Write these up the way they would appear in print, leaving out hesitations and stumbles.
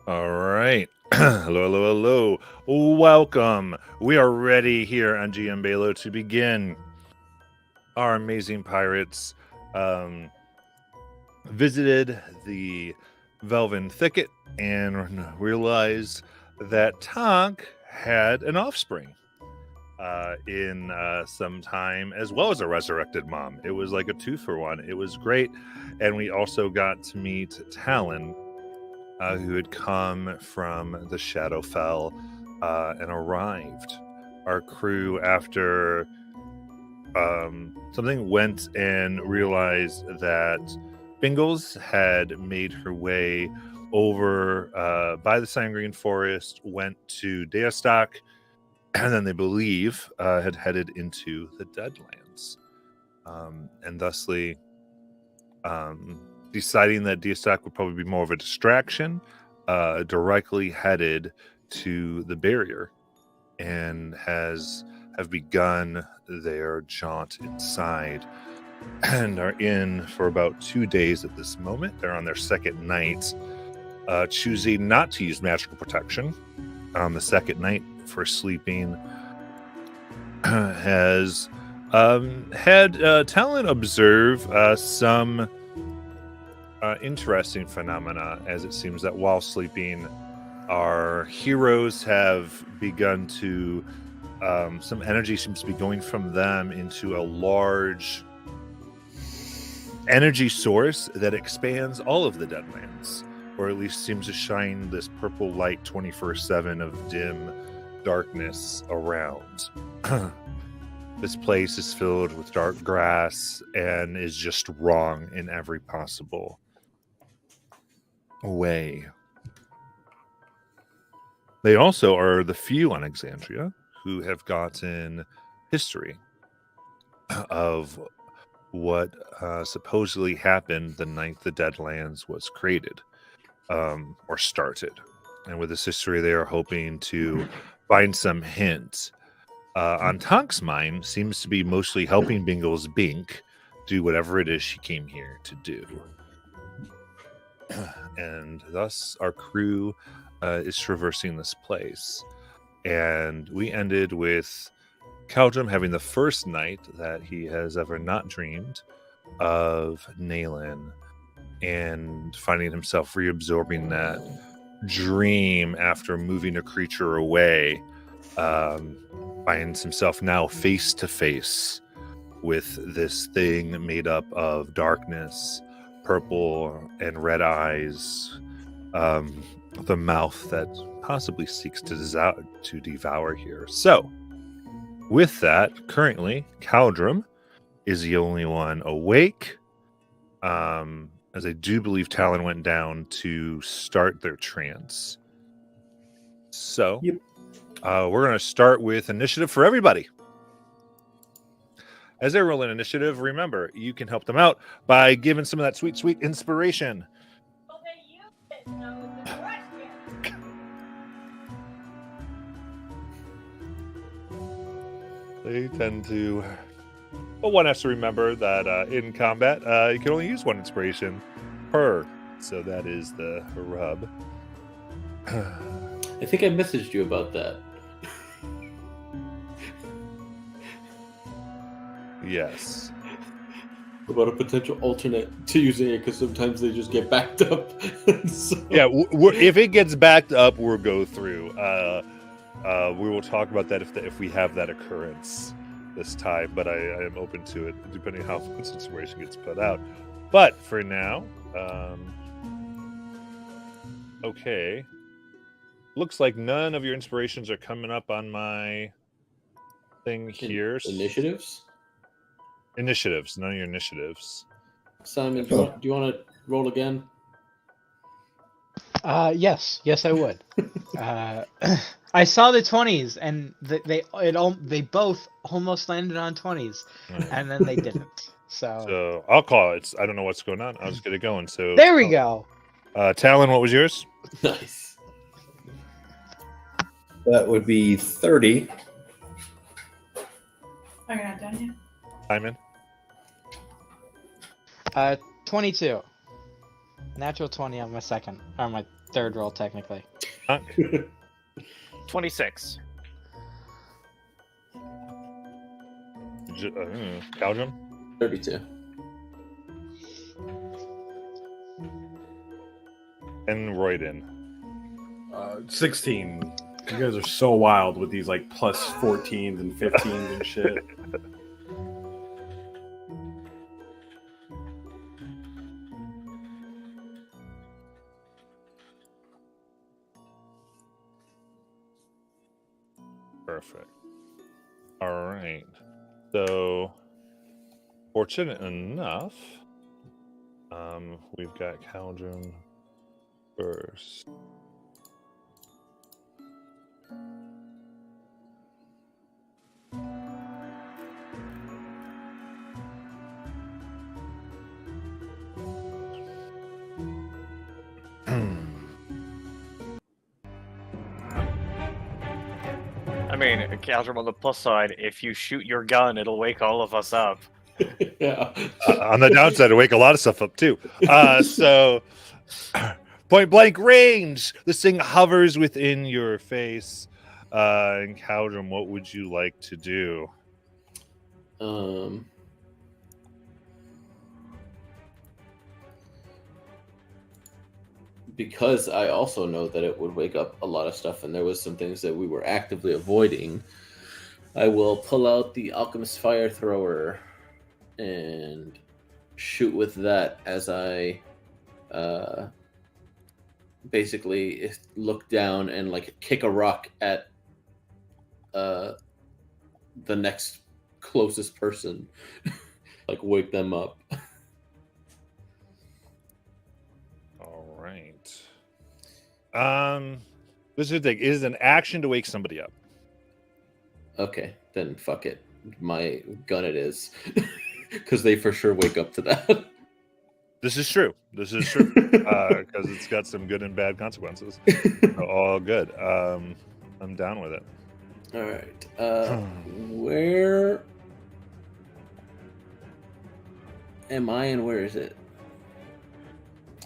All right. Hello, hello, hello. Welcome. We are ready here on GM Balo to begin our amazing pirates. Visited the Velven Thicket and realized that Tonk had an offspring in some time, as well as a resurrected mom. It was like a 2-for-1. It was great. And we also got to meet Talon, who had come from the Shadowfell and arrived. Our crew, after something, went and realized that Bingles had made her way over by the Sangreen Forest, went to Deostock, and then they believe had headed into the Deadlands. And thusly, deciding that Deostock would probably be more of a distraction, directly headed to the barrier and have begun their jaunt inside and are in for about 2 days at this moment. They're on their second night, choosing not to use magical protection on the second night for sleeping. Has had Talon observe some interesting phenomena, as it seems that while sleeping, our heroes have begun to some energy seems to be going from them into a large energy source that expands all of the Deadlands, or at least seems to shine this purple light 24/7 of dim darkness around. This place is filled with dark grass and is just wrong in every possible way. They also are the few on Exandria who have gotten history of what supposedly happened the night the Deadlands was created or started. And with this history, they are hoping to find some hint. On Tonk's mind, seems to be mostly helping Bingle's Bink do whatever it is she came here to do. And thus, our crew is traversing this place. And we ended with Caldrum having the first night that he has ever not dreamed of Naylan, and finding himself reabsorbing that dream after moving a creature away. Finds himself now face to face with this thing made up of darkness, purple and red eyes, the mouth that possibly seeks to devour here. So, with that, currently, Caldrum is the only one awake, as I do believe Talon went down to start their trance. So, Yep. We're going to start with initiative for everybody. As they roll in initiative, remember, you can help them out by giving some of that sweet, sweet inspiration. They tend to... Well, one has to remember that in combat, you can only use one inspiration per. So that is the rub. I think I messaged you about that. Yes. About a potential alternate to using it, because sometimes they just get backed up. So... Yeah, if it gets backed up, we'll go through. We will talk about that if we have that occurrence this time, but I am open to it, depending on how the situation gets put out. But for now, okay. Looks like none of your inspirations are coming up on my thing here. Initiatives? Initiatives, none of your initiatives. Simon, do you want to roll again? Yes, I would. I saw the 20s, and they both almost landed on 20s, and then they didn't. So I'll call it. I don't know what's going on. I'll just get it going. So there we go. Talon, what was yours? Nice. That would be 30. Are you not done yet? Simon? 22. Natural 20 on my second, or my third roll, technically. Hunk. 26. Caldrum? 32. And Royden. 16. You guys are so wild with these like plus 14s and 15s and shit. Perfect. All right. So, fortunate enough, we've got Caldron first. I mean, Caldrum, on the plus side, if you shoot your gun, it'll wake all of us up. Yeah. On the downside, it'll wake a lot of stuff up too. So, point blank range. This thing hovers within your face. And Caldrum, what would you like to do? Because I also know that it would wake up a lot of stuff, and there was some things that we were actively avoiding, I will pull out the Alchemist Fire Thrower and shoot with that as I basically look down and like kick a rock at the next closest person, like wake them up. All right. This is the thing. It is an action to wake somebody up. Okay, then fuck it. My gun it is. Because they for sure wake up to that. This is true. This is true. Because it's got some good and bad consequences. All good. I'm down with it. All right. Where am I and where is it?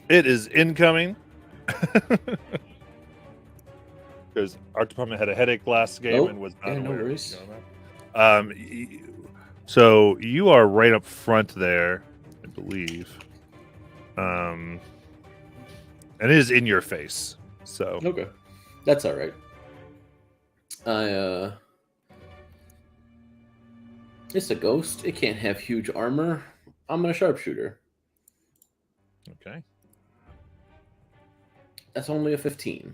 It is incoming. Because Art Department had a headache last game and was not no aware. worries. So you are right up front there, I believe. And it is in your face. So Okay. That's all right. It's a ghost. It can't have huge armor. I'm a sharpshooter. okay. That's only a 15.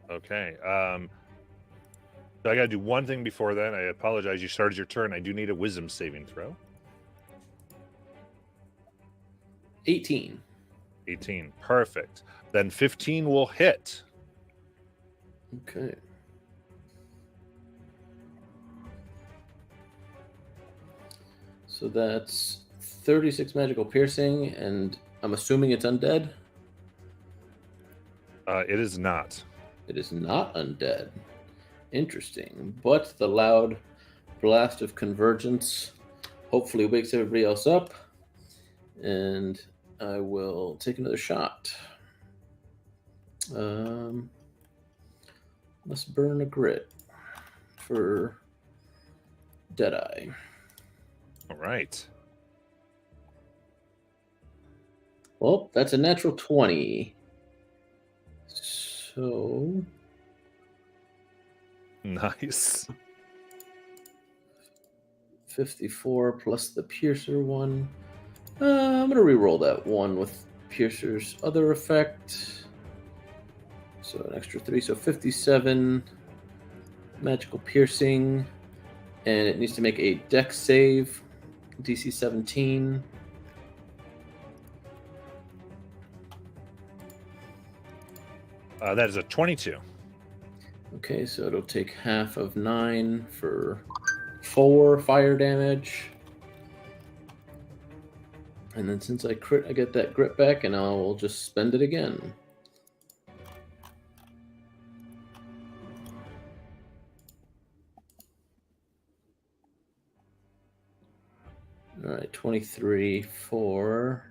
Okay. So I got to do one thing before then. I apologize. You started your turn. I do need a wisdom saving throw. 18. 18. Perfect. Then 15 will hit. Okay. So that's 36 magical piercing, and I'm assuming it's undead. It is not. It is not undead. Interesting. But the loud blast of convergence hopefully wakes everybody else up. And I will take another shot. Let's burn a grit for Deadeye. All right. Well, that's a natural 20. So Nice. 54 plus the piercer one. I'm gonna re-roll that one with piercer's other effect. So an extra 3, so 57 magical piercing, and it needs to make a dex save, DC 17. That is a 22. Okay, so it'll take half of 9 for 4 fire damage. And then since I crit, I get that grit back, and I will just spend it again. All right, 23 for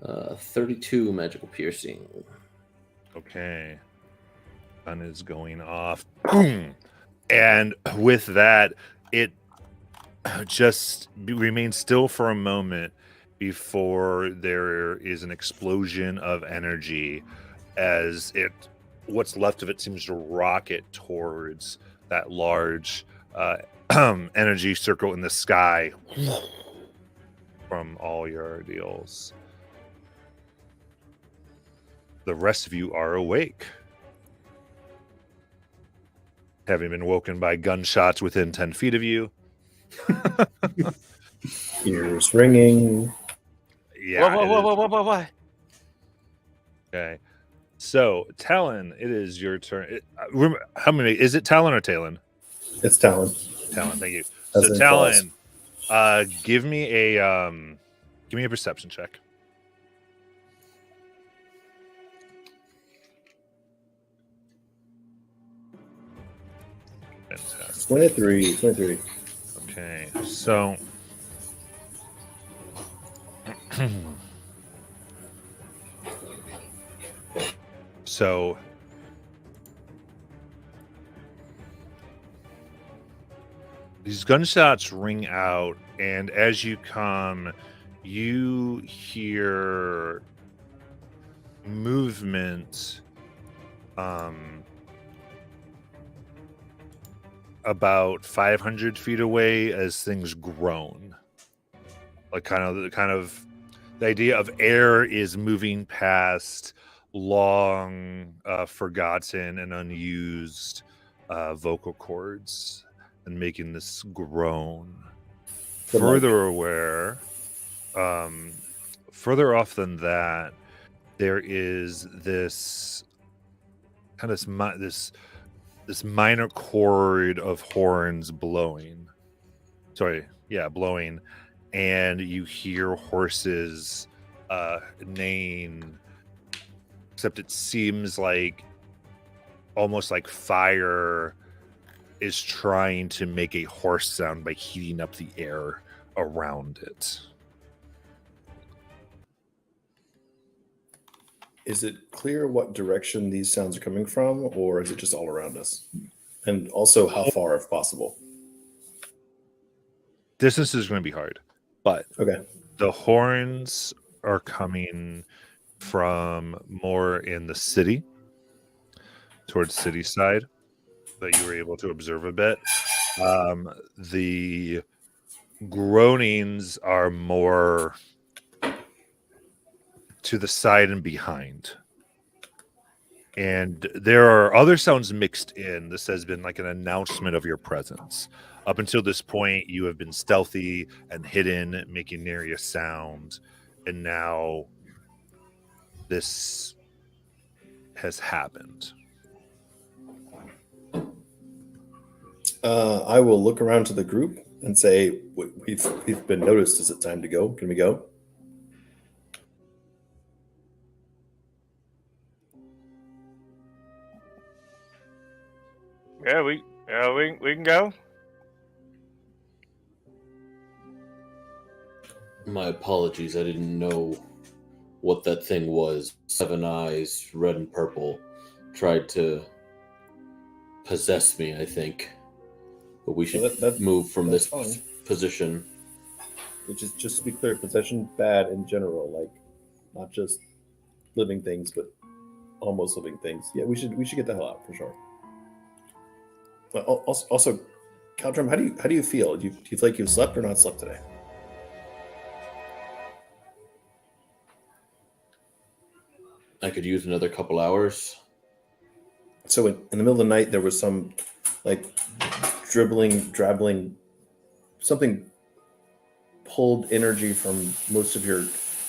32 magical piercing. Okay. Gun is going off. Boom. And with that, it just remains still for a moment before there is an explosion of energy as what's left of it seems to rocket towards that large energy circle in the sky from all your deals. The rest of you are awake, having been woken by gunshots within 10 feet of you. Ears ringing. Yeah. Whoa. Okay. So, Talon, it is your turn. How many? Is it Talon or Talon? It's Talon. Talon, thank you. As So, in Talon, give me a perception check. Fantastic. 23. Okay, so so these gunshots ring out, and as you come, you hear movement about 500 feet away as things groan. Like kind of the idea of air is moving past long forgotten and unused vocal cords and making this groan. Further off than that, there is this kind of this minor chord of horns blowing. Blowing, and you hear horses neighing, except it seems like almost like fire is trying to make a horse sound by heating up the air around it. Is it clear what direction these sounds are coming from, or is it just all around us? And also, how far, if possible? Distance is going to be hard, but Okay. the horns are coming from more in the city, towards city side, that you were able to observe a bit. The groanings are more to the side and behind. And there are other sounds mixed in. This has been like an announcement of your presence. Up until this point, you have been stealthy and hidden, making nary a sound. And now this has happened. I will look around to the group and say, we've been noticed. Is it time to go? Can we go? Yeah, we can go. My apologies. I didn't know what that thing was. 7 eyes, red and purple. Tried to possess me, I think. But we should move from this position. Which is, just to be clear, possession bad in general, like not just living things, but almost living things. Yeah, we should get the hell out for sure. But also, Caldrum, how do you feel? Do you feel like you've slept or not slept today? I could use another couple hours. So in the middle of the night, there was some like drabbling, something pulled energy from most of your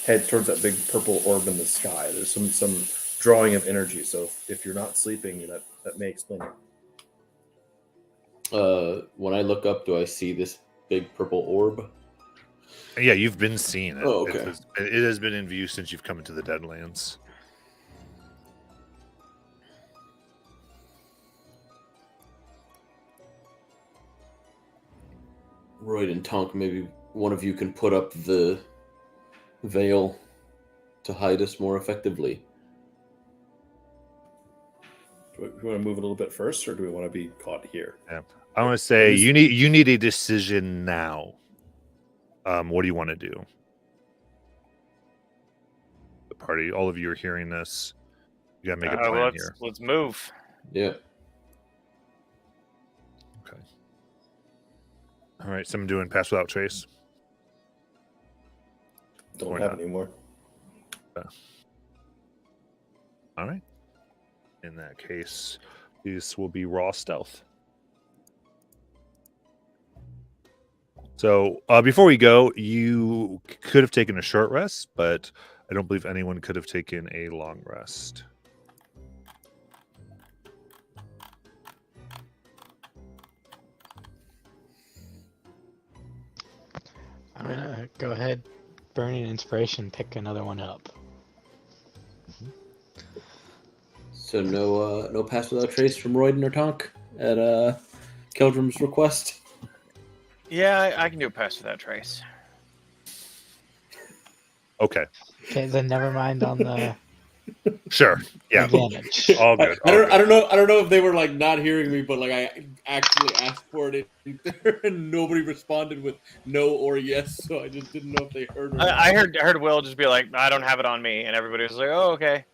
head towards that big purple orb in the sky. There's some drawing of energy. So if you're not sleeping, that may explain it. When I look up, do I see this big purple orb? Yeah, you've been seeing it. Oh, okay. It has been in view since you've come into the Deadlands. Royd and Tonk, maybe one of you can put up the veil to hide us more effectively. Do we want to move a little bit first, or do we want to be caught here? I want to say you need a decision now. What do you want to do? The party, all of you are hearing this. You gotta make a plan here. Let's move. Yeah. Okay. All right, someone doing pass without trace. Don't Or have not. any more. All right. In that case, this will be raw stealth. So before we go, you could have taken a short rest, but I don't believe anyone could have taken a long rest. I'm gonna go ahead, burning inspiration, pick another one up. So no pass without trace from Royden or Tonk at Keldrum's request. Yeah, I can do a pass without trace. Okay, Okay, then never mind on the sure. Yeah, advantage. all good. I all don't good. I don't know if they were like not hearing me, but like I actually asked for it and nobody responded with no or yes, so I just didn't know if they heard or not. I heard Will just be like, I don't have it on me, and everybody was like, oh, okay.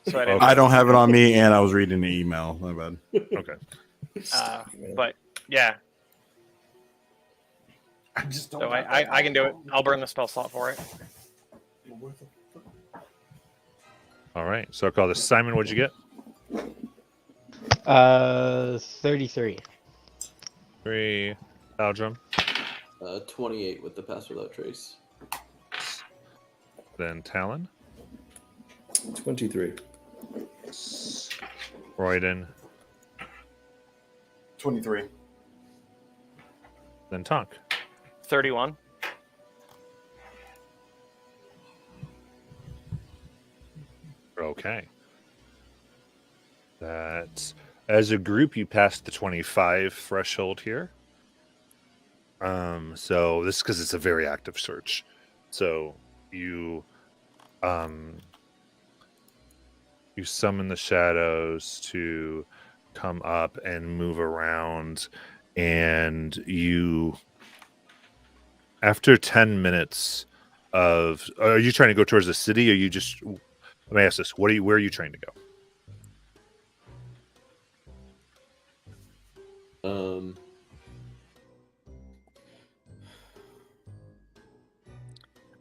So I didn't. I don't have it on me, and I was reading the email. My bad. Okay. But yeah, I just don't. so I can do it. I'll burn the spell slot for it. All right. So I call this Simon. What'd you get? 33. 3. Aldrum. 28 with the pass without trace. Then Talon. 23. Royden. 23. Then Tonk. 31. Okay. That as a group you passed the 25 threshold here. So this is because it's a very active search. So you you summon the shadows to come up and move around, and you after 10 minutes of are you trying to go towards the city, or you just let me ask this. Where are you trying to go?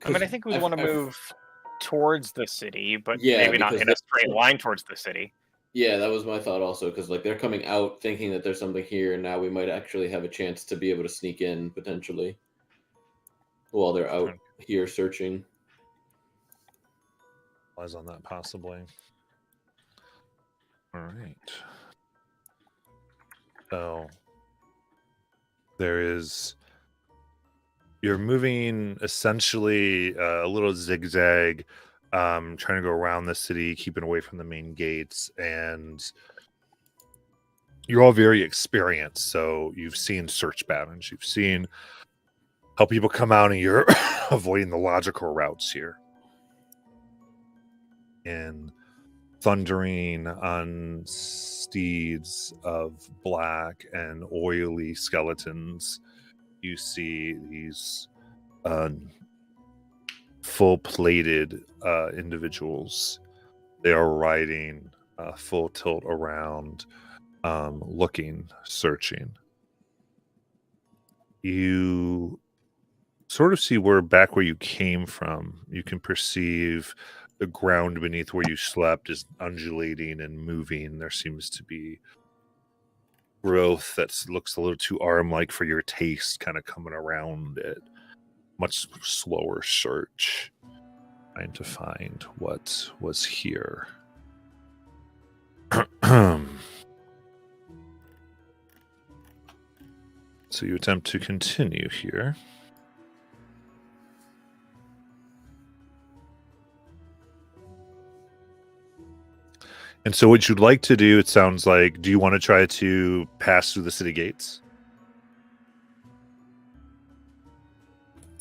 I mean, I think we want to move towards the city, but Yeah, maybe not because in a straight line towards the city. Yeah, that was my thought also, because like they're coming out thinking that there's something here, and now we might actually have a chance to be able to sneak in potentially while they're out here searching. Lies on that possibly. All right. So you're moving essentially a little zigzag, trying to go around the city, keeping away from the main gates, and you're all very experienced. So you've seen search patterns, you've seen how people come out, and you're avoiding the logical routes here. And thundering on steeds of black and oily skeletons, you see these full-plated individuals. They are riding full tilt around, looking, searching. You sort of see back where you came from. You can perceive the ground beneath where you slept is undulating and moving. There seems to be growth that looks a little too arm-like for your taste, kind of coming around it. Much slower search, trying to find what was here. So you attempt to continue here. And so what you'd like to do, it sounds like, do you want to try to pass through the city gates?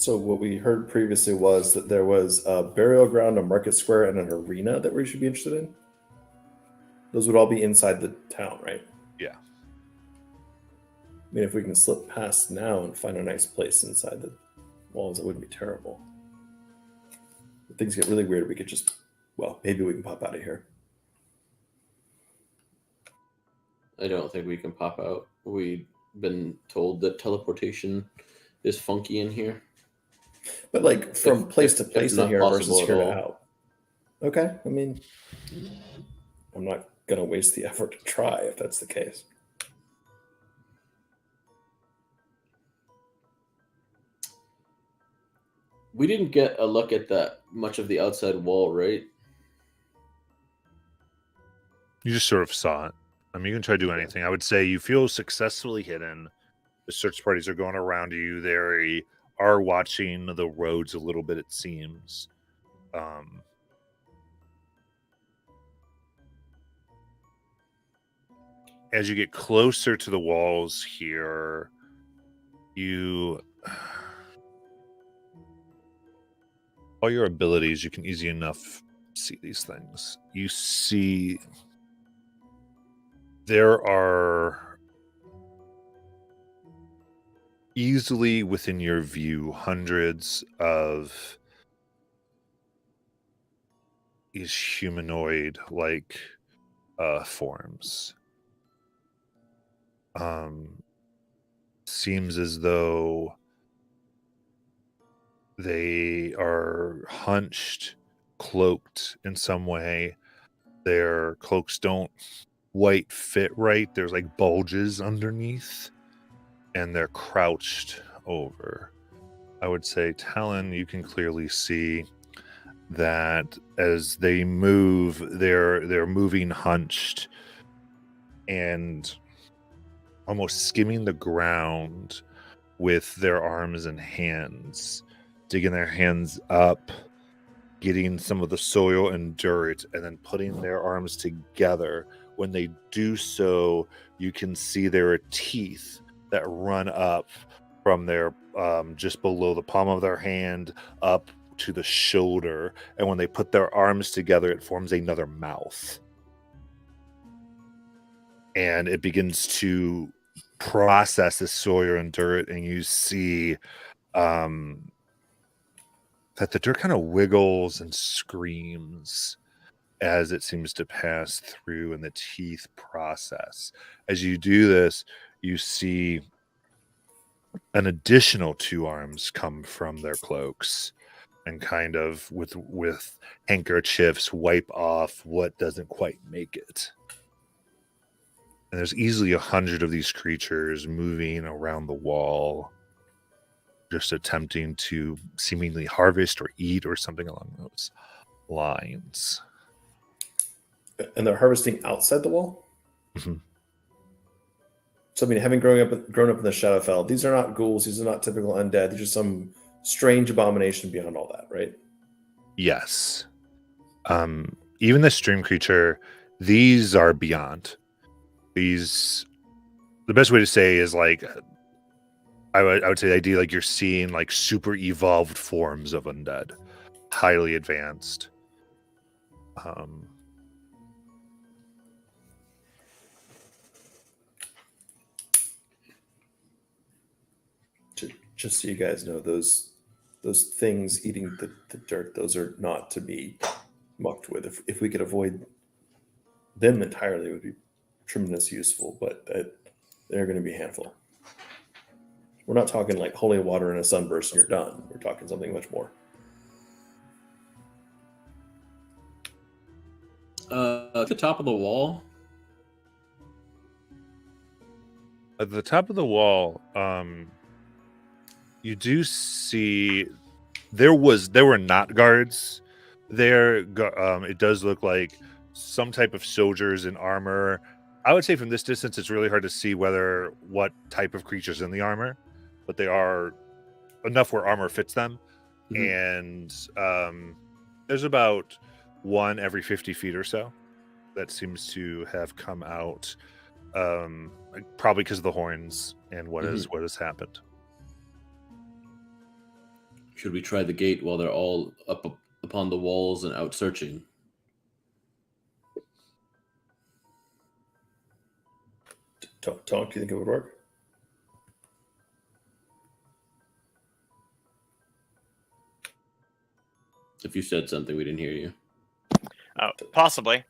So what we heard previously was that there was a burial ground, a market square, and an arena that we should be interested in. Those would all be inside the town, right? Yeah. I mean, if we can slip past now and find a nice place inside the walls, it wouldn't be terrible. If things get really weird, we could just, well, maybe we can pop out of here. I don't think we can pop out. We've been told that teleportation is funky in here. But like from place to place in not here versus possible at here to all. out. Okay, I mean, I'm not gonna waste the effort to try if that's the case. We didn't get a look at that much of the outside wall, right? You just sort of saw it. I mean, you can try to do anything. I would say you feel successfully hidden. The search parties are going around you. They are watching the roads a little bit, it seems. As you get closer to the walls here, all your abilities, you can easy enough see these things. You see there are easily within your view hundreds of these humanoid like forms. Seems as though they are hunched, cloaked in some way. Their cloaks don't quite fit right. There's like bulges underneath, and they're crouched over. I would say, Talon, you can clearly see that as they move, they're moving hunched and almost skimming the ground with their arms and hands, digging their hands up, getting some of the soil and dirt, and then putting their arms together. When they do so, you can see there are teeth that run up from their just below the palm of their hand up to the shoulder, and when they put their arms together, it forms another mouth, and it begins to process the soil and dirt, and you see that the dirt kind of wiggles and screams as it seems to pass through, and the teeth process. As you do this, you see an additional 2 arms come from their cloaks and kind of with handkerchiefs wipe off what doesn't quite make it. And there's easily 100 of these creatures moving around the wall, just attempting to seemingly harvest or eat or something along those lines. And they're harvesting outside the wall? Mhm. So I mean, having grown up in the Shadowfell, these are not ghouls, these are not typical undead, these are some strange abomination beyond all that, right? Yes. Even the stream creature, these are beyond. These, the best way to say is like, I would say the idea like you're seeing like super evolved forms of undead, highly advanced. Just so you guys know, those things eating the dirt, those are not to be mucked with. If we could avoid them entirely, it would be tremendously useful, but they're going to be a handful. We're not talking like holy water in a sunburst and you're done. We're talking something much more. At the top of the wall. At the top of the wall, you do see there were not guards there. It does look like some type of soldiers in armor. I would say from this distance, it's really hard to see what type of creatures in the armor, but they are enough where armor fits them. And there's about one every 50 feet or so that seems to have come out, probably because of the horns and what has happened. Should we try the gate while they're all up upon the walls and out searching? Tonk, do you think it would work? If you said something, we didn't hear you. Oh, possibly.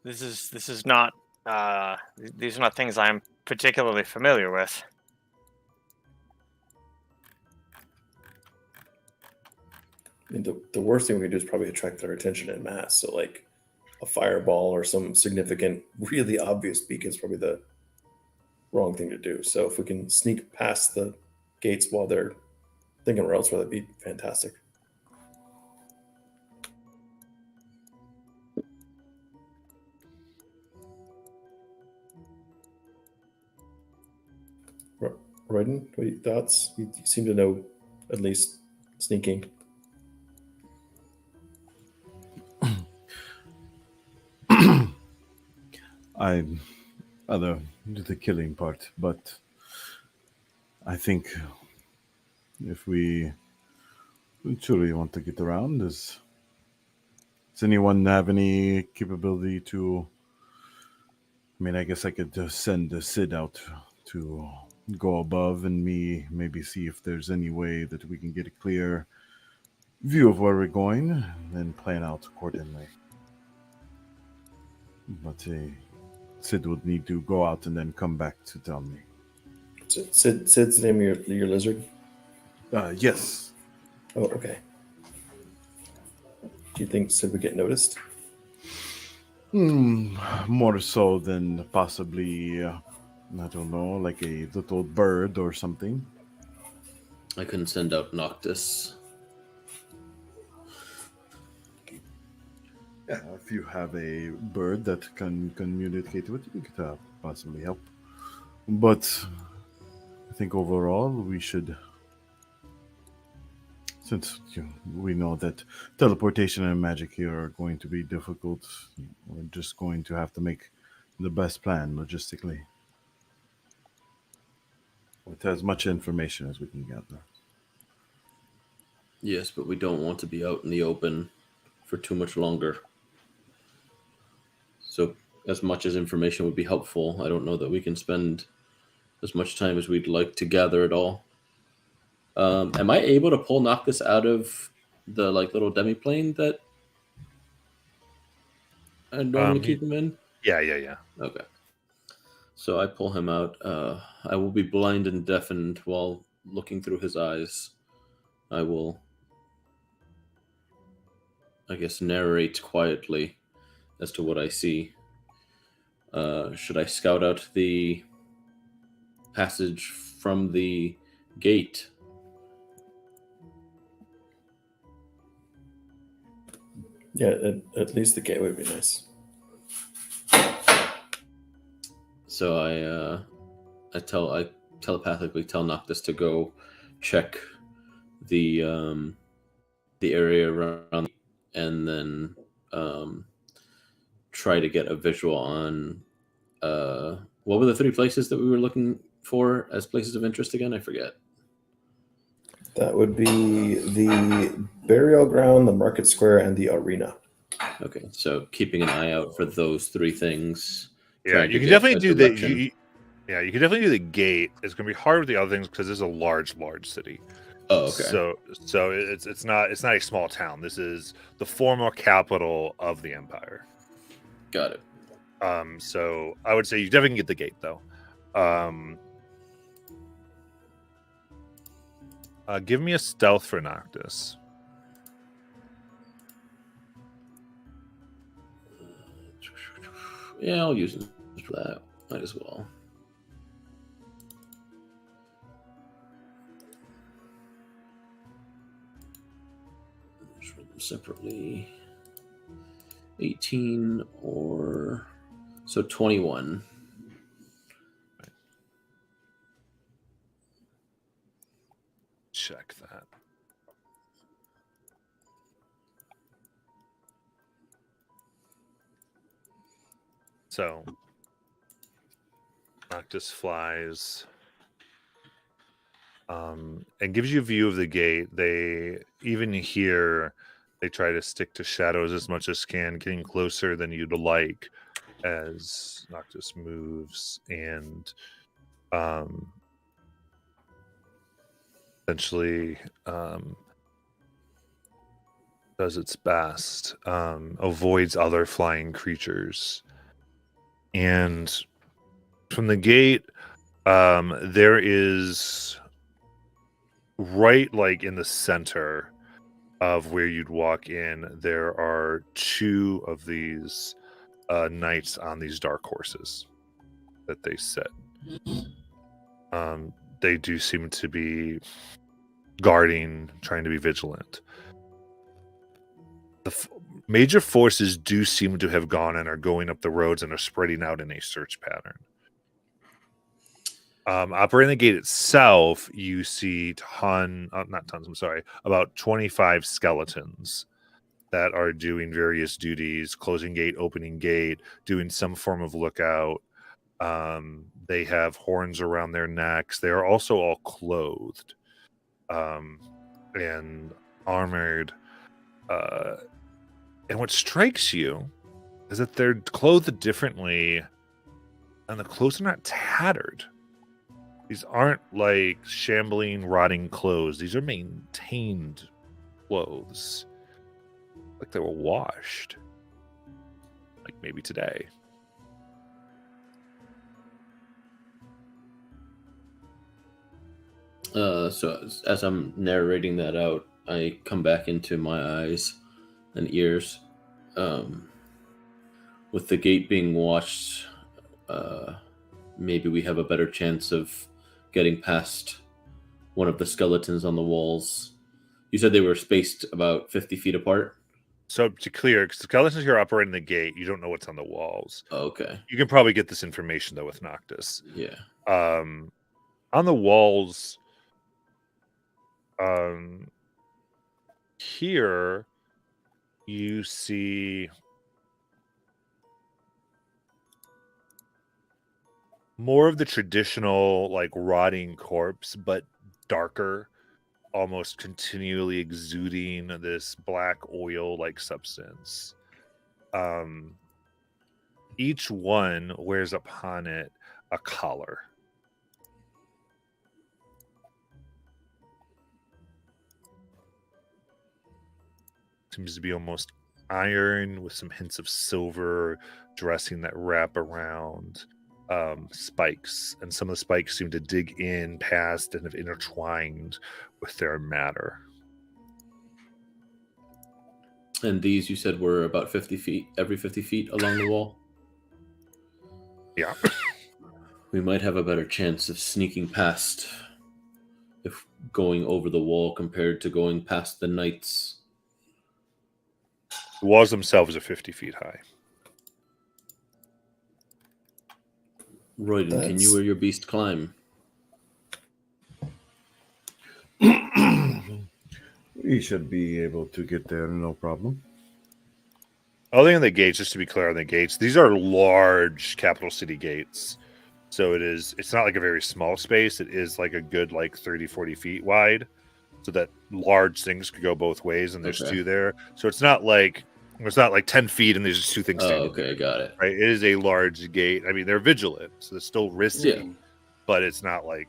This is not. These are not things I'm particularly familiar with. I mean, the worst thing we can do is probably attract their attention en masse. So, like a fireball or some significant, really obvious beacon is probably the wrong thing to do. So, if we can sneak past the gates while they're thinking where else, that'd be fantastic. Royden, what are your thoughts? You seem to know at least sneaking. I other do the killing part, but I think if we truly want to get around, does anyone have any capability to? I mean, I guess I could just send the Sid out to go above and me maybe see if there's any way that we can get a clear view of where we're going and then plan out accordingly. But Sid would need to go out and then come back to tell me. Sid's the name of your lizard? Yes. Oh, okay. Do you think Sid would get noticed? More so than possibly, I don't know, like a little bird or something. I couldn't send out Noctis. Yeah, if you have a bird that can communicate with you, it could possibly help. But I think overall we should, since we know that teleportation and magic here are going to be difficult, we're just going to have to make the best plan logistically with as much information as we can gather. Yes, but we don't want to be out in the open for too much longer. So as much as information would be helpful, I don't know that we can spend as much time as we'd like to gather it all. Am I able to pull Noctis out of the little demiplane that I normally keep him in? Yeah. Okay. So I pull him out. I will be blind and deafened while looking through his eyes. I will, I guess, narrate quietly as to what I see. Should I scout out the passage from the gate? Yeah, at least the gate would be nice. So I telepathically tell Noctis to go check the area around and then try to get a visual on what were the 3 places that we were looking for as places of interest again? I forget. That would be the burial ground, the market square, and the arena. Okay, so keeping an eye out for those 3 things. Yeah, you can definitely do the. You can definitely do the gate. It's going to be hard with the other things because it's a large city. Oh, okay. So it's not a small town. This is the former capital of the empire. Got it. So I would say you definitely can get the gate though. Give me a stealth for Noctis. Yeah, I'll use it for that. Might as well. Just read them separately. 18 or so 21. Check that. So Noctis flies and gives you a view of the gate. They even here they try to stick to shadows as much as can, getting closer than you'd like as Noctis moves and essentially does its best, avoids other flying creatures. And from the gate, there is right like in the center of where you'd walk in, there are two of these knights on these dark horses that they sit. They do seem to be guarding, trying to be vigilant. The major forces do seem to have gone and are going up the roads and are spreading out in a search pattern. Operating the gate itself, you see about 25 skeletons that are doing various duties, closing gate, opening gate, doing some form of lookout. They have horns around their necks. They are also all clothed and armored. And what strikes you is that they're clothed differently, and the clothes are not tattered. These aren't like shambling, rotting clothes. These are maintained clothes. Like they were washed. Like maybe today. So as I'm narrating that out, I come back into my eyes and ears. With the gate being watched, maybe we have a better chance of getting past one of the skeletons on the walls. You said they were spaced about 50 feet apart? So to clear, because the skeletons here operating the gate, you don't know what's on the walls. Okay. You can probably get this information, though, with Noctis. Yeah. On the walls, here, you see more of the traditional, like, rotting corpse, but darker, almost continually exuding this black oil-like substance. Each one wears upon it a collar. Seems to be almost iron with some hints of silver dressing that wrap around spikes, and some of the spikes seem to dig in past and have intertwined with their matter. And these, you said, were about 50 feet, every 50 feet along the wall? Yeah. We might have a better chance of sneaking past if going over the wall compared to going past the knights. The walls themselves are 50 feet high. Royden, can you or your beast climb? We should be able to get there, no problem. Other than the gates, just to be clear on the gates, these are large capital city gates. So it's not like a very small space. It is like a good 30, 40 feet wide. So that large things could go both ways, and there's two there. So it's not like 10 feet and there's just two things standing okay, there, got it. right? It is a large gate. I mean, they're vigilant, so it's still risky, but it's not like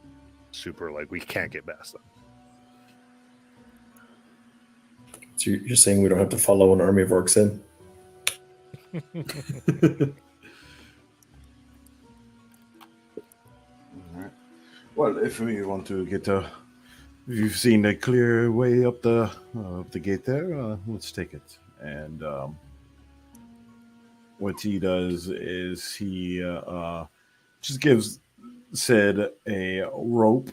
super we can't get past them. So you're saying we don't have to follow an army of orcs in? Well, if we want to get if you've seen a clear way up the gate there, let's take it. And what he does is he just gives Sid a rope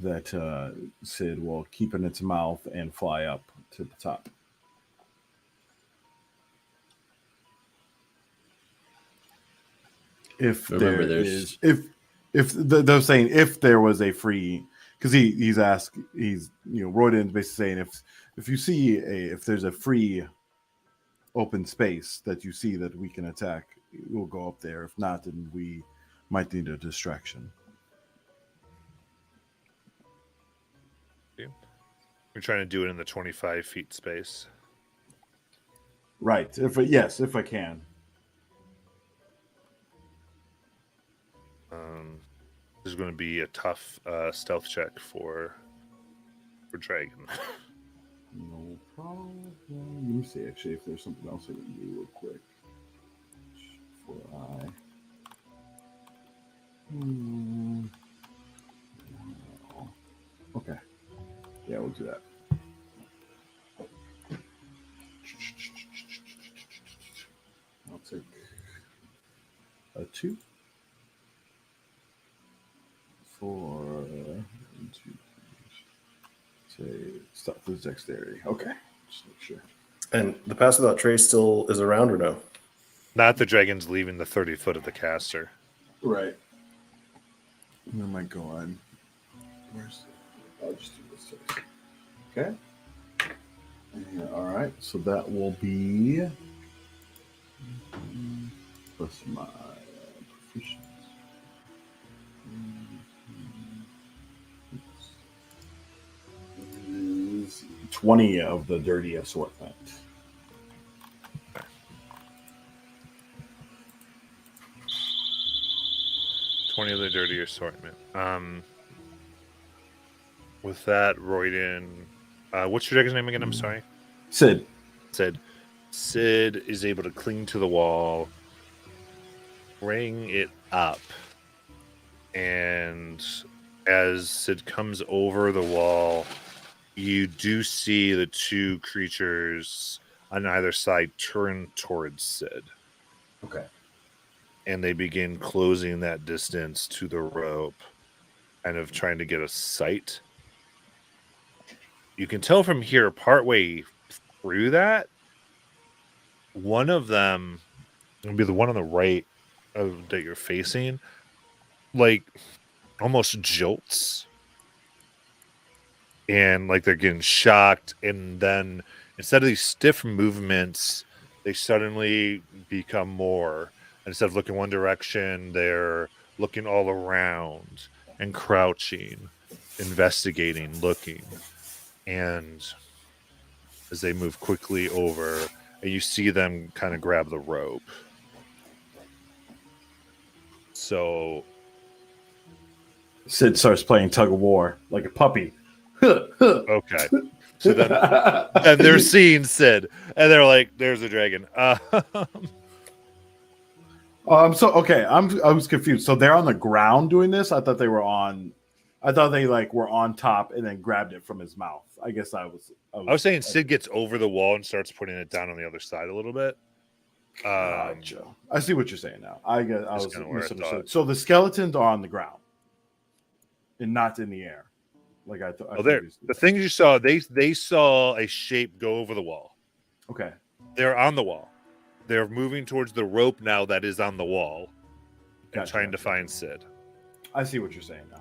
that Sid will keep in its mouth and fly up to the top. If Remember, there is, if they're saying if there was a free, because he's Royden's basically saying if you see if there's a free open space that you see that we can attack, we'll go up there. If not, then we might need a distraction. We're trying to do it in the 25 feet space. Right. If I can. This is going to be a tough stealth check for Dragon. No problem. Let me see actually if there's something else I can do real quick. Before I. Okay. Yeah, we'll do that. I'll take a 2 for 1, 2, 3. Say stop the dexterity. Okay, just make sure. And the pass without trace still is around or no? Not the dragon's leaving the 30 foot of the caster. Right. Where am I going? I'll just do this first. Okay. And, all right. So that will be plus my proficiency. Is 20 of the dirty assortment. 20 of the dirty assortment. With that, Royden, what's your dragon's name again? I'm sorry. Sid. Sid is able to cling to the wall, bring it up, and as Sid comes over the wall, you do see the two creatures on either side turn towards Sid. Okay. And they begin closing that distance to the rope, kind of trying to get a sight. You can tell from here, partway through that, one of them, will be the one on the right that you're facing, like almost jolts. And like they're getting shocked. And then instead of these stiff movements, they suddenly become more. Instead of looking one direction, they're looking all around and crouching, investigating, looking. And as they move quickly over, and you see them kind of grab the rope. So Sid starts playing tug of war like a puppy. okay. So then and they're seeing Sid, and they're like, "There's a dragon." I was confused. So they're on the ground doing this. I thought they were on. I thought they were on top and then grabbed it from his mouth. I guess I was saying Sid gets over the wall and starts putting it down on the other side a little bit. Gotcha. I see what you're saying now. I was misunderstood. thought. So the skeletons are on the ground and not in the air, like I thought. The things you saw, they saw a shape go over the wall. Okay. They're on the wall. They're moving towards the rope now that is on the wall, and trying to find Sid. I see what you're saying now.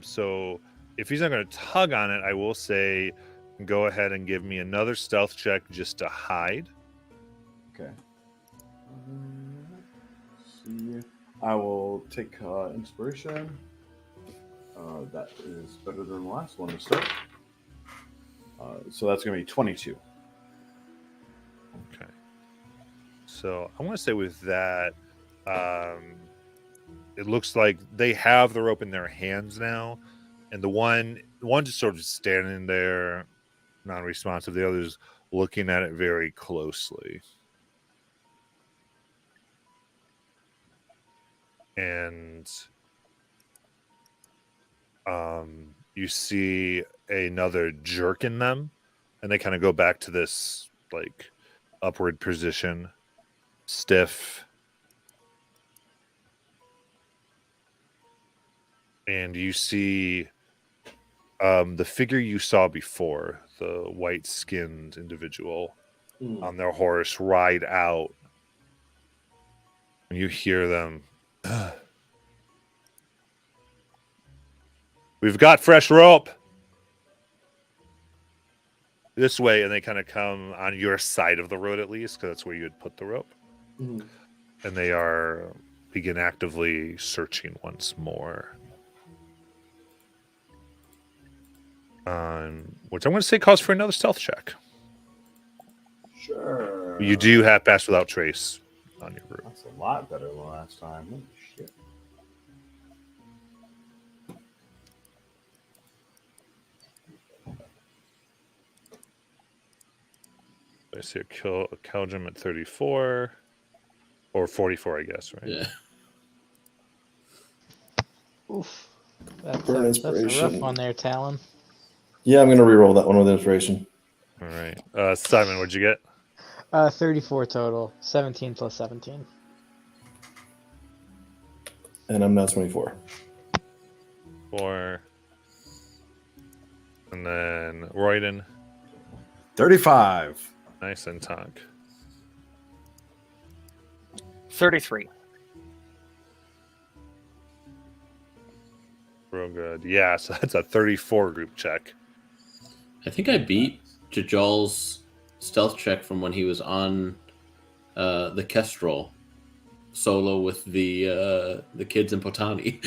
So if he's not going to tug on it, I will say, go ahead and give me another stealth check just to hide. Okay. See, I will take inspiration. That is better than the last one to start. So that's going to be 22. Okay. So I want to say with that, it looks like they have the rope in their hands now, and the one just sort of standing there, non-responsive. The other's looking at it very closely. And you see another jerk in them, and they kind of go back to this upward position, stiff. And you see the figure you saw before, the white-skinned individual on their horse, ride out. And you hear them. We've got fresh rope. This way, and they kind of come on your side of the road at least, because that's where you had put the rope. And they are begin actively searching once more. Which I'm going to say calls for another stealth check. Sure. You do have Pass Without Trace on your group. That's a lot better than last time. Holy shit. I see a Keldrum at 34 or 44, I guess, right? Yeah. Oof. That's Burn a rough inspiration. one there, Talon. Yeah, I'm gonna reroll that one with inspiration. All right. Simon, what'd you get? 34 total. 17 plus 17. And I'm now 24. 4. And then Royden. 35. Nice, and Tonk. 33. Real good. Yeah, so that's a 34 group check. I think I beat Jajal's stealth check from when he was on the Kestrel solo with the kids in Potani.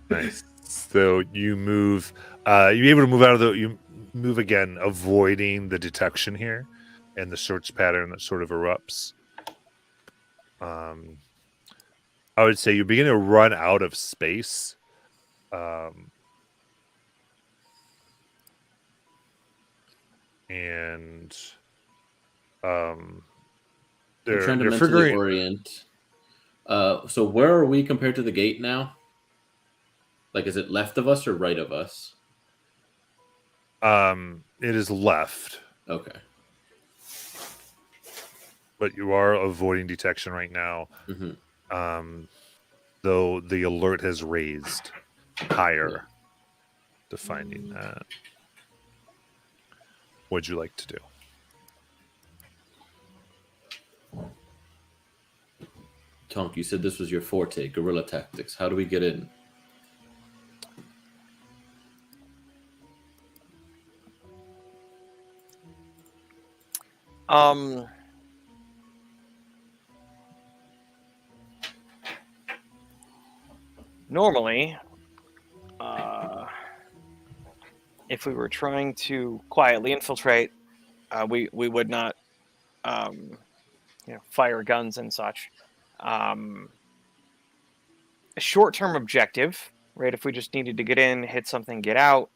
Nice. So you move. You're able to move out of the. You move again, avoiding the detection here, and the search pattern that sort of erupts. I would say you're beginning to run out of space. And I'm they're trying to they're mentally figuring. orient. So where are we compared to the gate now? Like, is it left of us or right of us? It is left, Okay. but you are avoiding detection right now. Hmm. Though the alert has raised higher Yeah. to finding that. What'd you like to do? Tonk, you said this was your forte, guerrilla tactics. How do we get in? Normally, if we were trying to quietly infiltrate, we would not, fire guns and such. A short-term objective, right? If we just needed to get in, hit something, get out,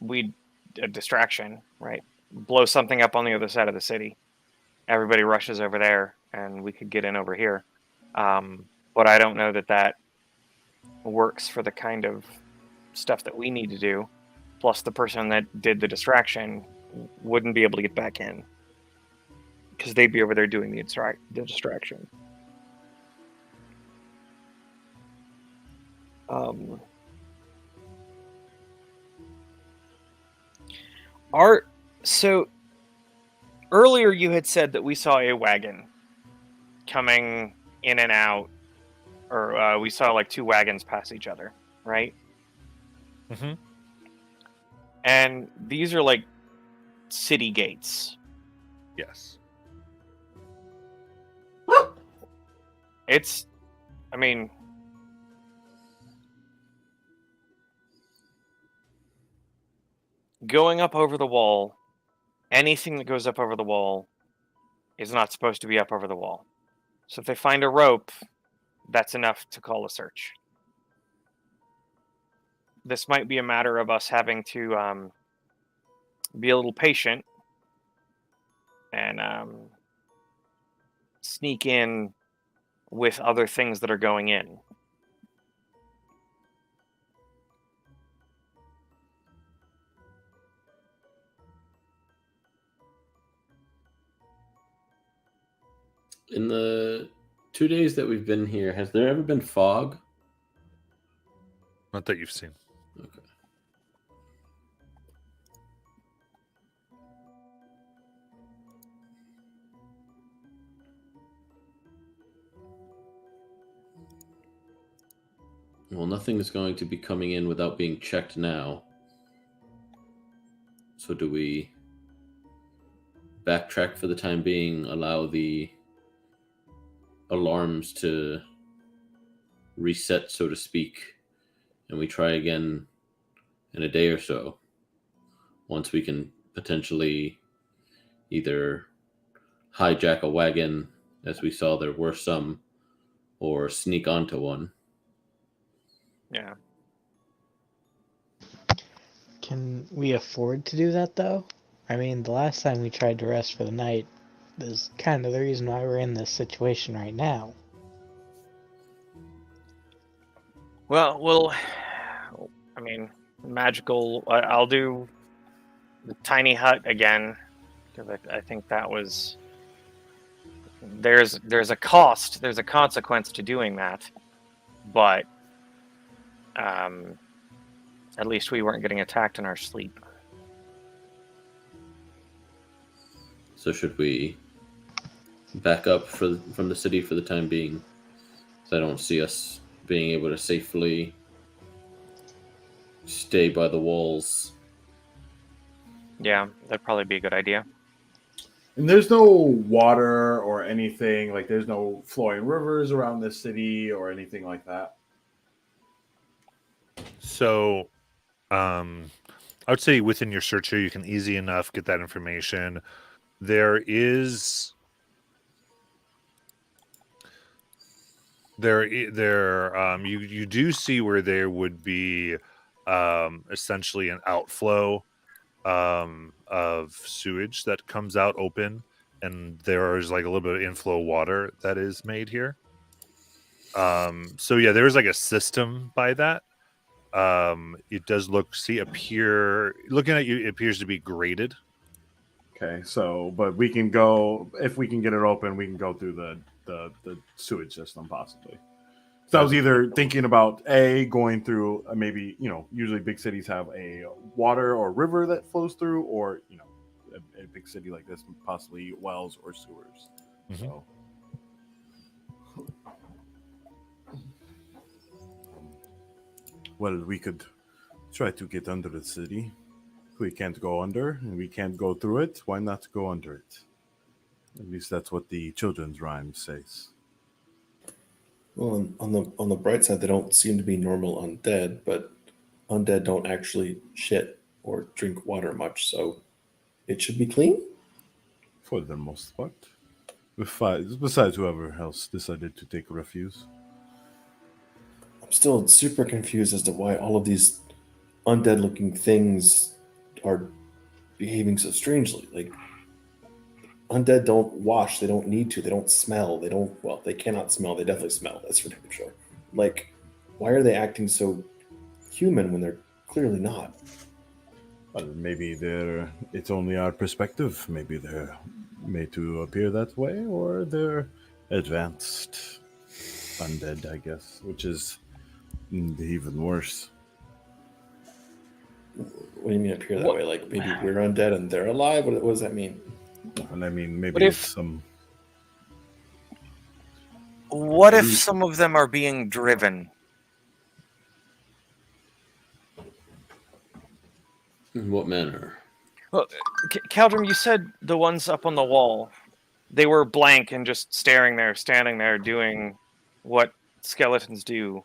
we'd a distraction, right? Blow something up on the other side of the city. Everybody rushes over there, and we could get in over here. But I don't know that works for the kind of stuff that we need to do. Plus, the person that did the distraction wouldn't be able to get back in because they'd be over there doing the distraction. Art. So earlier you had said that we saw a wagon coming in and out, or we saw like two wagons pass each other, right? Mm-hmm. And these are like city gates. Yes. It's, I mean, going up over the wall, anything that goes up over the wall is not supposed to be up over the wall. So if they find a rope, that's enough to call a search. This might be a matter of us having to be a little patient and sneak in with other things that are going in. In the 2 days that we've been here, has there ever been fog? Not that you've seen. Okay. Well, nothing is going to be coming in without being checked now. So do we backtrack for the time being, allow the alarms to reset, so to speak, and we try again in a day or so, once we can potentially either hijack a wagon, as we saw there were some, or sneak onto one. Yeah. Can we afford to do that though? I mean, the last time we tried to rest for the night is kind of the reason why we're in this situation right now. Well, I mean, magical. I'll do the tiny hut again because I think that was. There's a cost. There's a consequence to doing that, but at least we weren't getting attacked in our sleep. So should we back up from the city for the time being? So I don't see us being able to safely stay by the walls. Yeah, that'd probably be a good idea. And there's no water or anything, like there's no flowing rivers around this city or anything like that. So, I would say within your search here, you can easy enough get that information. There is you do see where there would be essentially an outflow of sewage that comes out open, and there is like a little bit of inflow water that is made here. So yeah, there is like a system by that. It does looking at you, it appears to be graded. Okay, so but we can go if we can get it open, we can go through the sewage system possibly. So I was either thinking about going through maybe usually big cities have a water or river that flows through, or a big city like this possibly wells or sewers. Mhm. So Well, we could try to get under the city. If we can't go under and we can't go through it, why not go under it? At least that's what the children's rhyme says. Well, on the bright side, they don't seem to be normal undead, but undead don't actually shit or drink water much, so it should be clean. For the most part. Besides whoever else decided to take refuge. I'm still super confused as to why all of these undead-looking things are behaving so strangely. Like, undead don't wash, they don't need to, they don't smell, they cannot smell, they definitely smell, that's for damn sure. Like, why are they acting so human when they're clearly not? Well, maybe it's only our perspective. Maybe they're made to appear that way, or they're advanced undead, I guess, which is even worse. What do you mean appear that way? Like, maybe we're undead and they're alive? What does that mean? And I mean, maybe What if- it's some. What if some of them are being driven? In what manner? Well, Caldrum, you said the ones up on the wall, they were blank and just standing there, doing what skeletons do.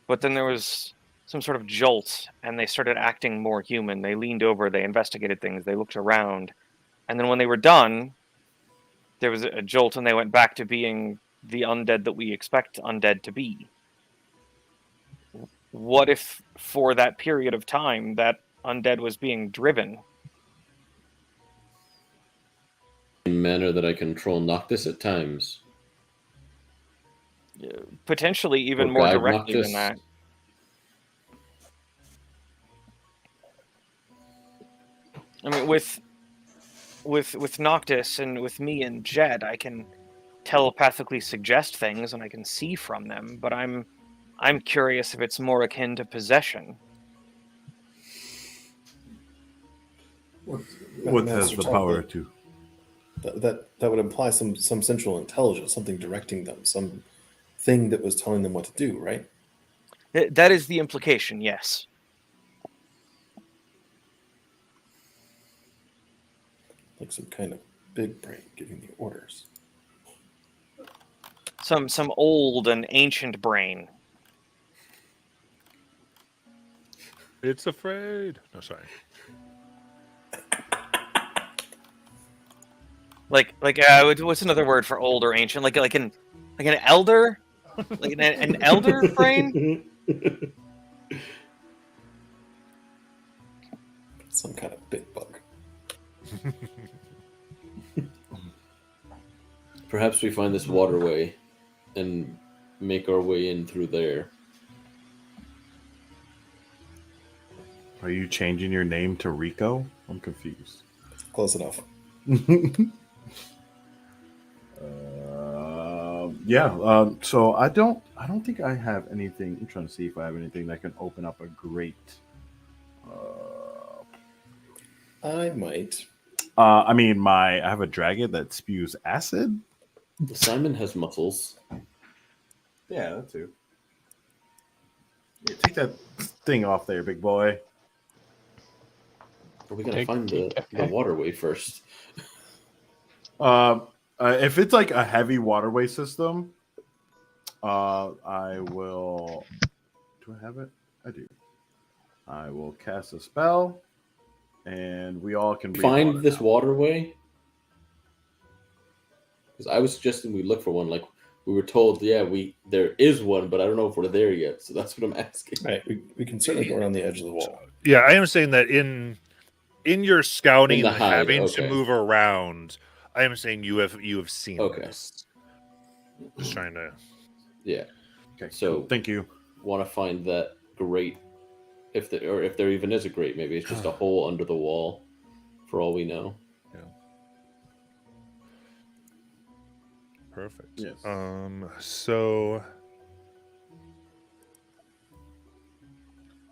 But then there was some sort of jolt, and they started acting more human. They leaned over, they investigated things, they looked around. And then when they were done, there was a jolt, and they went back to being the undead that we expect undead to be. What if, for that period of time, that undead was being driven? In manner that I control Noctis at times. Potentially even Or more guide directly Noctis. than that. I mean, with Noctis and with me and Jed, I can telepathically suggest things and I can see from them, but I'm curious if it's more akin to possession. What has Master the Tom, power to? That would imply some central intelligence, something directing them, some thing that was telling them what to do, right? That is the implication, yes. Like some kind of big brain giving the orders. some old and ancient brain. It's afraid. No, sorry. What's another word for old or ancient? Like an elder, like an elder brain. Some kind of big bug. Perhaps we find this waterway and make our way in through there. Are you changing your name to Rico? I'm confused. Close enough. So I don't think I have anything. I'm trying to see if I have anything that can open up a great. I might. I have a dragon that spews acid. Simon has muscles. Yeah, that too. Yeah, take that thing off there, big boy. But we gotta find the waterway first. If it's like a heavy waterway system, I will. Do I have it? I do. I will cast a spell, and we all can Find this waterway. Because I was suggesting we look for one. Like we were told, there is one, but I don't know if we're there yet. So that's what I'm asking. Right, we can certainly go around the edge of the wall. Yeah, I am saying that in your scouting In the and hide, having okay. to move around, I am saying you have seen Okay. this. Just trying to. Yeah. Okay, So- cool. Thank you. Want to find that grate. If there even is a grate, maybe it's just a hole under the wall, for all we know. Perfect. Yes. So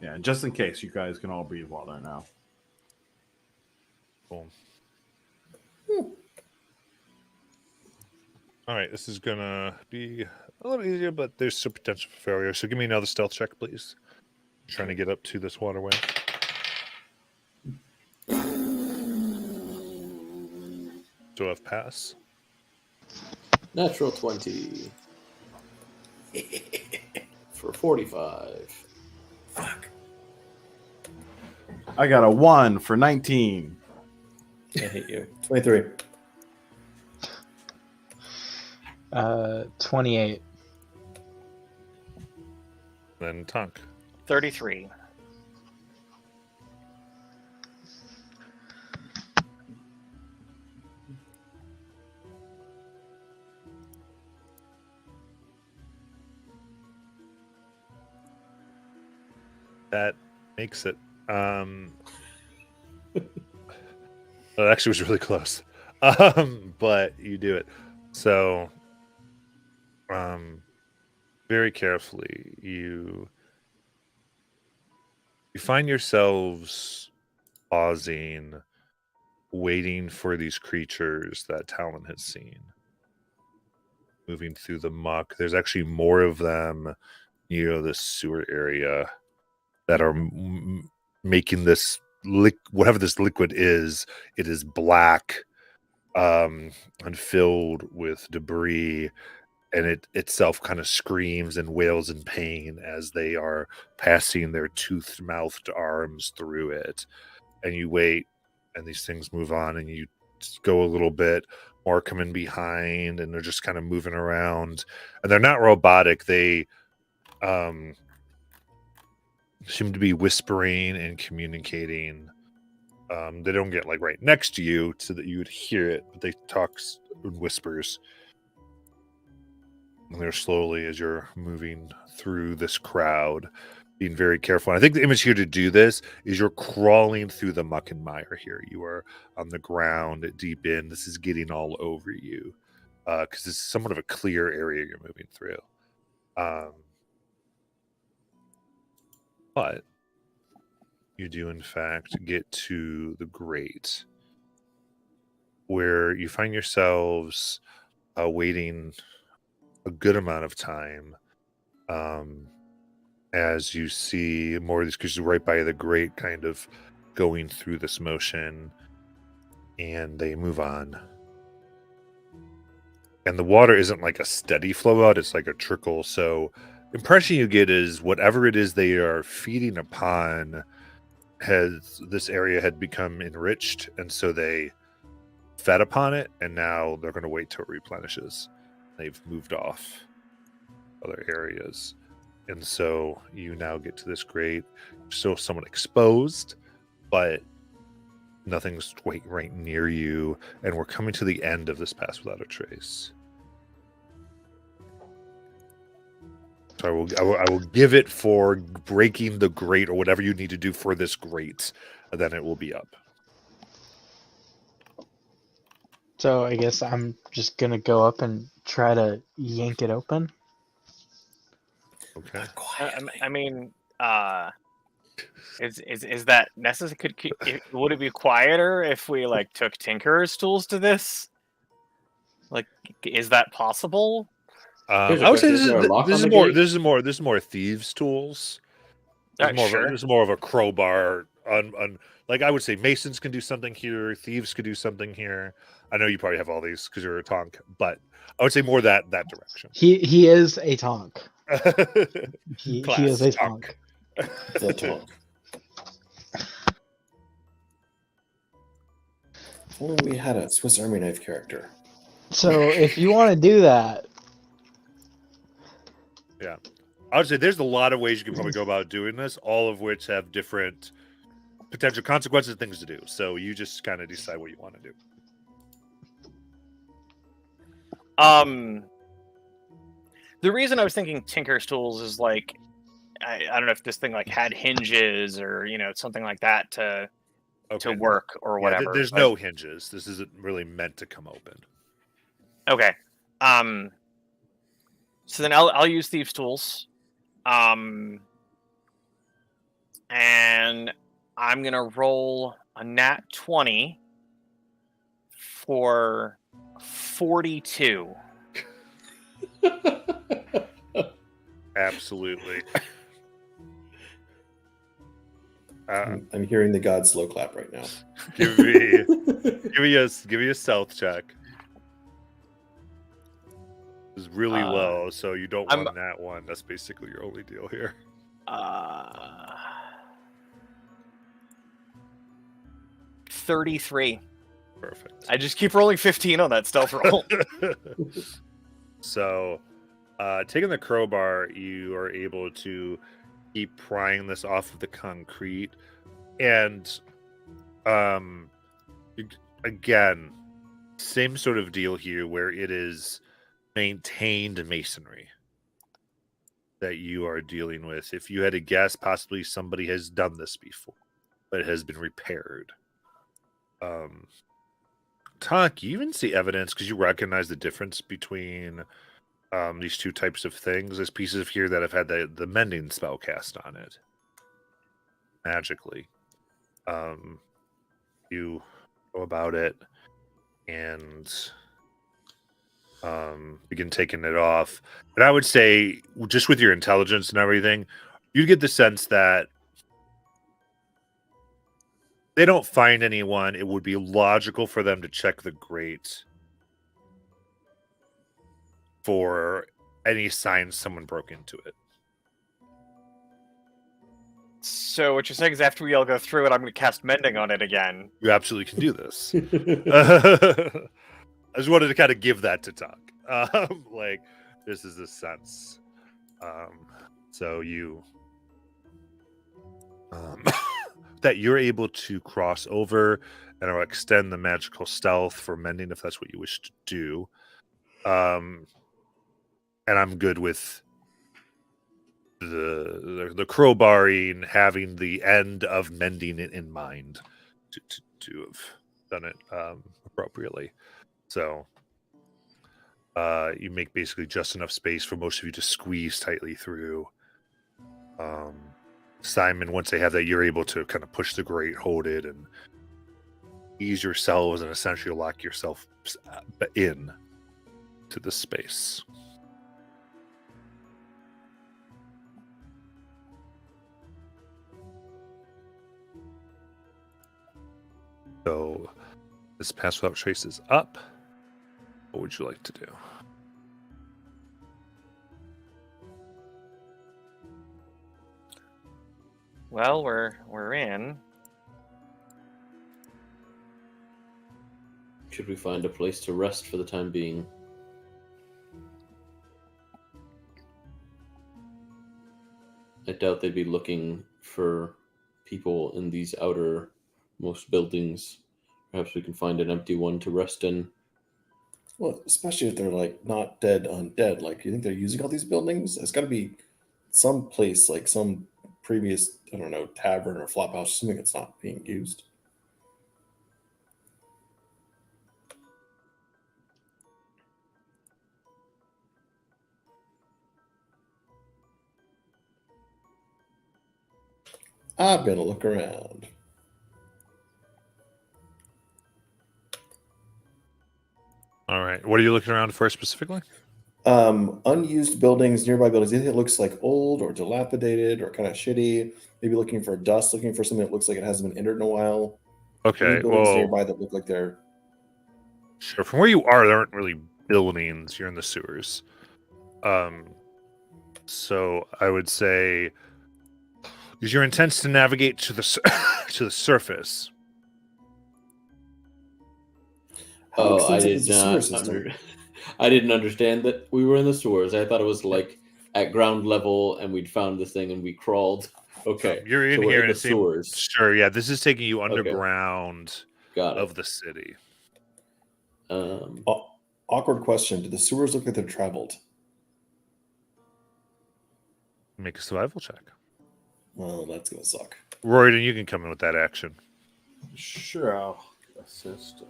Yeah, just in case you guys can all breathe water now. boom. All right, this is gonna be a little easier, but there's some potential for failure. So give me another stealth check, please. Trying to get up to this waterway. So I've passed. Natural 20. For 45. Fuck. I got a 1 for 19. I hate you. 23. 28. Then Tonk. 33. That makes it. That actually was really close. But you do it. So, very carefully, you find yourselves pausing, waiting for these creatures that Talon has seen. Moving through the muck. There's actually more of them near the sewer area that are making this whatever this liquid is. It is black, and filled with debris, and it itself kind of screams and wails in pain as they are passing their toothed-mouthed arms through it. And you wait, and these things move on, and you go a little bit more, come in behind, and they're just kind of moving around, and they're not robotic. They seem to be whispering and communicating. They don't get like right next to you so that you would hear it, but they talk in whispers. And they're slowly, as you're moving through this crowd, being very careful. And I think the image here to do this is you're crawling through the muck and mire here. You are on the ground deep in. This is getting all over you because this is somewhat of a clear area you're moving through. But you do, in fact, get to the grate where you find yourselves waiting a good amount of time as you see more of these creatures right by the grate kind of going through this motion, and they move on. and the water isn't like a steady flow out, it's like a trickle. So impression you get is whatever it is they are feeding upon this area had become enriched, and so they fed upon it, and now they're going to wait till it replenishes. They've moved off other areas, and so you now get to this grate, still somewhat exposed, but nothing's right near you, and we're coming to the end of this pass without a trace. So I will give it for breaking the grate or whatever you need to do for this grate, and then it will be up. So I guess I'm just gonna go up and try to yank it open. Okay. I mean, is that necessary? Would it be quieter if we like took Tinker's tools to this? Like, is that possible? Here's a I would say question, is there a lock this on is the more gate? this is more thieves' tools. Sure. This is more of a crowbar. Like I would say, masons can do something here. Thieves could do something here. I know you probably have all these because you're a tonk, but I would say more that direction. He is a tonk. He Class is a tonk. tonk. The talk. If only we had a Swiss Army knife character. So if you want to do that, I would say there's a lot of ways you can probably go about doing this, all of which have different potential consequences, things to do. So you just kind of decide what you want to do. The reason I was thinking Tinker's tools is like, I don't know if this thing like had hinges or something like that to work or Yeah, whatever. there's no hinges. This isn't really meant to come open. Okay. So then I'll use Thieves' Tools. And I'm gonna roll a nat 20 for 42. Absolutely. I'm hearing the god slow clap right now. Give me a stealth check. It's really low, so you don't want that one. That's basically your only deal here. 33. Perfect. I just keep rolling 15 on that stealth roll. So, taking the crowbar, you are able to keep prying this off of the concrete, and again, same sort of deal here, where it is maintained masonry that you are dealing with. If you had to guess, possibly somebody has done this before, but it has been repaired. Tonk, you even see evidence because you recognize the difference between these two types of things. There's pieces of here that have had the mending spell cast on it magically. You go about it and begin taking it off. And I would say, just with your intelligence and everything, you get the sense that they don't find anyone. It would be logical for them to check the grate for any signs someone broke into it. So what you're saying is after we all go through it, I'm going to cast Mending on it again. You absolutely can do this. I just wanted to kind of give that to Tonk. Like, this is a sense. So you... that you're able to cross over and I'll extend the magical stealth for mending if that's what you wish to do. And I'm good with the crowbarring, having the end of mending it in mind to have done it appropriately. So you make basically just enough space for most of you to squeeze tightly through. Simon, once they have that, you're able to kind of push the grate, hold it, and ease yourselves and essentially lock yourself in to the space. So this pass without trace is up. What would you like to do? Well, we're in. Should we find a place to rest for the time being? I doubt they'd be looking for people in these outermost buildings. Perhaps we can find an empty one to rest in. Well, especially if they're like not dead undead. Like, you think they're using all these buildings? It's got to be some place, like some previous, I don't know, tavern or flop house, something that's not being used. I'm gonna look around. All right. What are you looking around for specifically? Unused buildings, nearby buildings. Anything that looks like old or dilapidated or kind of shitty. Maybe looking for dust, looking for something that looks like it hasn't been entered in a while. Okay. Any buildings Well, nearby that look like they're. sure. From where you are, there aren't really buildings. You're in the sewers. So I would say, is your intent to navigate to the to the surface? How Oh, I extensive did is the sewer not. system? I didn't understand that we were in the sewers. I thought it was like at ground level, and we'd found this thing and we crawled. Okay, You're in so we're here in and the it seems sewers. sure. Yeah, this is taking you Okay. underground Got of it. the city. Awkward question. Do the sewers look like they're traveled? Make a survival check. Well, that's gonna suck. Royden, you can come in with that action. Sure, I'll assist.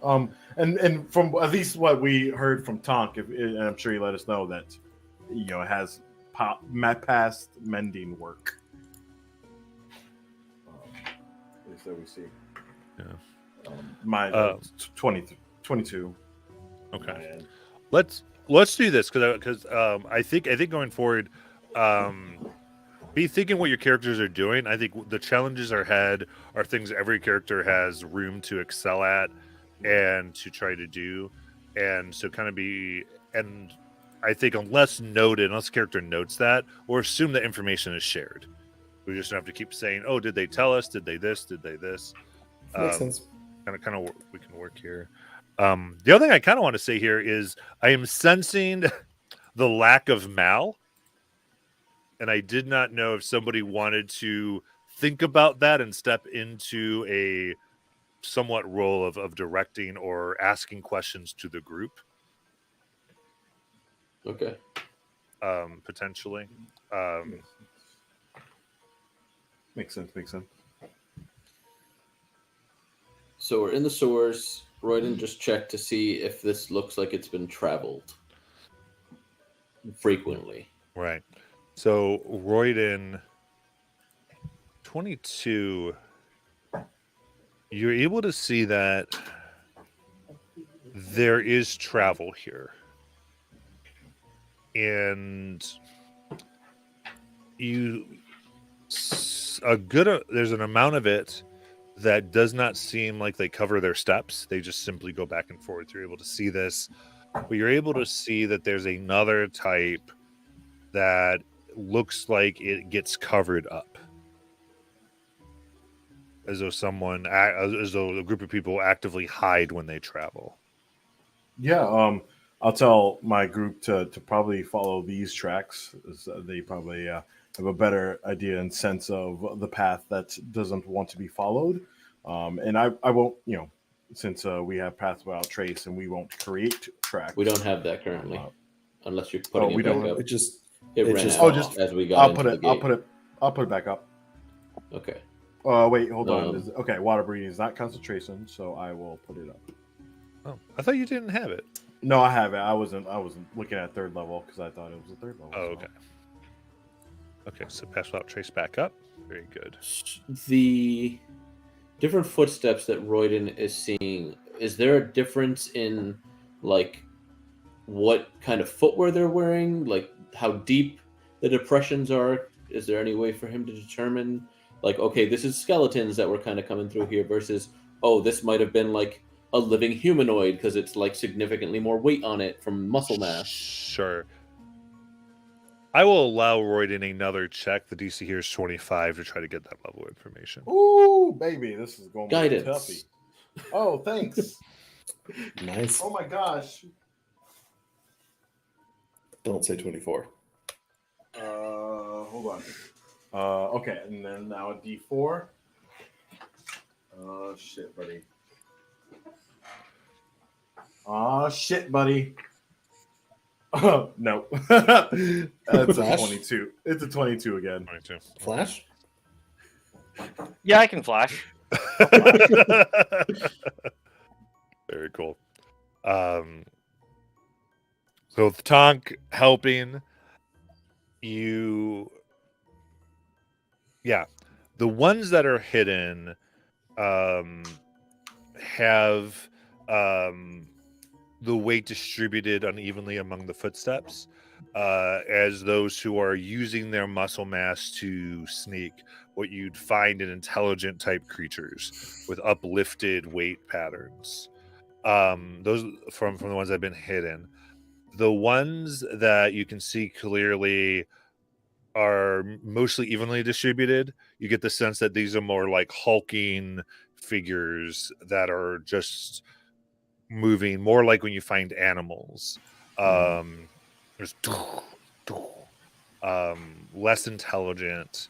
And from at least what we heard from Tonk, and I'm sure he let us know that it has past mending work. At least that we see. Yeah. My 22. Okay. And Let's do this because I think going forward, be thinking what your characters are doing. I think the challenges ahead are things every character has room to excel at and to try to do, and so kind of be. And I think unless the character notes that, or assume that information is shared, we just don't have to keep saying, "Oh, did they tell us? Did they this? Did they this?" Makes sense. Kind of we can work here. The other thing I kind of want to say here is I am sensing the lack of Mal, and I did not know if somebody wanted to think about that and step into a somewhat role of directing or asking questions to the group, Okay. potentially. makes sense. So we're in the sewers. Royden just checked to see if this looks like it's been traveled frequently. Right. So Royden 22, you're able to see that there is travel here. And there's an amount of it that does not seem like they cover their steps. They just simply go back and forth. You're able to see this, but you're able to see that there's another type that looks like it gets covered up, as though a group of people actively hide when they travel. Yeah, I'll tell my group to probably follow these tracks. As they probably have a better idea and sense of the path that doesn't want to be followed. And I won't, since we have Path Without Trace and we won't create tracks. We don't have that currently, unless you're putting we it back don't. up. It It ran just- out as we got I'll into put the it. gate. I'll put it back up. Okay. Wait, hold on. Um, Okay, water breathing is not concentration, so I will put it up. Oh, I thought you didn't have it. No, I have it. I wasn't looking at third level because I thought it was a third level. Oh, so. okay. Okay, so Pass Without Trace back up. Very good. The different footsteps that Royden is seeing, is there a difference in like what kind of footwear they're wearing, like how deep the depressions are? Is there any way for him to determine like, okay, this is skeletons that were kind of coming through here versus, oh, this might have been like a living humanoid because it's like significantly more weight on it from muscle mass. Sure. I will allow Royden another check. The DC here is 25 to try to get that level of information. Ooh, baby, this is going to be Guidance. toughy. Oh, thanks. Nice. Oh my gosh. Don't say 24. Hold on. Okay, and then now a D4. Oh shit, buddy. Oh shit, buddy. Oh no. That's a Flash? 22. It's a 22 again. 22. Flash? Yeah, I can flash. Very cool. So with Tonk helping you, yeah, the ones that are hidden have the weight distributed unevenly among the footsteps, as those who are using their muscle mass to sneak what you'd find in intelligent type creatures with uplifted weight patterns. Those from the ones that have been hidden. The ones that you can see clearly are mostly evenly distributed. You get the sense that these are more like hulking figures that are just moving, more like when you find animals. There's less intelligent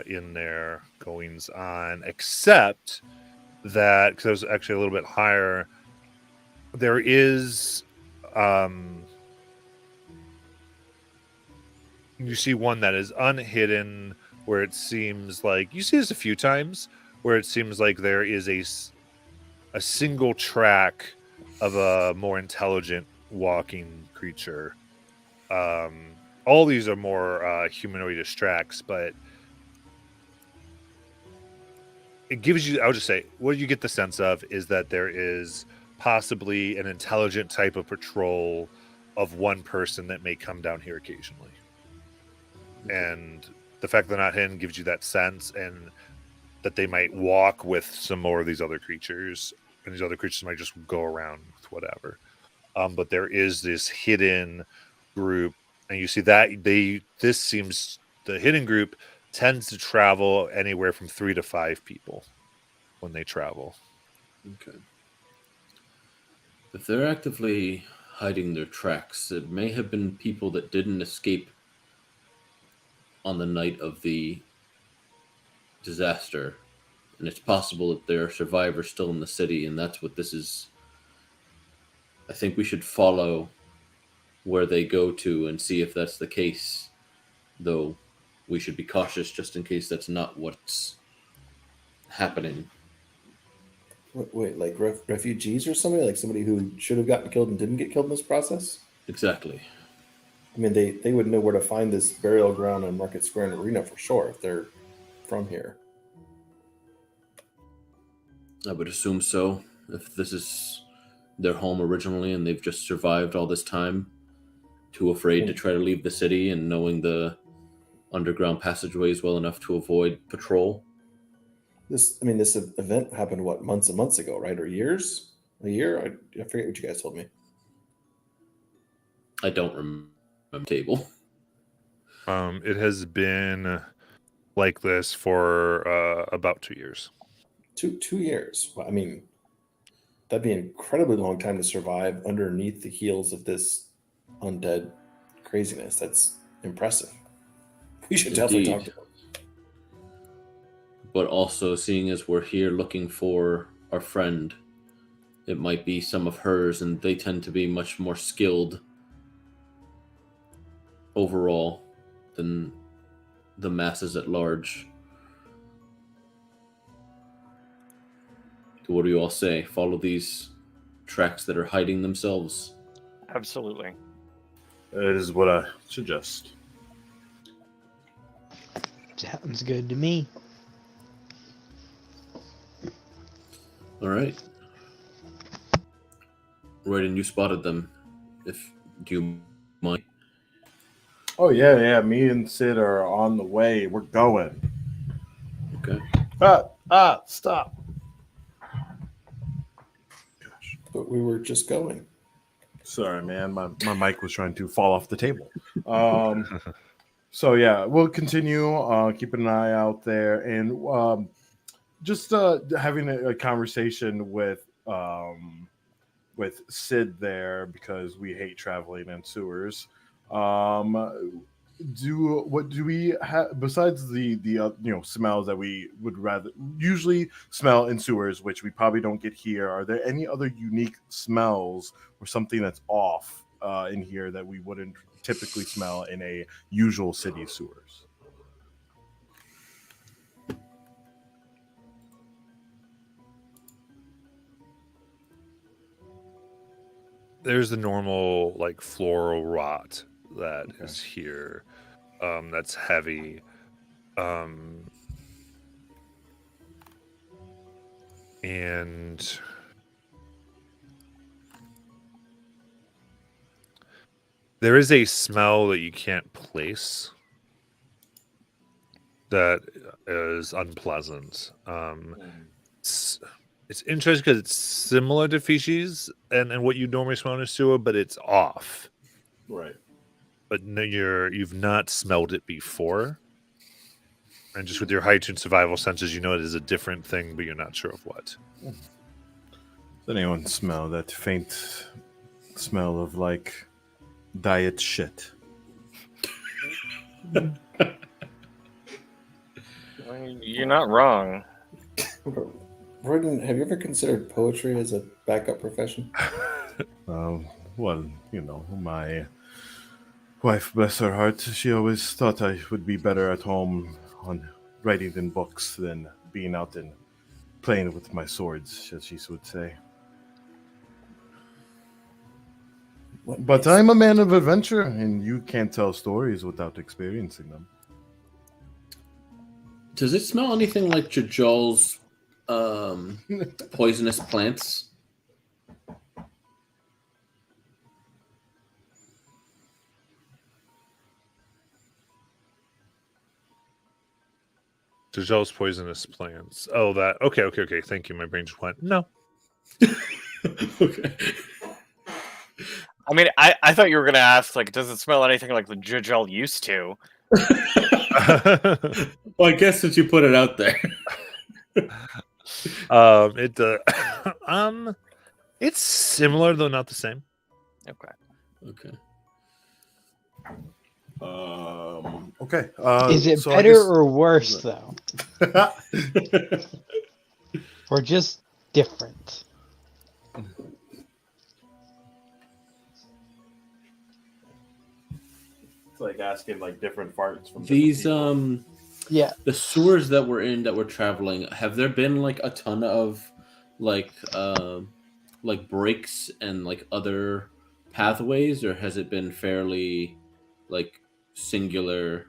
in their goings on, except that because it was actually a little bit higher, there is you see one that is unhidden where it seems like you see this a few times where it seems like there is a single track of a more intelligent walking creature. All these are more humanoid-ish tracks, but it gives you, I would just say, what you get the sense of is that there is possibly an intelligent type of patrol of one person that may come down here occasionally. And the fact they're not hidden gives you that sense, and that they might walk with some more of these other creatures, and these other creatures might just go around with whatever. But there is this hidden group, and you see that this seems the hidden group tends to travel anywhere from 3 to 5 people when they travel. Okay. If they're actively hiding their tracks, it may have been people that didn't escape on the night of the disaster. And it's possible that there are survivors still in the city, and that's what this is. I think we should follow where they go to and see if that's the case. Though we should be cautious just in case that's not what's happening. Wait, like refugees or somebody? Like somebody who should have gotten killed and didn't get killed in this process? Exactly. I mean, they would know where to find this burial ground on Market Square and Arena for sure if they're from here. I would assume so. If this is their home originally and they've just survived all this time, too afraid to try to leave the city and knowing the underground passageways well enough to avoid patrol. This event happened, what, months and months ago, right? Or years? A year? I forget what you guys told me. I don't remember the table. It has been like this for about 2 years. 2 years. Well, I mean, that'd be an incredibly long time to survive underneath the heels of this undead craziness. That's impressive. We should definitely talk to them. But also, seeing as we're here looking for our friend, it might be some of hers, and they tend to be much more skilled overall than the masses at large. So what do you all say? Follow these tracks that are hiding themselves? Absolutely. It is what I suggest. Sounds good to me. All right. Royden, you spotted them. Do you mind? Oh yeah. Me and Sid are on the way. We're going. Okay. Stop. But we were just going. Sorry, man. My mic was trying to fall off the table. So yeah, we'll continue keeping an eye out there, and just having a conversation with Sid there, because we hate traveling in sewers. What do we have besides the smells that we would rather usually smell in sewers, which we probably don't get here? Are there any other unique smells or something that's off in here that we wouldn't typically smell in a usual city sewers? There's the normal like floral rot that is here. That's heavy. And there is a smell that you can't place that is unpleasant. It's interesting because it's similar to feces and what you normally smell in a sewer, but it's off. Right. But no, you've not smelled it before, and just with your heightened survival senses, you know it is a different thing, but you're not sure of what. Does anyone smell that faint smell of like diet shit? You're not wrong. Roden, have you ever considered poetry as a backup profession? Well, my wife, bless her heart, she always thought I would be better at home on writing in books than being out and playing with my swords, as she would say. But I'm a man of adventure, and you can't tell stories without experiencing them. Does it smell anything like Jajol's poisonous plants? Jajol's poisonous plants. Oh, that. Okay. Thank you. My brain just went, no. Okay. I mean, I thought you were going to ask, like, does it smell anything like the Jajol used to? Well, I guess since you put it out there. It's similar though not the same. Okay. Okay. Okay. Is it so I better guess- or worse though, or just different? It's like asking like different farts from These different people. Yeah. the sewers that we're in, that we're traveling, have there been like a ton of like breaks and like other pathways, or has it been fairly like singular?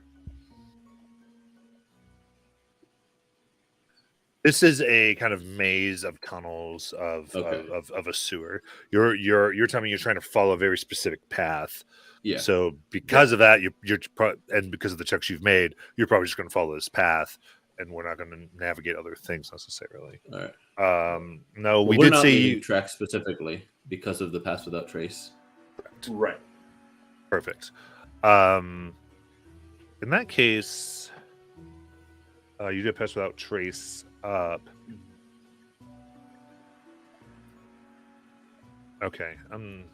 This is a kind of maze of tunnels of Okay. of a sewer. You're telling me you're trying to follow a very specific path. Yeah. So because of that, and because of the checks you've made, you're probably just going to follow this path, and we're not going to navigate other things necessarily. All right. No, Well, we we're did not see leaving tracks specifically because of the Pass Without Trace. Right. Perfect. In that case, you did pass without trace up. Okay. Okay.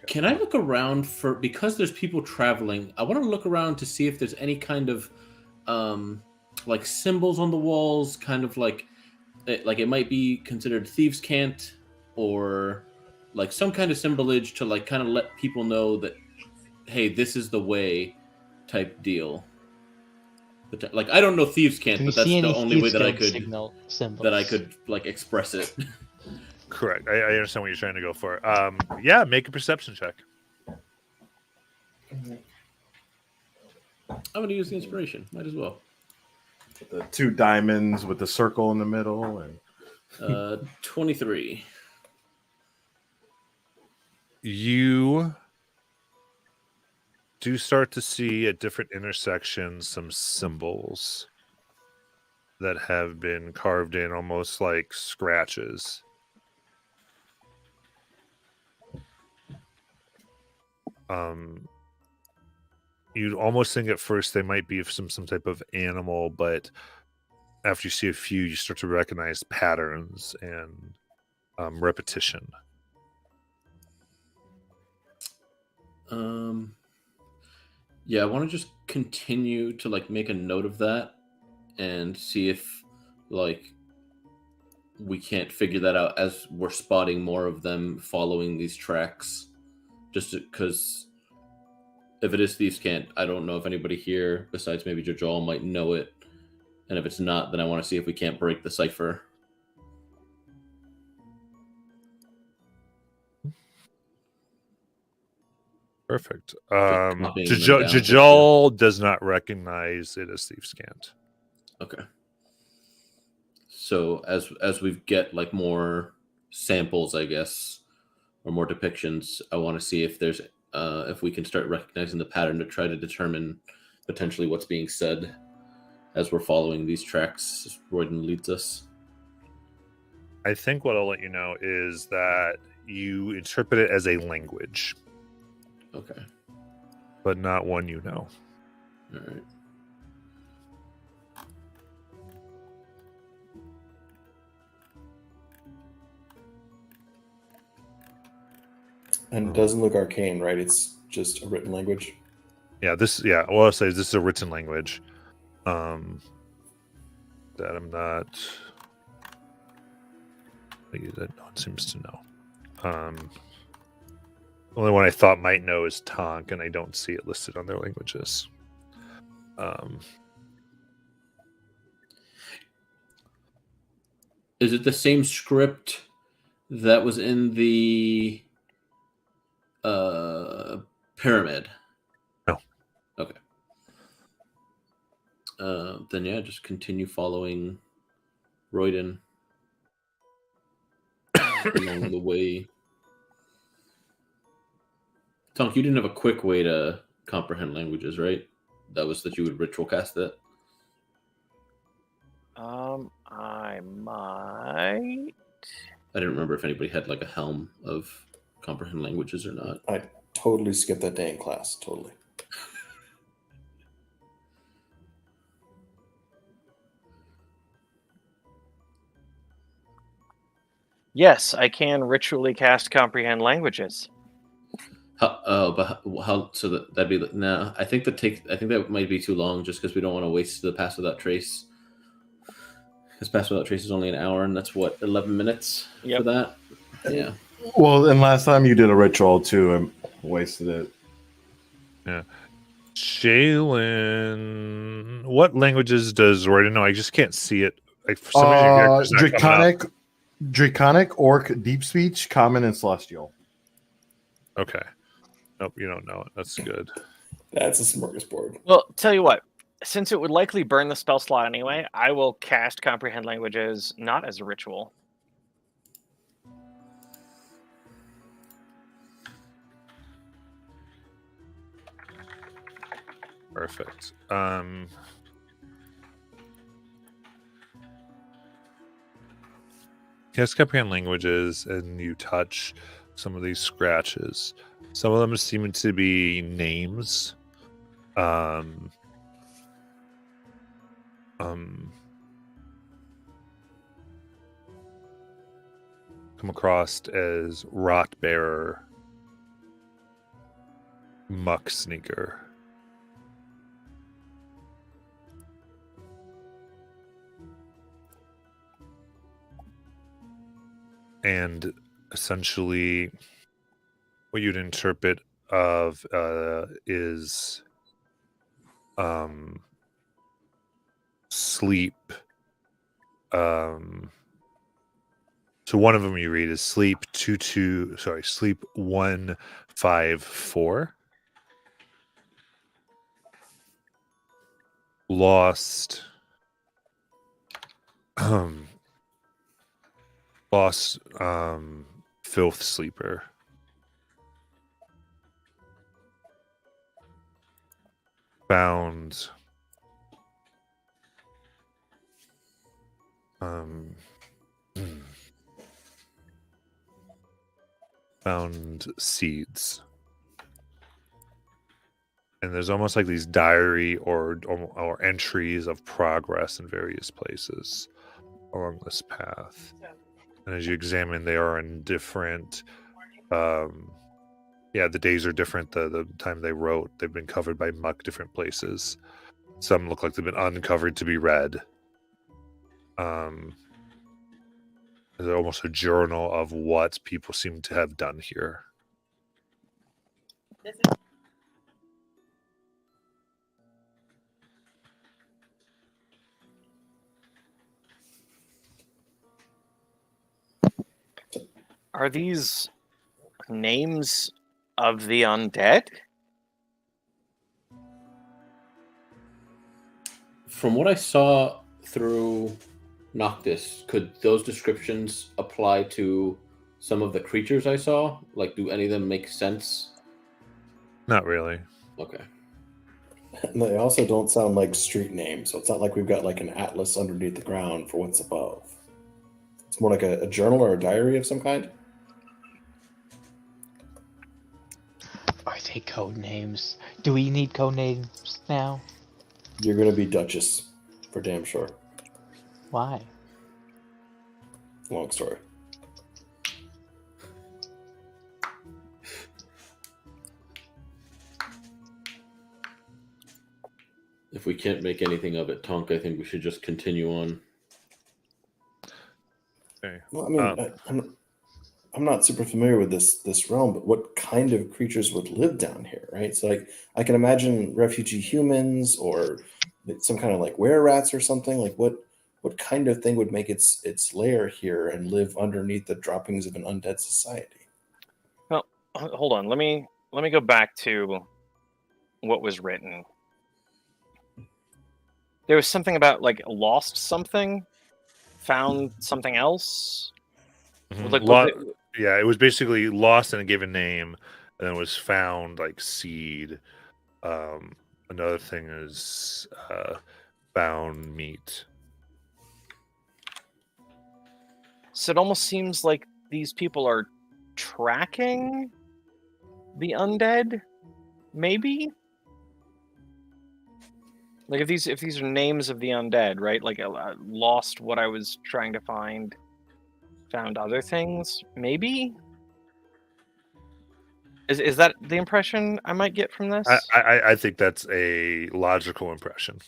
Can I look around for, because there's people traveling, I want to look around to see if there's any kind of like symbols on the walls, kind of like it might be considered thieves' cant, or like some kind of symbolage to like kind of let people know that, hey, this is the way type deal. But, like, I don't know thieves' cant, Do we but that's see any the only way Thieves that I Guild could signal symbols? like express it. Correct. I understand what you're trying to go for. Yeah, make a perception check. I'm gonna use the inspiration. Might as well. The two diamonds with the circle in the middle, and 23. You do start to see at different intersections some symbols that have been carved in almost like scratches. you'd almost think at first they might be some type of animal, but after you see a few, you start to recognize patterns and repetition. Yeah, I want to just continue to like make a note of that and see if like we can't figure that out as we're spotting more of them following these tracks. Just because if it is Thieves' Cant, I don't know if anybody here besides maybe Jajal might know it. And if it's not, then I want to see if we can't break the cipher. Perfect. copying them down, Jajal does not recognize it as Thieves' Cant. Okay. So as we get like more samples, I guess, or more depictions, I want to see if there's if we can start recognizing the pattern to try to determine potentially what's being said as we're following these tracks as Royden leads us. I think what I'll let you know is that you interpret it as a language, Okay. but not one you know. All right. And it doesn't look arcane, right? It's just a written language. Yeah, what I'll say is this is a written language. That I'm not. That no one seems to know. The only one I thought might know is Tonk, and I don't see it listed on their languages. Is it the same script that was in the pyramid? No. Okay. Then yeah, just continue following Royden along the way. Tonk, you didn't have a quick way to comprehend languages, right? That was that you would ritual cast it. I might. I didn't remember if anybody had like a helm of comprehend languages or not. I totally skipped that day in class. Totally. Yes, I can ritually cast comprehend languages. How? So that'd be no. I think that might be too long, just because we don't want to waste the Pass Without Trace. Because Pass Without Trace is only an hour, and that's what 11 minutes for that. Yeah. Well, and last time you did a ritual too, and wasted it. Yeah. Jalen, what languages does Royden know? I just can't see it. Like, for some reason, your character's not coming up. Draconic, Orc, Deep Speech, Common, and Celestial. Okay. Nope, you don't know it. That's good. That's a smorgasbord. Well, tell you what. Since it would likely burn the spell slot anyway, I will cast comprehend languages not as a ritual. Perfect. Cast comprehend languages, and you touch some of these scratches. Some of them seem to be names. Come across as Rotbearer, Muck Sneaker. And essentially, what you'd interpret of is sleep. So one of them you read is sleep 154. Lost. Lost filth sleeper. Found found seeds. and there's almost like these diary or entries of progress in various places along this path. And as you examine, they are in different. The days are different. The time they wrote, they've been covered by muck, different places. Some look like they've been uncovered to be read. There's almost a journal of what people seem to have done here. Are these names of the undead? From what I saw through Noctis, could those descriptions apply to some of the creatures I saw? Like, do any of them make sense? Not really. Okay. And they also don't sound like street names, so it's not like we've got like an atlas underneath the ground for what's above. It's more like a journal or a diary of some kind. Are they code names? Do we need code names now? You're gonna be Duchess, for damn sure. Why? Long story. If we can't make anything of it, Tonk, I think we should just continue on. Okay. Well, I mean, I'm not super familiar with this realm, but what kind of creatures would live down here, right? So, like, I can imagine refugee humans or some kind of like were-rats or something. Like, what kind of thing would make its lair here and live underneath the droppings of an undead society? Well, hold on. Let me go back to what was written. There was something about like lost something, found something else. Like, it was basically lost in a given name, and then was found like seed. Another thing is found meat. So it almost seems like these people are tracking the undead, maybe. Like if these are names of the undead, right? Like I lost what I was trying to find, found other things, maybe. Is that the impression I might get from this? I think that's a logical impression.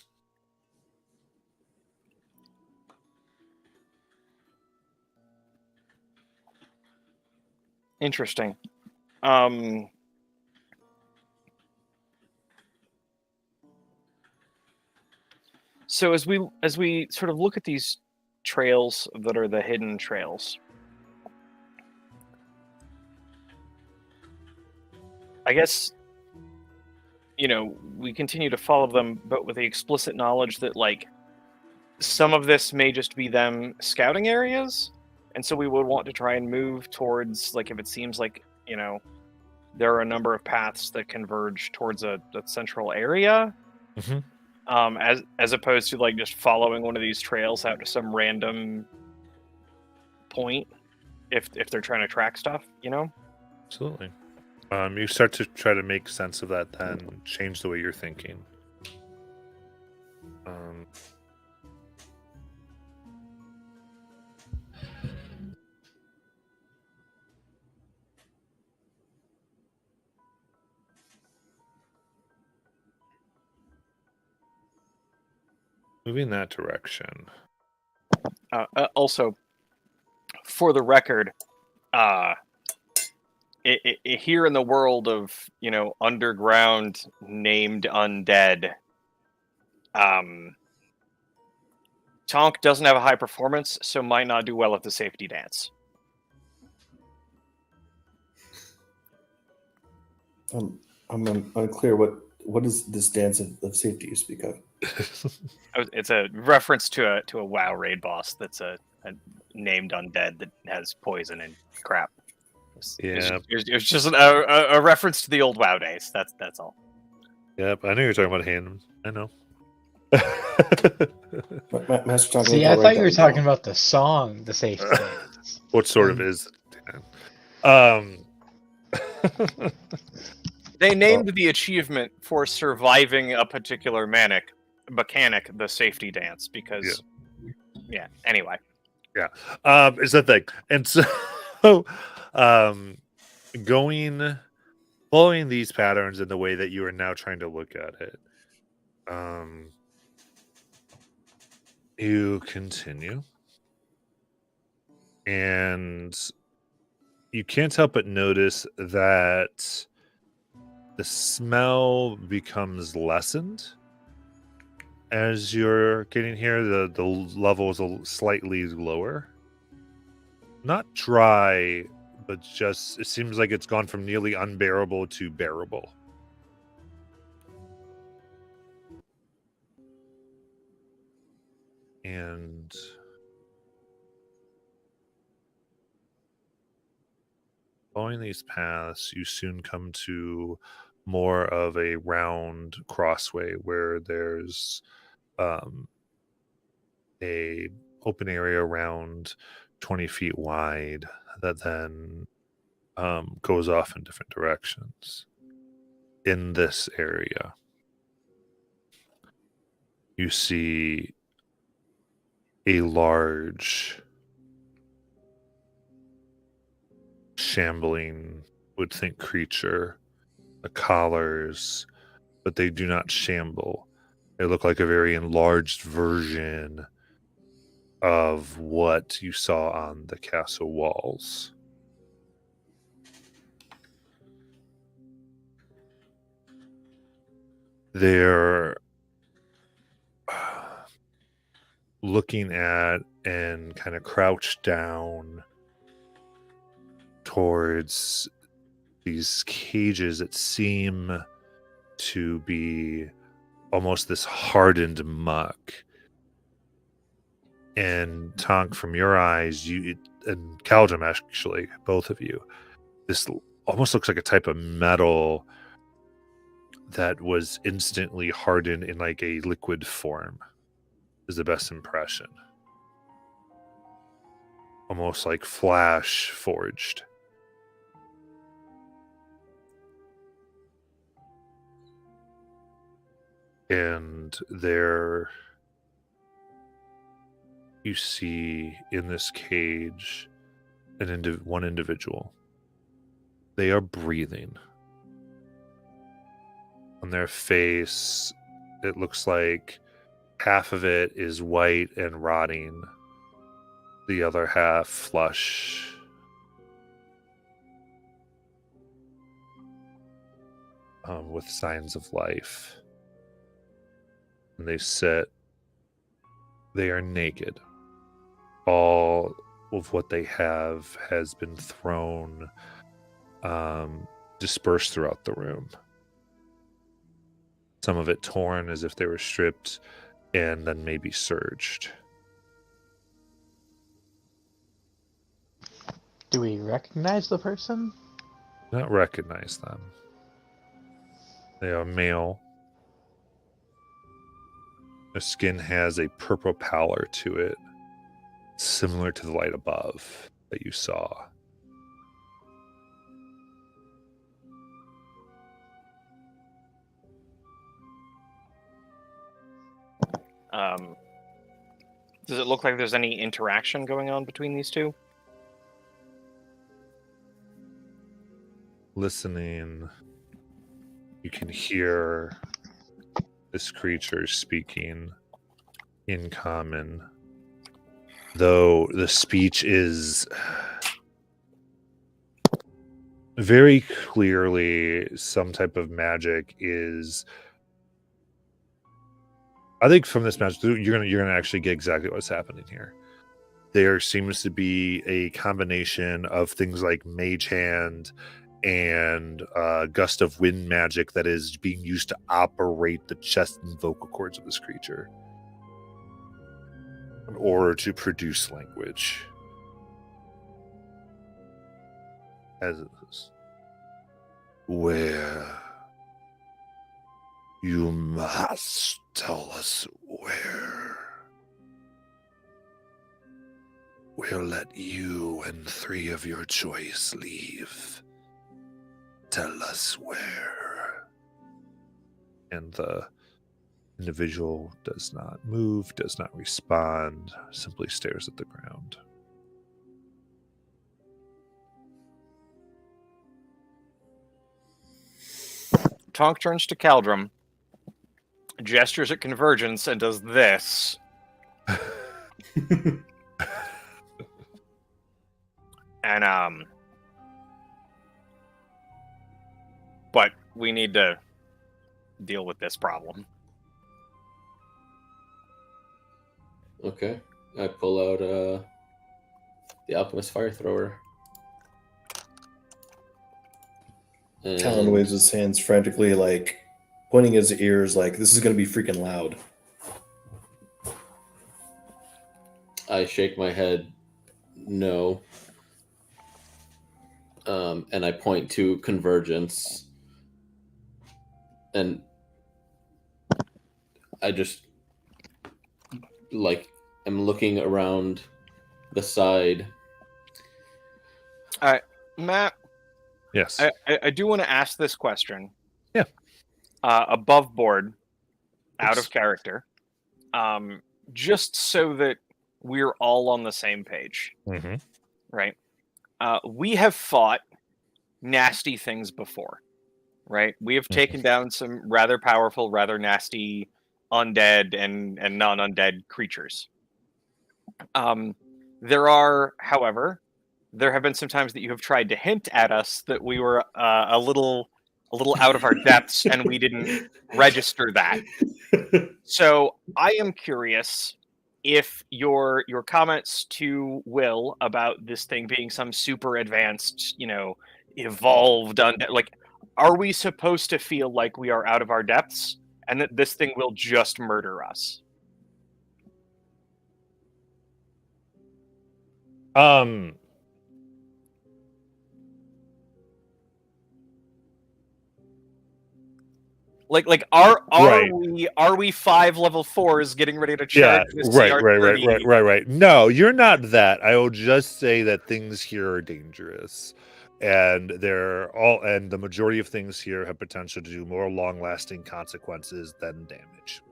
Interesting. So as we sort of look at these trails that are the hidden trails, I guess, we continue to follow them, but with the explicit knowledge that like some of this may just be them scouting areas, and so we would want to try and move towards, like, if it seems like there are a number of paths that converge towards a central area. Mm-hmm. As opposed to like just following one of these trails out to some random point, if they're trying to track stuff, Absolutely. You start to try to make sense of that, then change the way you're thinking. Moving that direction. Also, for the record, here in the world of underground named undead, Tonk doesn't have a high performance, so might not do well at the safety dance. I'm unclear. What is this dance of safety you speak of? It's a reference to a WoW raid boss that's a named undead that has poison and crap. It's just a reference to the old WoW days. That's all. Yep, I knew you were talking about Hannon. I know. Master Tonk, See, I thought you were talking about the song, The Safety Dance. What sort of is? They named the achievement for surviving a particular mechanic the safety dance because, yeah. Anyway, is that thing, and so following these patterns in the way that you are now trying to look at it. You continue, and you can't help but notice that the smell becomes lessened as you're getting here. The level is slightly lower, not dry, but just it seems like it's gone from nearly unbearable to bearable. And following these paths, you soon come to more of a round crossway where there's a open area around 20 feet wide that then goes off in different directions. In this area, you see a large, shambling, would think creature. The collars, but they do not shamble. They look like a very enlarged version of what you saw on the castle walls. They're looking at and kind of crouched down towards these cages that seem to be almost this hardened muck. And Tonk, from your eyes, and Kaldrum, actually, both of you, this almost looks like a type of metal that was instantly hardened in like a liquid form, is the best impression. Almost like flash forged. And there you see in this cage one individual. They are breathing. On their face, it looks like half of it is white and rotting, the other half flush. With signs of life. And they sit. They are naked. All of what they have has been thrown, dispersed throughout the room. Some of it torn as if they were stripped and then maybe surged. Do we recognize the person? Not recognize them. They are male. Their skin has a purple pallor to it, similar to the light above that you saw. Does it look like there's any interaction going on between these two? Listening, you can hear this creature speaking in common, though the speech is very clearly some type of magic is. I think from this magic, you're gonna actually get exactly what's happening here. There seems to be a combination of things like Mage Hand and Gust of Wind magic that is being used to operate the chest and vocal cords of this creature in order to produce language. As it is. Where? You must tell us where. We'll let you and 3 of your choice leave. Tell us where. and the individual does not move, does not respond, simply stares at the ground. Tonk turns to Caldrum, gestures at Convergence, and does this. And but we need to deal with this problem. Okay. I pull out the Alchemist Fire Thrower. Talon waves his hands frantically, like pointing his ears, like this is going to be freaking loud. I shake my head, no. And I point to Convergence. And I just, like, am looking around the side. Matt, Yes. I do want to ask this question. Yeah. Above board, out Oops. of character, just so that we're all on the same page, Mm-hmm. right? We have fought nasty things before, right? We have taken down some rather powerful, rather nasty undead and non-undead creatures. There are, however, there have been some times that you have tried to hint at us that we were a little out of our depths and we didn't register that. So I am curious if your comments to Will about this thing being some super advanced, evolved undead, like, are we supposed to feel like we are out of our depths and that this thing will just murder us? Like are we 5 level 4s getting ready to charge? Yeah, this right. CR30? No, you're not that. I will just say that things here are dangerous, and the majority of things here have potential to do more long-lasting consequences than damage.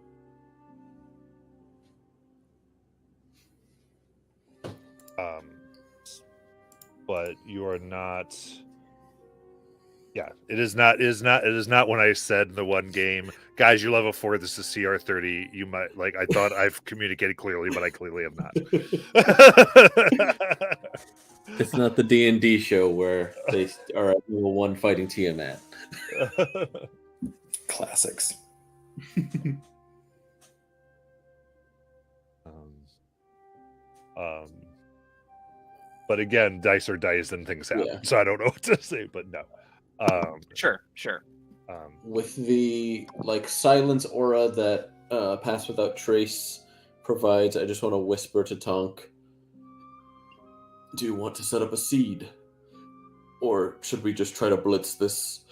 But you are not. Yeah, it is not when I said in the one game, guys, you're level 4, this is CR30. You might I thought I've communicated clearly, but I clearly have not. It's not the D&D show where they are at level 1 fighting Tiamat. Classics. But again, dice are dice and things happen. Yeah. So I don't know what to say, but no. Sure. With the silence aura that Pass Without Trace provides, I just want to whisper to Tonk, do you want to set up a seed? Or should we just try to blitz this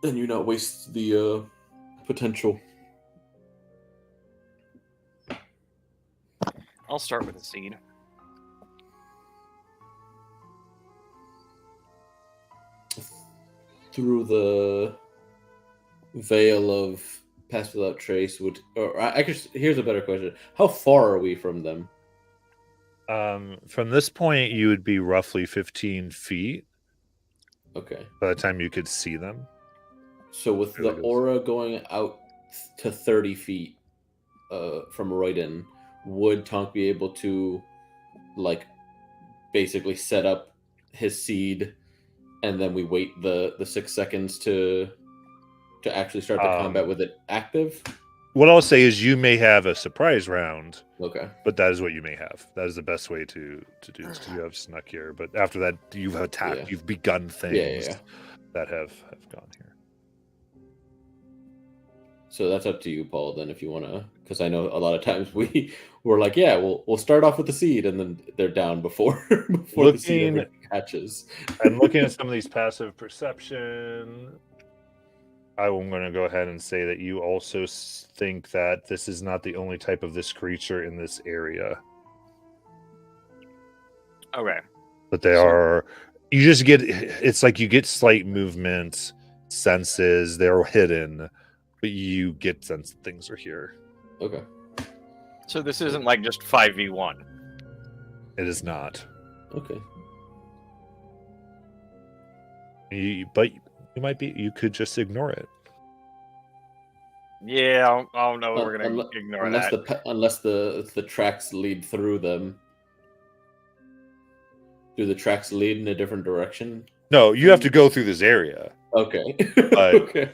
and you not waste the potential? I'll start with a seed. Through the veil of Pass Without Trace here's a better question. How far are we from them? From this point, you would be roughly 15 feet Okay. by the time you could see them. So with There it the goes. aura going out to 30 feet from Royden, would Tonk be able to basically set up his seed and then we wait the 6 seconds to actually start the combat with it active? What I'll say is you may have a surprise round, Okay. but that is what you may have. That is the best way to do this. You have snuck here, but after that, you've attacked. Yeah. You've begun things Yeah. that have gone here. So that's up to you, Paul, then, if you want to, because I know a lot of times we're like, yeah, we'll start off with the seed, and then they're down before the seed ever hatches. I'm looking at some of these passive perception. I'm going to go ahead and say that you also think that this is not the only type of this creature in this area. Okay. But they are. You just get. It's like you get slight movement, senses. They're hidden. but you get sense that things are here. Okay. So this isn't like just 5v1. It is not. Okay. But you could just ignore it. Yeah, I don't know. We're gonna ignore unless that. unless the tracks lead through them. Do the tracks lead in a different direction? No, you have to go through this area. Okay. But- okay.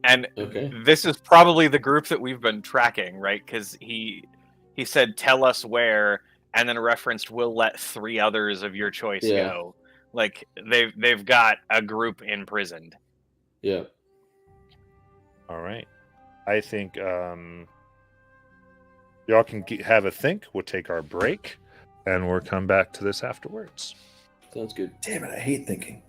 And Okay. this is probably the group that we've been tracking, right? Because he said, "Tell us where," and then referenced, "We'll let 3 others of your choice Yeah. go." Like they've got a group imprisoned. Yeah. All right. I think y'all can have a think. We'll take our break, and we'll come back to this afterwards. Sounds good. Damn it! I hate thinking.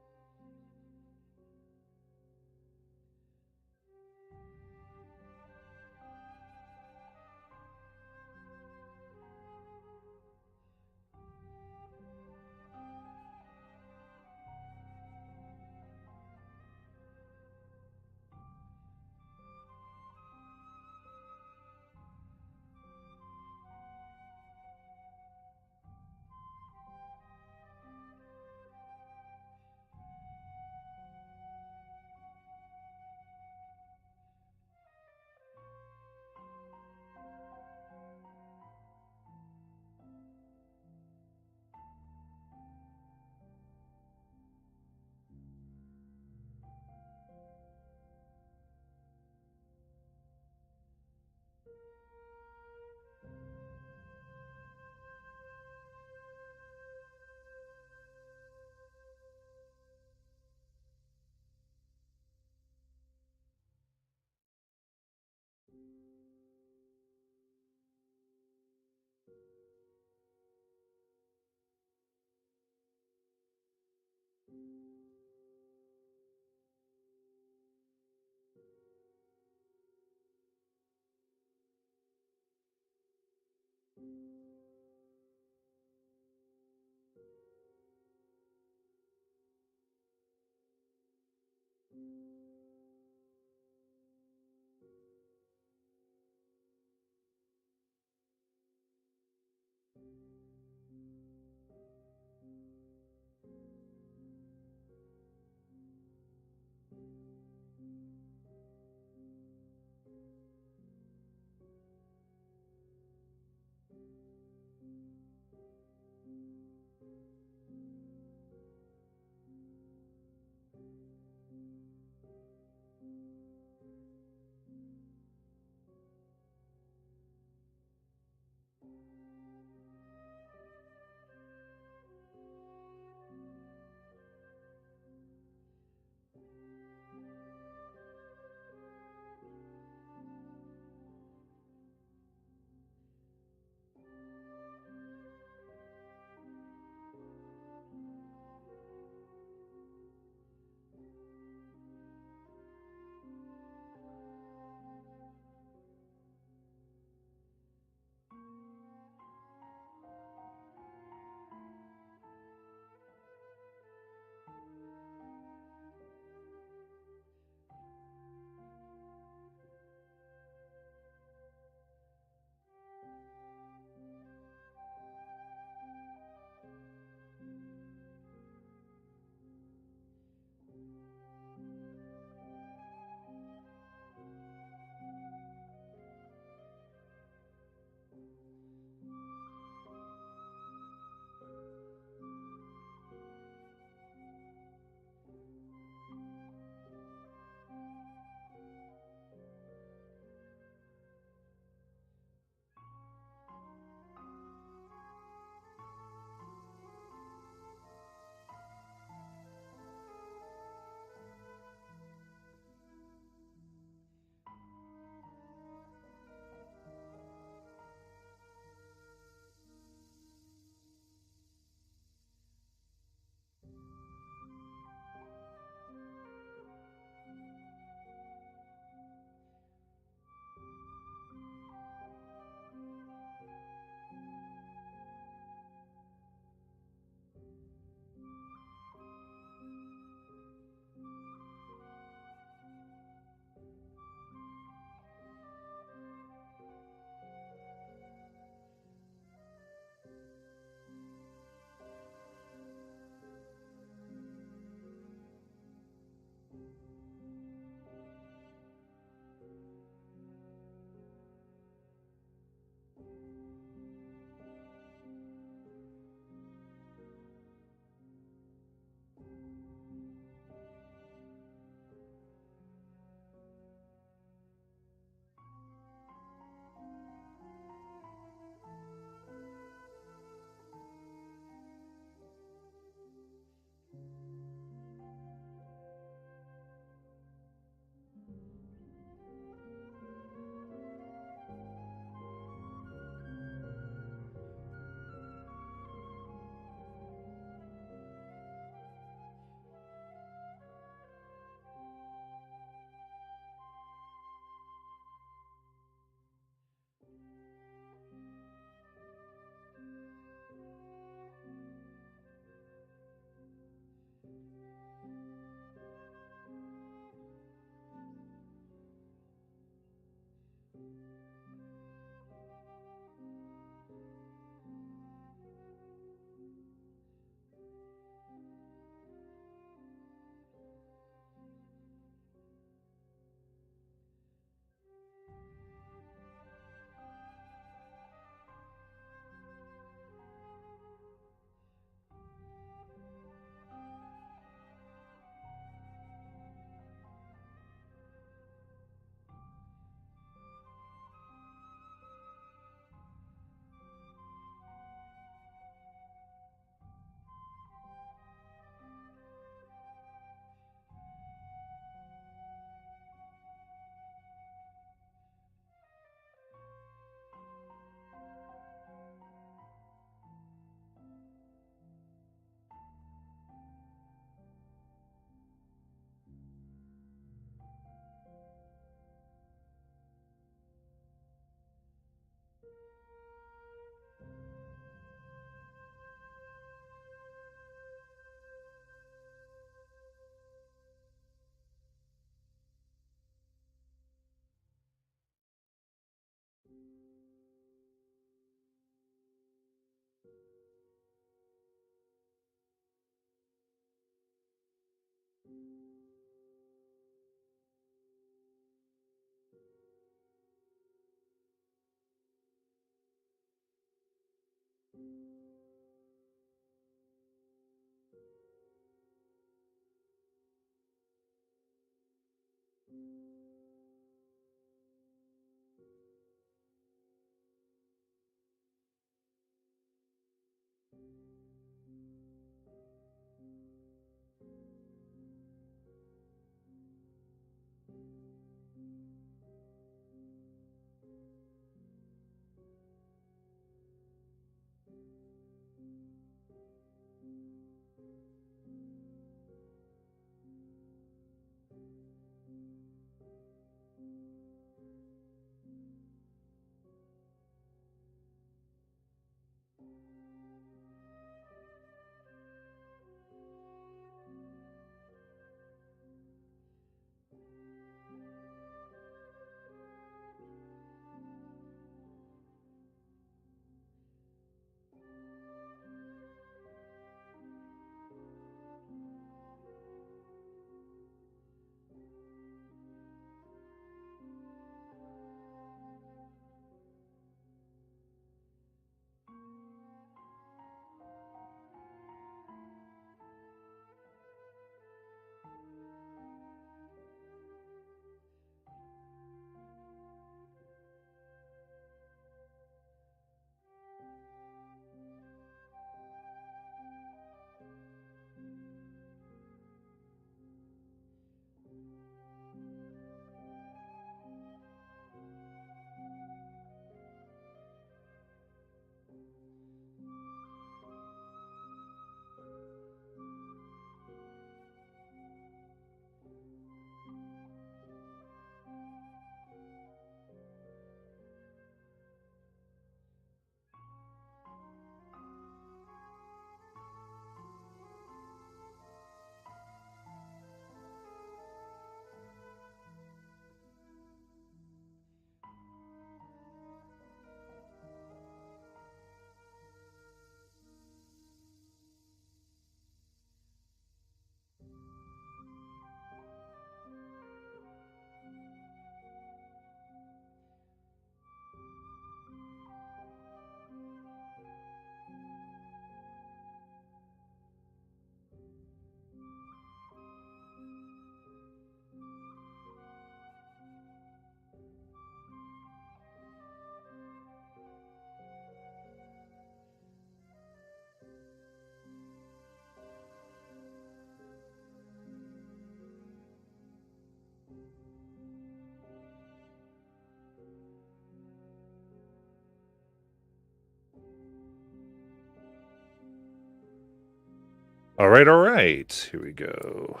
All right, all right. Here we go.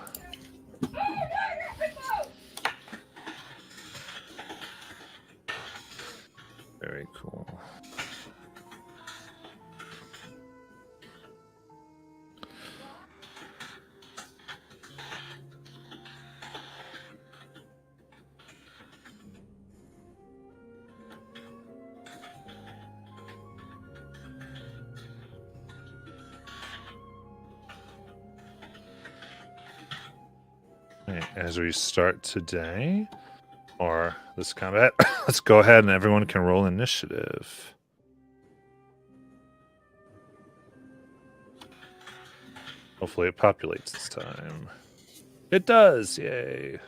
Very cool. All right, as we start today, or this combat, let's go ahead and everyone can roll initiative. Hopefully it populates this time. It does, yay.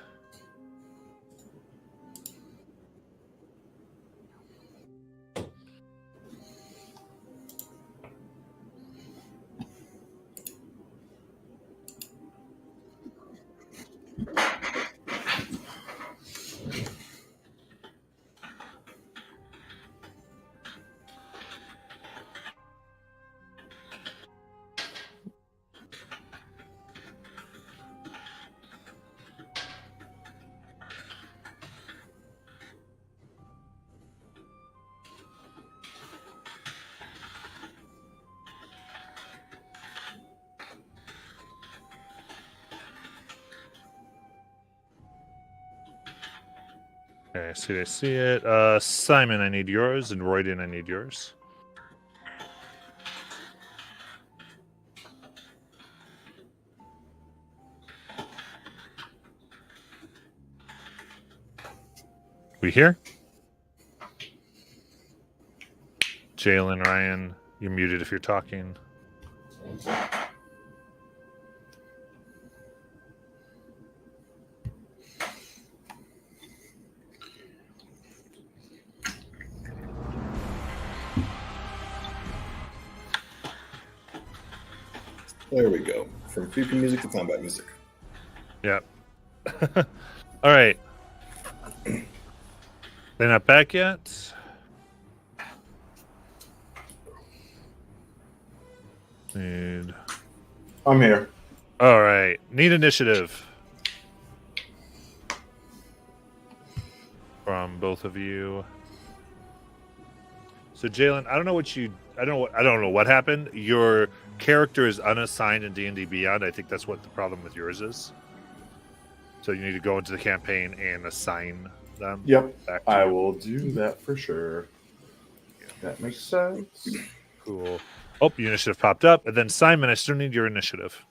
Okay, I see it. Simon, I need yours, and Royden, I need yours. We here? Jalen, Ryan, you're muted if you're talking. There we go. From creepy music to combat music. Yep. All right. They're not back yet. Need. I'm here. All right. Need initiative from both of you. So Jalen, I don't know what happened. Your character is unassigned in D&D Beyond. I think that's what the problem with yours is. So you need to go into the campaign and assign them. Yep. Back to I you. will do that for sure. That makes sense. Cool. Oh, your initiative popped up. And then Simon, I still need your initiative.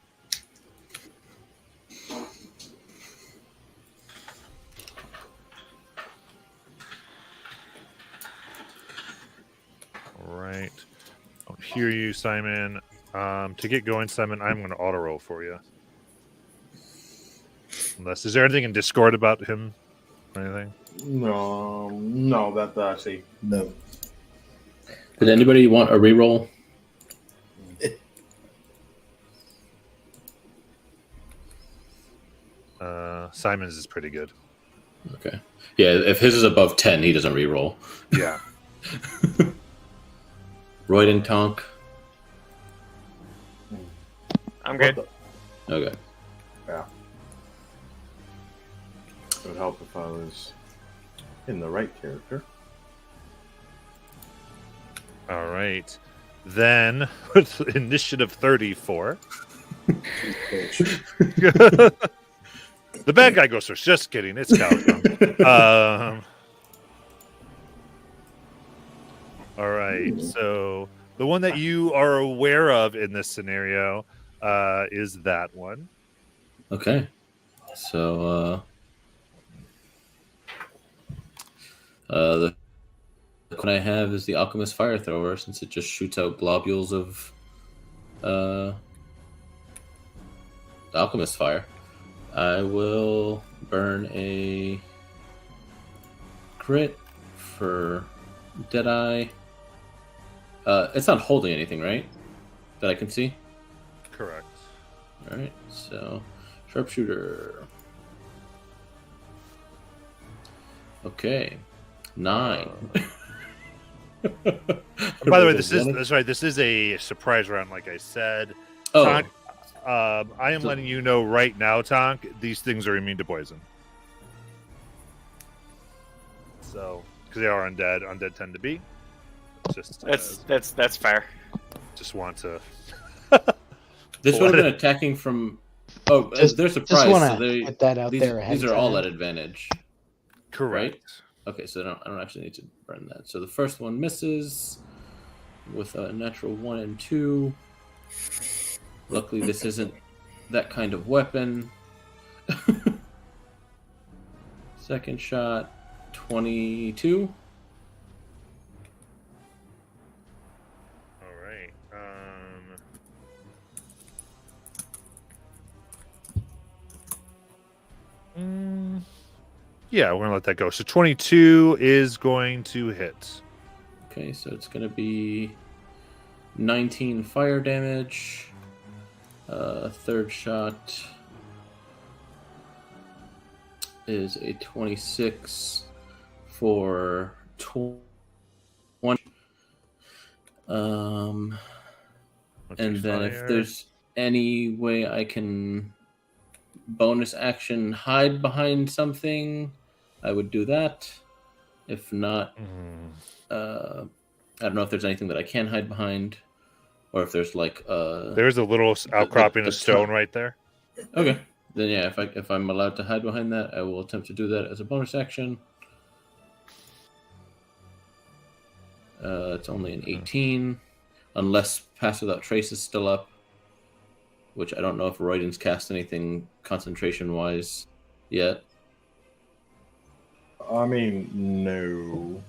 All right. I don't hear you, Simon. To get going, Simon, I'm going to auto roll for you. Unless, is there anything in Discord about him or anything? No, that I see. No. Did anybody want a reroll? Simon's is pretty good. Okay. Yeah, if his is above 10, he doesn't reroll. Yeah. Royden, Tonk. I'm good. Okay. Yeah. It would help if I was in the right character. All right. Then, with initiative 34. The bad guy goes first. Just kidding. It's Calgon. All right. So the one that you are aware of in this scenario is that one. Okay. So, the one I have is the Alchemist Fire Thrower, since it just shoots out globules of the Alchemist Fire. I will burn a crit for Deadeye. It's not holding anything, right? That I can see? Correct. Alright, so Sharpshooter. Okay. 9. By the way, this is a surprise round, like I said. Oh, Tonk, I am letting you know right now, Tonk. These things are immune to poison. So, because they are undead, undead tend to be. Just That's fair. just want to. This would have been attacking from. Oh, they're surprised. Just want so to put that out these, there ahead these of are all time. at advantage. Correct. Okay, so I don't actually need to burn that. So the first one misses with a natural 1 and 2. Luckily, this isn't that kind of weapon. Second shot, 22. All right. Yeah, we're gonna let that go. So 22 is going to hit. Okay, so it's going to be 19 fire damage. Third shot is a 26 for 20. And then if there's any way I can bonus action hide behind something, I would do that. If not, I don't know if there's anything that I can hide behind, or if there's like there's a little outcropping of stone right there. Okay, then yeah, if I'm allowed to hide behind that, I will attempt to do that as a bonus action. It's only an 18, unless Pass Without Trace is still up, which I don't know if Royden's cast anything concentration-wise yet. I mean, no.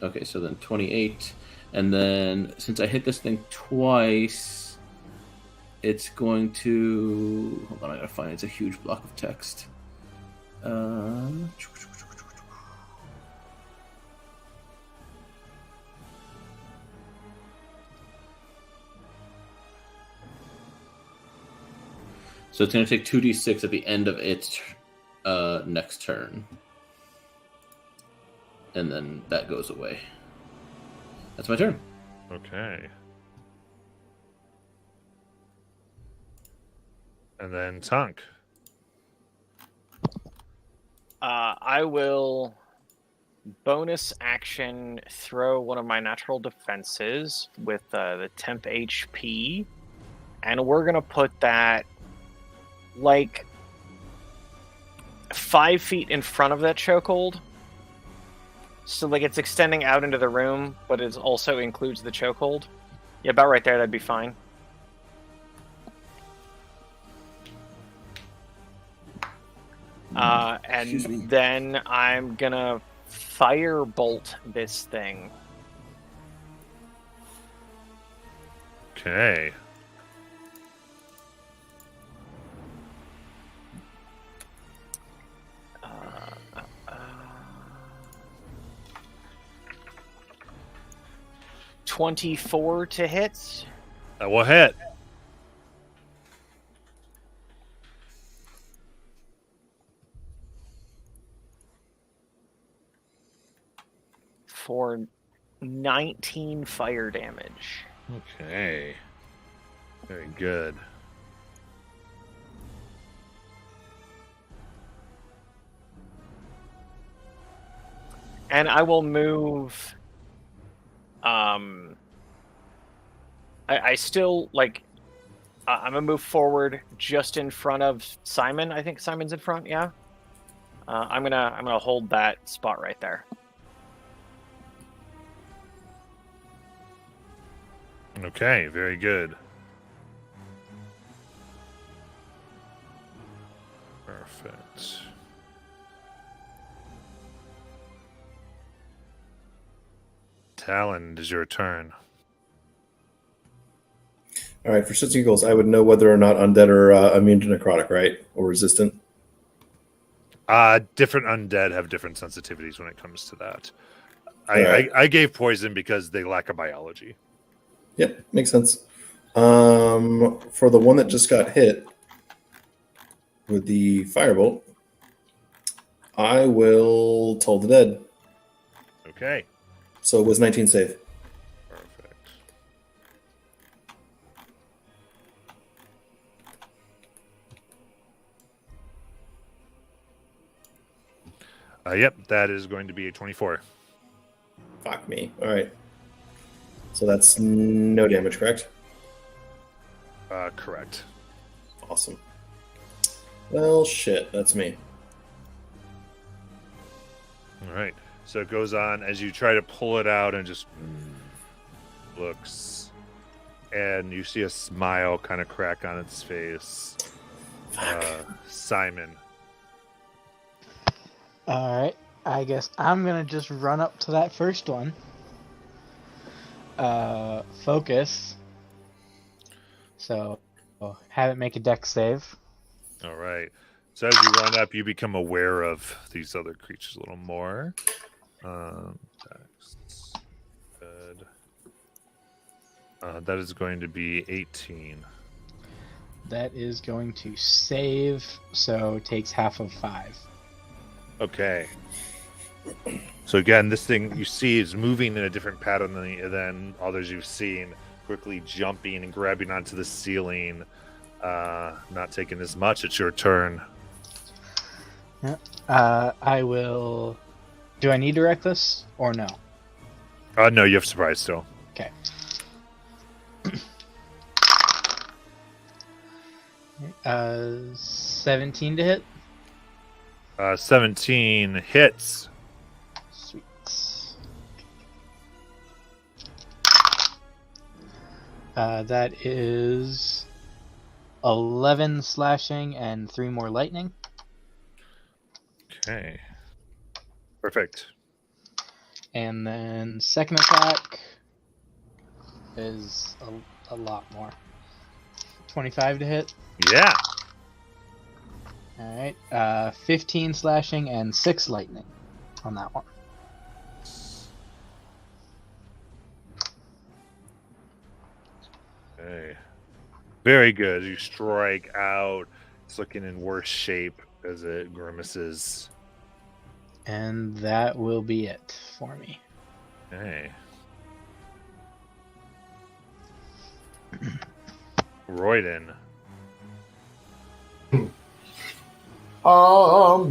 Okay, so then 28. And then since I hit this thing twice, it's going to... Hold on, I gotta find it. It's a huge block of text. So it's going to take 2d6 at the end of its next turn. And then that goes away. That's my turn. Okay. And then Tonk. I will bonus action throw one of my natural defenses with the temp HP, and we're gonna put that like 5 feet in front of that chokehold. So like it's extending out into the room, but it also includes the chokehold. Yeah, about right there. That'd be fine. And then I'm gonna firebolt this thing. Okay. Uh, 24 to hit. That will hit. For 19 fire damage. Okay. Very good. And I will move. I still like. I'm gonna move forward just in front of Simon. I think Simon's in front. Yeah. I'm gonna hold that spot right there. Okay, very good. Perfect. Talon, it is your turn. All right, for shits and giggles, I would know whether or not undead are immune to necrotic, right? Or resistant? Different undead have different sensitivities when it comes to that. Right. I gave poison because they lack a biology. Yep, makes sense. For the one that just got hit with the firebolt, I will Toll the Dead. Okay. So it was 19 save. Perfect. Yep, that is going to be a 24. Fuck me. All right. So that's no damage, correct? Correct. Awesome. Well, shit. That's me. All right. So it goes on as you try to pull it out and just looks, and you see a smile kind of crack on its face. Simon. All right. I guess I'm gonna just run up to that first one. Focus. So have it make a dex save. All right. So as you run up, you become aware of these other creatures a little more. Dex. Good. That is going to be 18. That is going to save, so takes half of 5. Okay. So again, this thing you see is moving in a different pattern than others you've seen, quickly jumping and grabbing onto the ceiling. Not taking as much. It's your turn. I will. Do I need to wreck this or no? No, you have surprise still. Okay. 17 to hit. 17 hits. Sweet. That is 11 slashing and 3 more lightning. Okay. Perfect. And then second attack is a lot more. 25 to hit. Yeah. Alright. 15 slashing and 6 lightning on that one. Okay. Very good. You strike out. It's looking in worse shape as it grimaces. And that will be it for me. Okay. Royden.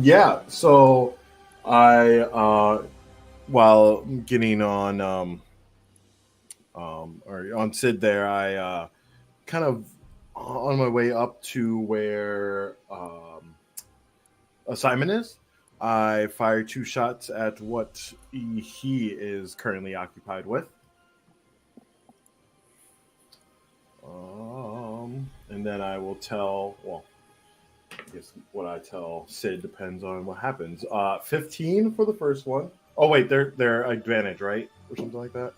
Yeah. So I while getting on or on Sid there, I kind of on my way up to where Simon is. I fire 2 shots at what he is currently occupied with. And then I will tell, well, I guess what I tell Sid depends on what happens. 15 for the first one. Oh, wait, they're advantage, right? Or something like that?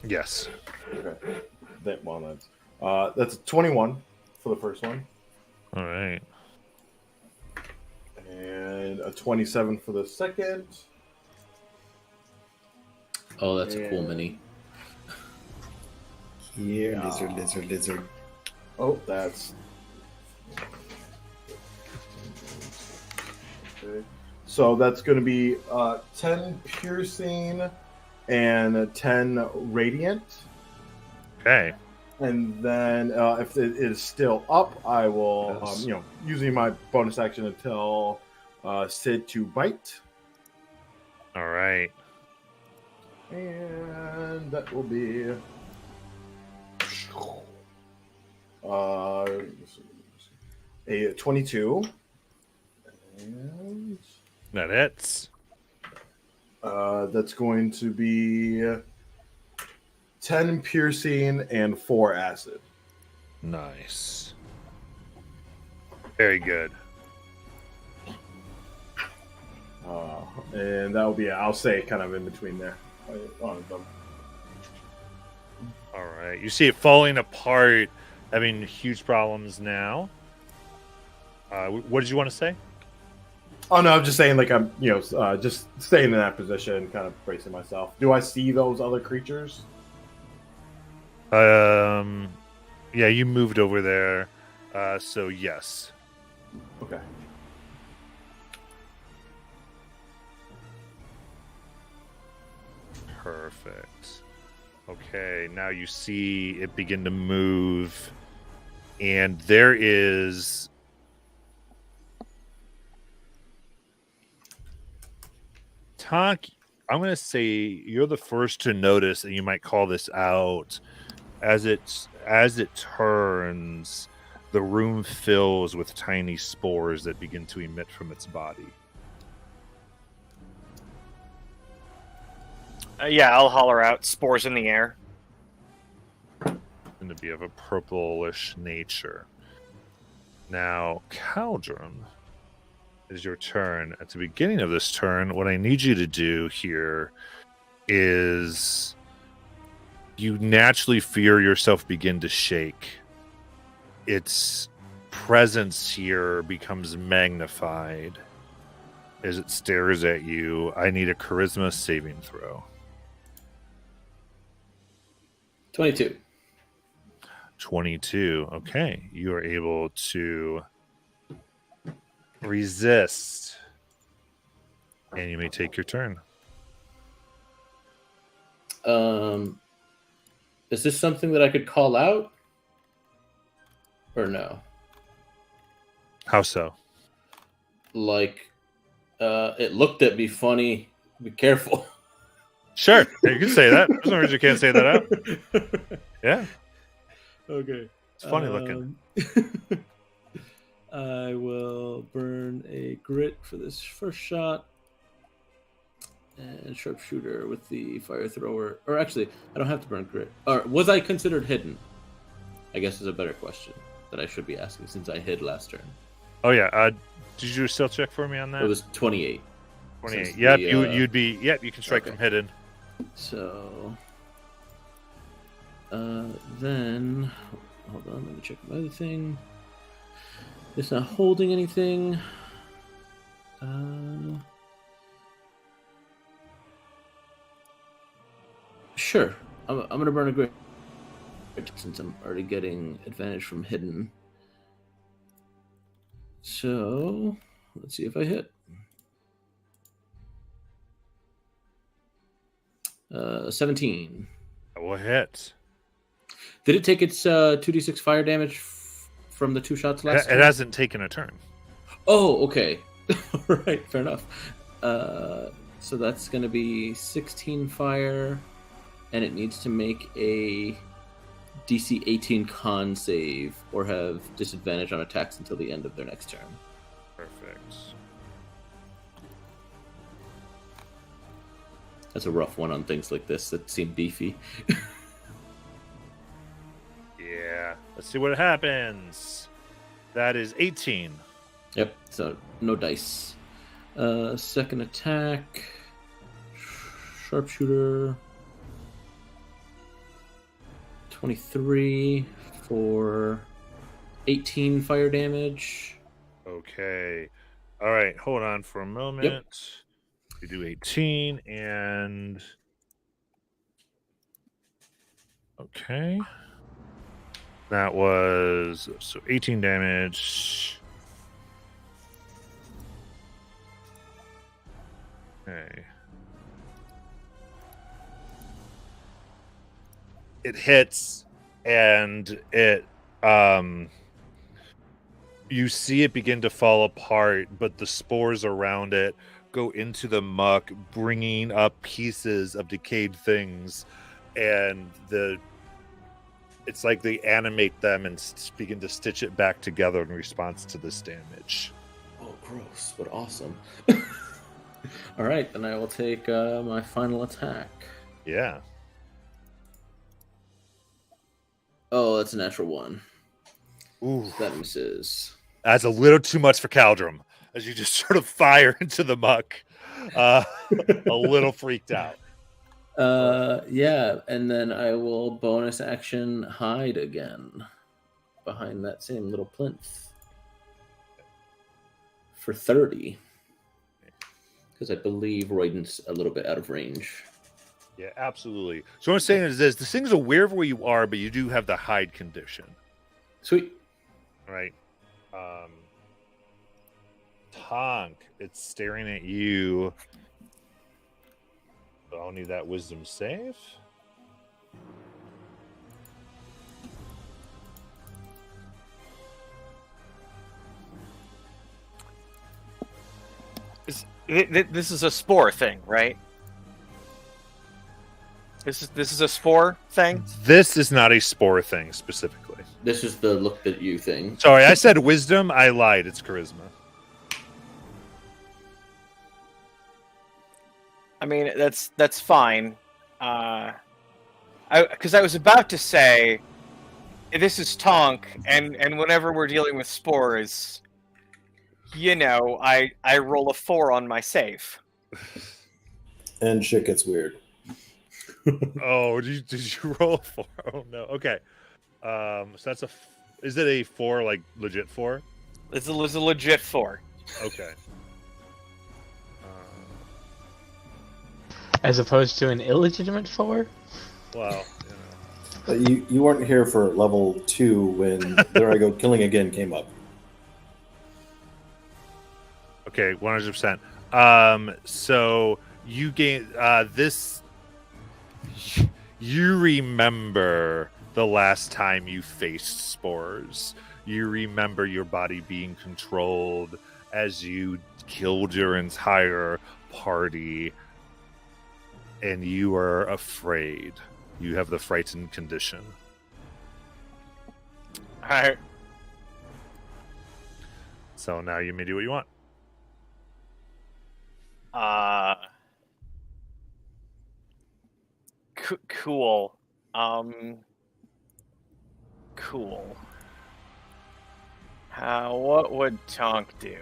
Yes. Okay. That's 21 for the first one. All right. And a 27 for the second. Oh, that's a cool mini. Here, Yeah. lizard. Oh, that's... Okay. So that's going to be 10 piercing and 10 radiant. Okay. And then if it is still up, I will, Yes. using my bonus action to tell Sid to bite. All right. And that will be a 22. And That hits. that's going to be 10 piercing and 4 acid. Nice. Very good. And that will be, I'll say, kind of in between there. On them. All right. You see it falling apart, having huge problems now. What did you want to say? Oh no, I'm just saying, like, I'm, just staying in that position, kind of bracing myself. Do I see those other creatures? Yeah, you moved over there. So yes. Okay. Perfect. Okay, now you see it begin to move, and there is Tonk, I'm going to say you're the first to notice, and you might call this out as it turns. The room fills with tiny spores that begin to emit from its body. Yeah, I'll holler out. Spores in the air. Going to be of a purplish nature. Now, Caldrum, it is your turn. At the beginning of this turn, what I need you to do here is you naturally feel yourself begin to shake. Its presence here becomes magnified as it stares at you. I need a charisma saving throw. 22. 22. Okay. You are able to resist. And you may take your turn. Is this something that I could call out? Or no? How so? Like, it looked at me funny. Be careful. Sure. You can say that. There's no reason you can't say that out. Yeah. Okay. It's funny looking. I will burn a grit for this first shot. And sharpshooter with the fire thrower. Or actually, I don't have to burn grit. Or was I considered hidden? I guess is a better question that I should be asking since I hid last turn. Oh, yeah. Did you do a stealth check for me on that? It was 28. 28. Since Yep, the, you'd be. Yep, you can strike okay. from hidden. So, then, hold on, let me check my other thing. It's not holding anything. Sure, I'm gonna burn a grit since I'm already getting advantage from hidden. So, let's see if I hit. 17. That will hit. Did it take its 2d6 fire damage from the two shots last It turn? hasn't taken a turn. Oh, okay. All right, fair enough. So that's going to be 16 fire, and it needs to make a DC 18 con save or have disadvantage on attacks until the end of their next turn. Perfect. That's a rough one on things like this that seem beefy. Yeah. Let's see what happens. That is 18. Yep, so no dice. Second attack. Sharpshooter. 23 for 18 fire damage. Okay. All right. Hold on for a moment. We do 18 and. Okay. That was. So 18 damage. Okay. It hits and it you see it begin to fall apart, but the spores around it go into the muck, bringing up pieces of decayed things, and it's like they animate them and begin to stitch it back together in response to this damage. Oh, gross, but awesome. All right, then I will take my final attack. Yeah. Oh, that's a natural one. Ooh, That misses. that's a little too much for Caldrum, as you just sort of fire into the muck, a little freaked out. Yeah, and then I will bonus action hide again behind that same little plinth for 30. Because I believe Royden's a little bit out of range. Yeah, absolutely. So what I'm saying is this thing's aware of where you are, but you do have the hide condition. Sweet. Right. Tonk, it's staring at you. I'll need that wisdom save. This is a spore thing, right? This is a spore thing. This is not a spore thing specifically. This is the look at you thing. Sorry, I said wisdom. I lied. It's charisma. I mean, that's fine. Because I was about to say, this is Tonk, and whenever we're dealing with spores, you know, I roll a 4 on my save. And shit gets weird. Oh, did you roll a 4? Oh no. Okay. So that's is it a 4, like legit 4? This is a legit 4. Okay. As opposed to an illegitimate 4? Well, But you weren't here for level 2 when There I Go Killing Again came up. okay, 100%. So you gain this. You remember the last time you faced spores. You remember your body being controlled as you killed your entire party, and you are afraid. You have the frightened condition. Alright. So now you may do what you want. Cool. Cool. What would Tonk do?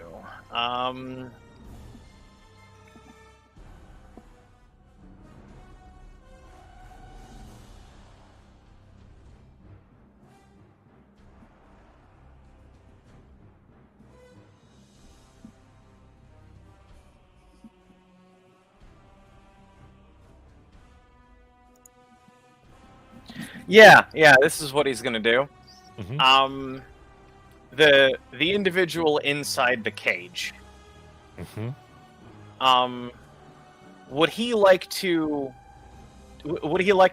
Yeah, this is what he's gonna do. Mhm. The individual inside the cage. Mm-hmm. Would he like to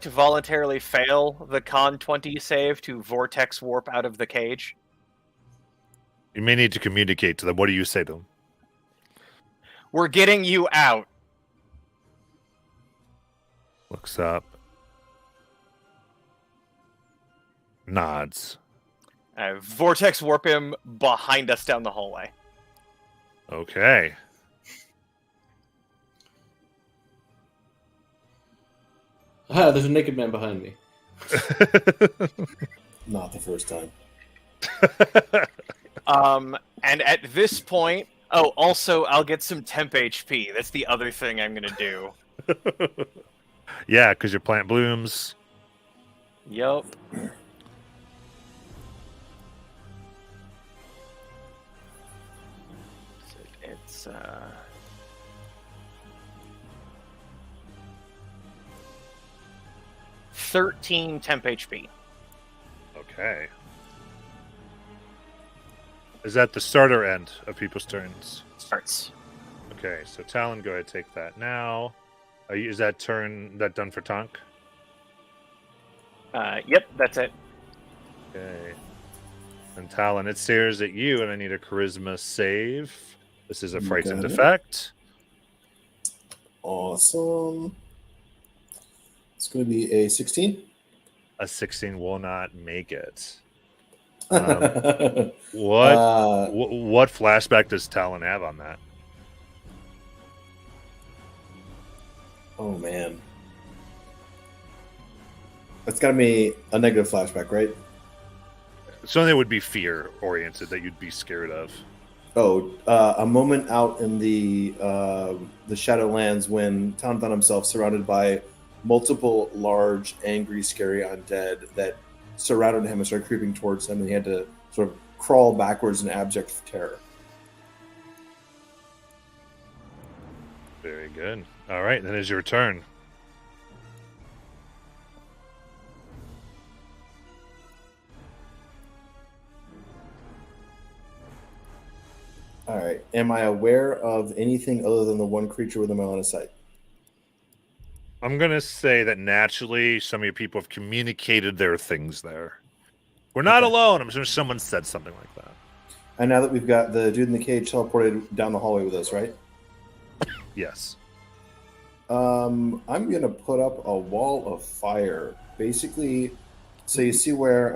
voluntarily fail the Con 20 save to vortex warp out of the cage? You may need to communicate to them. What do you say to them? We're getting you out. Looks up. Nods. Vortex warp him behind us down the hallway. Okay. Ah, there's a naked man behind me. Not the first time. And at this point, oh, also, I'll get some temp HP. That's the other thing I'm gonna do. Yeah, because your plant blooms. Yup. It's 13 temp HP. Okay. Is that the start or end of people's turns? Starts. Okay, so Talon, go ahead, take that now. Is that turn done for Tonk? Yep, that's it. Okay. And Talon, it stares at you, and I need a charisma save. This is a You frightened got it. effect. Awesome. It's going to be a 16. A 16 will not make it. Uh, What flashback does Talon have on that? oh, man. That's got to be a negative flashback, right? Something that would be fear oriented that you'd be scared of. Oh, a moment out in the Shadowlands when Talon found himself surrounded by multiple large, angry, scary undead that surrounded him and started creeping towards him, and he had to sort of crawl backwards in abject terror. Very good. All right, then is your turn. All right. Am I aware of anything other than the one creature within my line of sight? I'm going to say that naturally some of your people have communicated their things there. We're not Okay. alone. I'm sure someone said something like that. And now that we've got the dude in the cage teleported down the hallway with us, right? Yes. I'm gonna put up a wall of fire. Basically, so you see where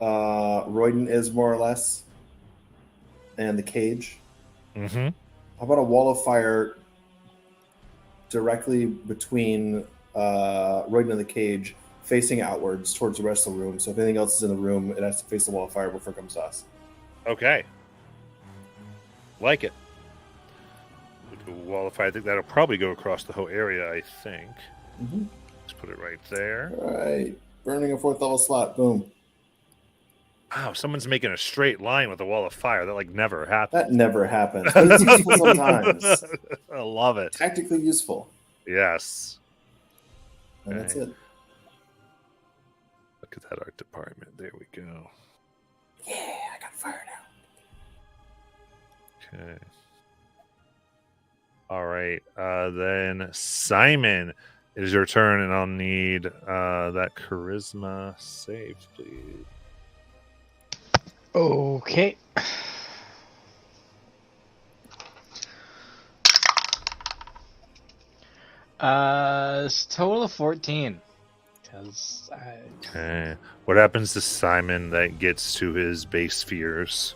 Royden is more or less, and the cage. Mm-hmm. How about a wall of fire directly between Royden and the cage, facing outwards towards the rest of the room. So if anything else is in the room, it has to face the wall of fire before it comes to us. Okay. Like it. We'll do a wall of fire. I think that'll probably go across the whole area, I think. Mm-hmm. Let's put it right there. All right. Burning a 4th level slot. Boom. Wow, someone's making a straight line with a wall of fire. That like never happened. That never happens. But it's useful sometimes. I love it. Tactically useful. Yes. And that's Okay. it. Look at that art department. There we go. Yeah, I got fire now. Okay. All right. Then Simon, it is your turn, and I'll need that charisma save, please. Okay. It's a total of 14. Because Okay. What happens to Simon that gets to his base fears?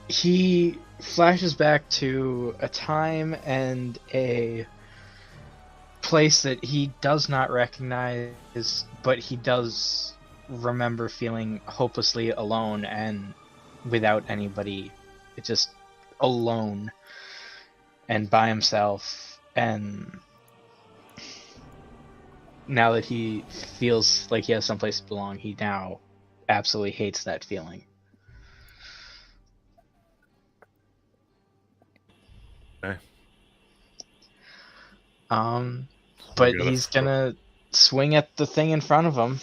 he flashes back to a time and a place that he does not recognize, but he does remember feeling hopelessly alone and without anybody, just alone and by himself. And now that he feels like he has someplace to belong, he now absolutely hates that feeling. Okay. But You gotta he's throw- gonna swing at the thing in front of him.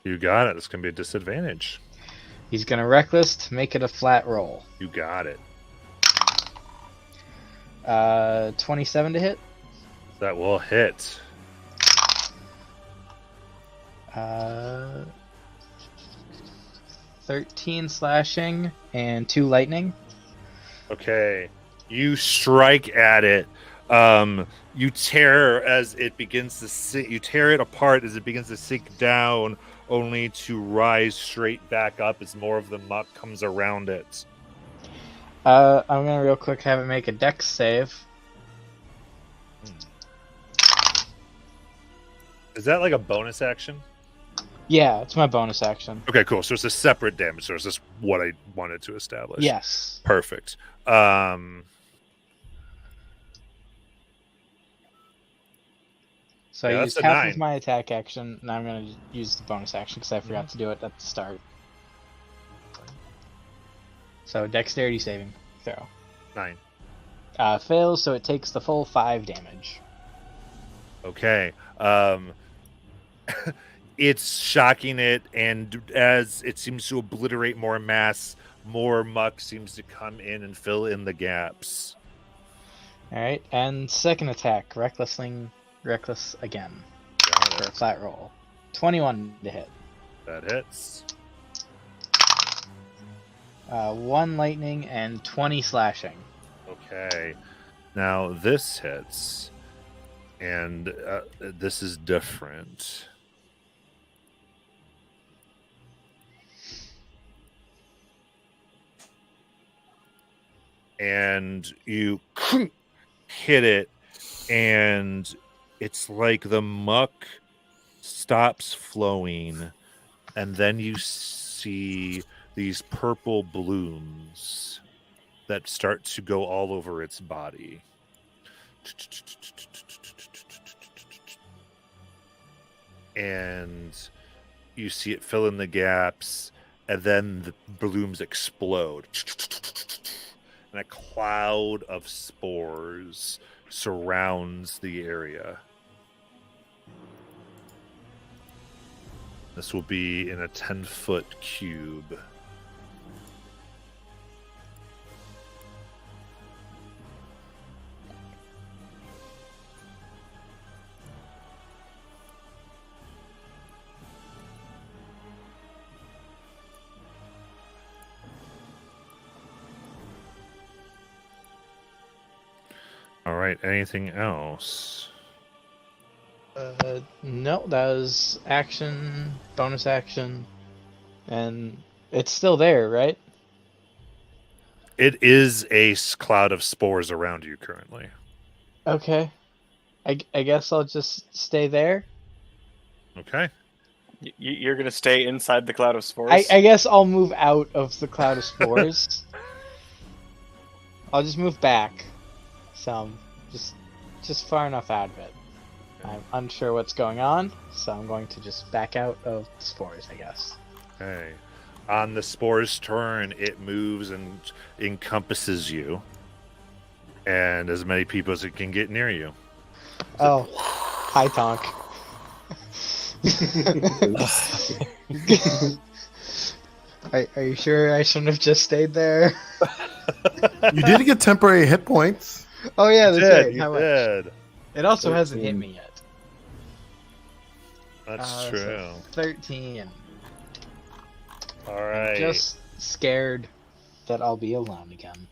You got it. This can be a disadvantage. He's gonna reckless to make it a flat roll. You got it. 27 to hit. That will hit. 13 slashing and 2 lightning. Okay. You strike at it. You tear as it begins to sink. You tear it apart as it begins to sink down, only to rise straight back up as more of the muck comes around it. I'm gonna real quick have it make a dex save. Is that like a bonus action? Yeah, it's my bonus action. Okay, cool. So it's a separate damage source. That's what I wanted to establish. Yes. Perfect. So Yeah, I that's used a half 9. of my attack action, and I'm gonna use the bonus action because I forgot to do it at the start. So dexterity saving throw. 9. Fails, so it takes the full 5 damage. Okay. It's shocking it, and as it seems to obliterate more mass, more muck seems to come in and fill in the gaps. Alright, and second attack, reckless again Got for a it. flat roll. 21 to hit. That hits. 1 lightning and 20 slashing. Okay. Now this hits, and this is different. And you hit it, and it's like the muck stops flowing, and then you see these purple blooms that start to go all over its body. And you see it fill in the gaps, and then the blooms explode. And a cloud of spores surrounds the area. This will be in a 10-foot cube. All right. Anything else? No, that was action, bonus action, and it's still there, right? It is a cloud of spores around you currently. Okay. I guess I'll just stay there. Okay. You're gonna stay inside the cloud of spores. I guess I'll move out of the cloud of spores. I'll just move back some, just far enough out of it. I'm unsure what's going on, so I'm going to just back out of the spores, I guess. Okay. On the spore's turn, it moves and encompasses you, and as many people as it can get near you. Oh, hi, Tonk. Are you sure I shouldn't have just stayed there? You did get temporary hit points. Oh yeah, You that's did. right. You How much? did. It also hasn't hit 13. me yet. That's So true. 13. All right. Just scared that I'll be alone again.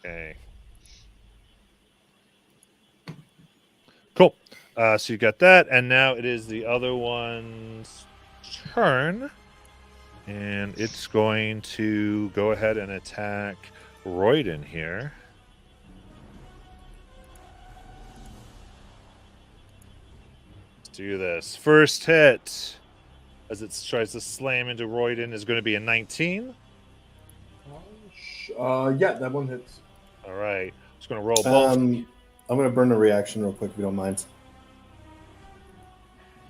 Okay. Cool. So you got that, and now it is the other one's turn, and it's going to go ahead and attack Royden here. Let's do this. First hit, as it tries to slam into Royden, is going to be a 19. Yeah, that one hits. All right. Just going to roll both. I'm gonna burn a reaction real quick if you don't mind.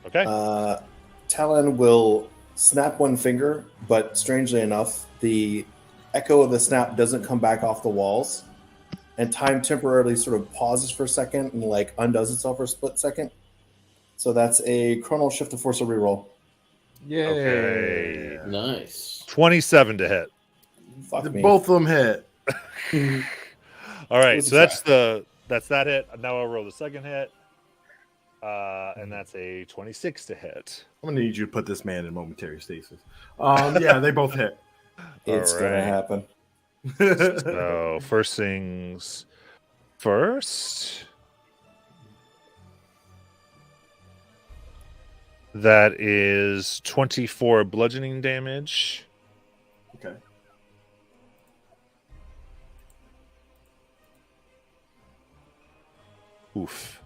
Okay. Talon will snap one finger, but strangely enough, the echo of the snap doesn't come back off the walls, and time temporarily sort of pauses for a second and like undoes itself for a split second. So that's a chronal shift of force, a reroll. Yeah. Okay. Nice. 27 to hit. Fuck me. Both of them hit. All right, What's so that's that hit. Now I'll roll the second hit, and that's a 26 to hit. I'm gonna need you to put this man in momentary stasis. Yeah, they both hit. It's All gonna right. happen. So first things first. That is 24 bludgeoning damage. Okay. Oof.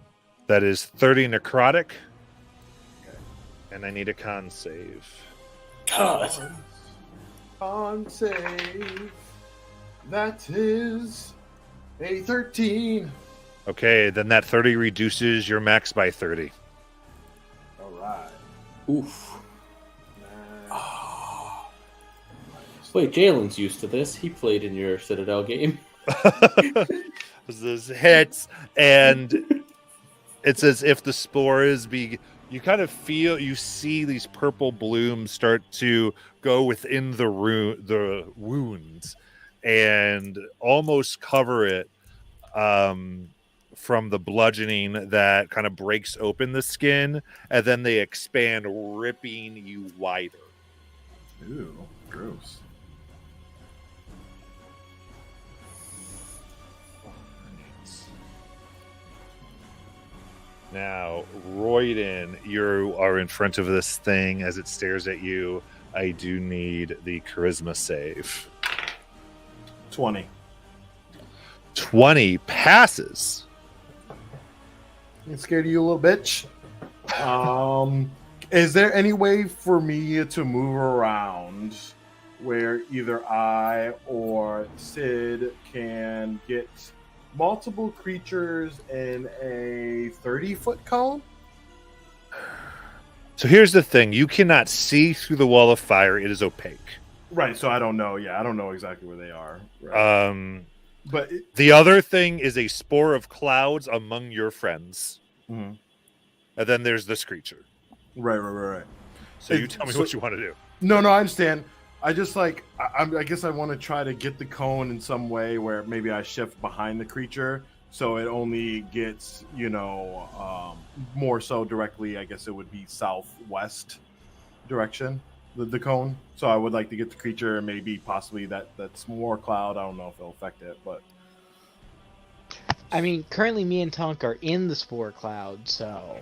That is 30 necrotic. Okay. And I need a con save. God. On save. That is a 13. Okay, then that 30 reduces your max by 30. All right. Oof. Wait, Jalen's used to this. He played in your Citadel game. This hits, and it's as if the spores you kind of you see these purple blooms start to go within the wounds and almost cover it from the bludgeoning that kind of breaks open the skin, and then they expand, ripping you wider. Ooh, gross. Now, Royden, you are in front of this thing as it stares at you. I do need the charisma save. 20. 20 passes. I'm scared of you, little bitch. Is there any way for me to move around where either I or Sid can get multiple creatures in a 30-foot cone? So here's the thing. You cannot see through the wall of fire. It is opaque. Right, so I don't know. Yeah, I don't know exactly where they are. Right. But The other thing is a spore of clouds among your friends. Mhm. And then there's this creature. Right. So you tell me what you want to do. No, I understand. I just I guess I want to try to get the cone in some way where maybe I shift behind the creature so it only gets, more so directly. I guess it would be southwest direction, the cone. So I would like to get the creature, maybe possibly that's more cloud. I don't know if it'll affect it, but I mean, currently me and Tonk are in the spore cloud, so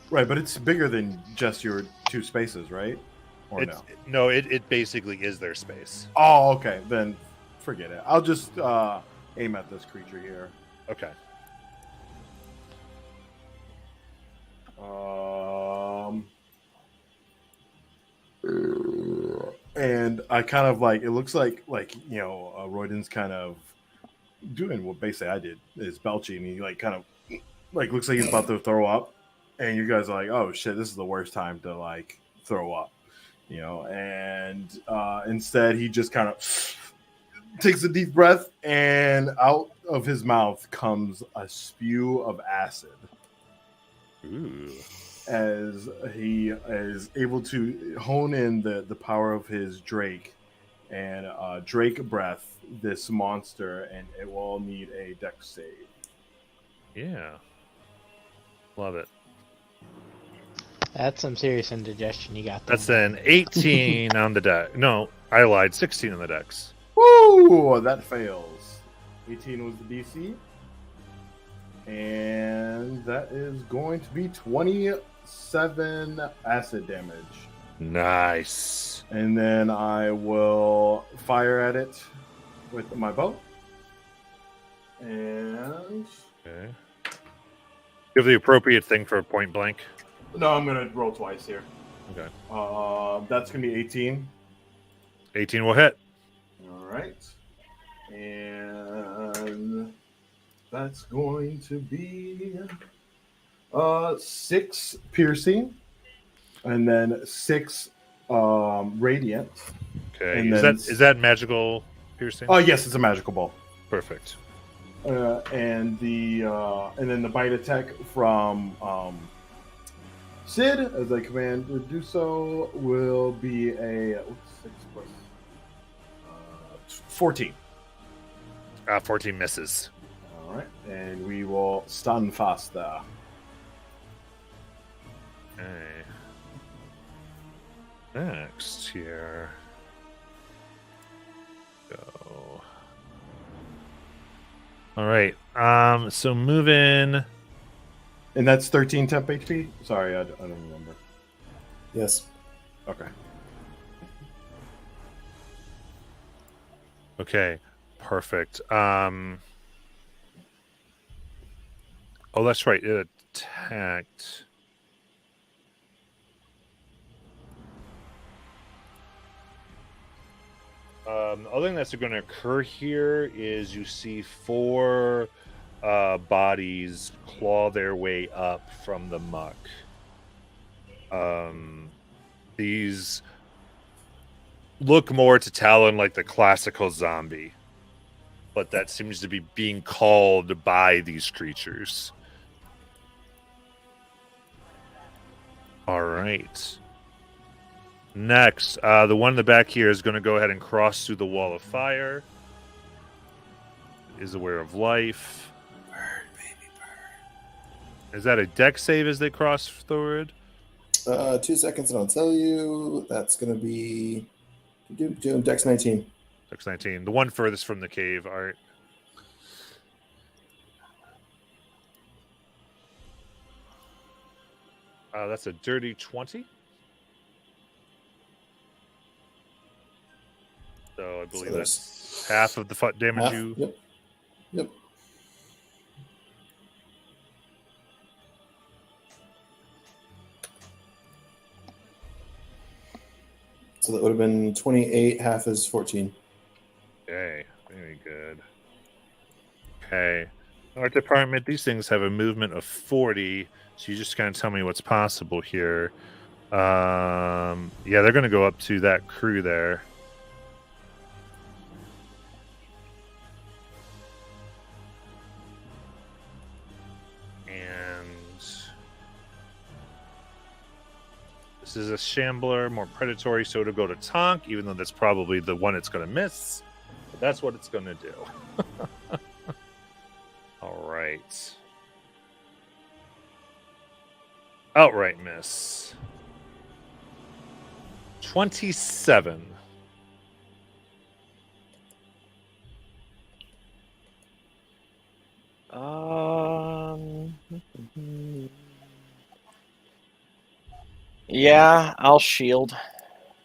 Right, but it's bigger than just your 2 spaces, right? Or It's, no? no, it basically is their space. Oh, okay. Then forget it. I'll just aim at this creature here. Okay. And I kind of like, it looks like Royden's kind of doing what basically I did, is belching, and he like kind of like looks like he's about to throw up, and you guys are like, oh shit, this is the worst time to like throw up, and instead he just kind of takes a deep breath, and out of his mouth comes a spew of acid. Ooh. As he is able to hone in the power of his Drake and Drake breath this monster, and it will need a dex save. Yeah. Love it. that's some serious indigestion you got there. That's an 18 on the deck. No, I lied. 16 on the decks. Woo! That fails. 18 was the DC. And that is going to be 27 acid damage. Nice. And then I will fire at it with my bow. And Okay. You have the appropriate thing for point blank. no, I'm gonna roll twice here. Okay. That's gonna be 18. 18 will hit. All right. And that's going to be 6 piercing, and then 6 radiant. Okay. And Is then- that magical piercing? Oh yes, it's a magical ball. Perfect. And then the bite attack from Sid, as I command to do so, will be a 6 plus 14. 14 misses. All right, and we will stun faster. Okay. Next here. Go. All right. So moving. And that's 13 temp HP? Sorry, I don't remember. Yes. Okay. Okay. Perfect. Oh, that's right. It attacked. The other thing that's going to occur here is you see 4 bodies claw their way up from the muck. These look more to Talon like the classical zombie, but that seems to be being called by these creatures. All right. Next, the one in the back here is going to go ahead and cross through the wall of fire. Is aware of life. Bird, baby bird. Is that a dex save as they cross through it? 2 seconds and I'll tell you. That's going to be Dex 19. Dex 19. The one furthest from the cave. All right. That's a dirty 20. So I believe So that's half of the damage Half? you. Yep. Yep. So that would have been 28. Half is 14. Okay, very good. Okay. Art department, these things have a movement of 40, so you just kind of tell me what's possible here. Yeah, they're going to go up to that crew there. And this is a shambler, more predatory, so it'll go to Tonk, even though that's probably the one it's going to miss. But that's what it's going to do. All right. Outright miss. 27. Yeah, I'll shield.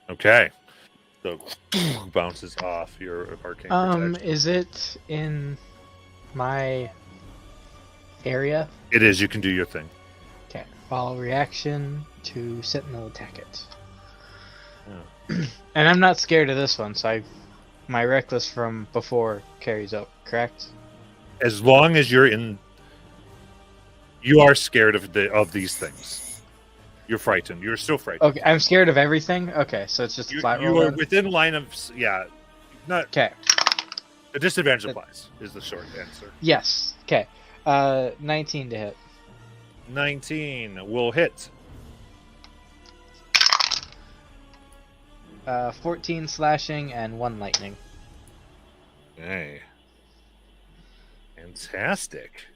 Okay. So bounces off your arcane protection. Is it in my area? It is. You can do your thing. Okay. Follow reaction to sentinel attack it. And I'm not scared of this one, so my reckless from before carries up, correct? As long as you're in, you are scared of these things. You're frightened. You're still frightened. Okay, I'm scared of everything. Okay, so it's just a flat roll. You are then? within line of not Okay. the disadvantage applies. Is the short answer. Yes. Okay. 19 to hit. 19 will hit. 14 slashing and 1 lightning. Okay. Fantastic.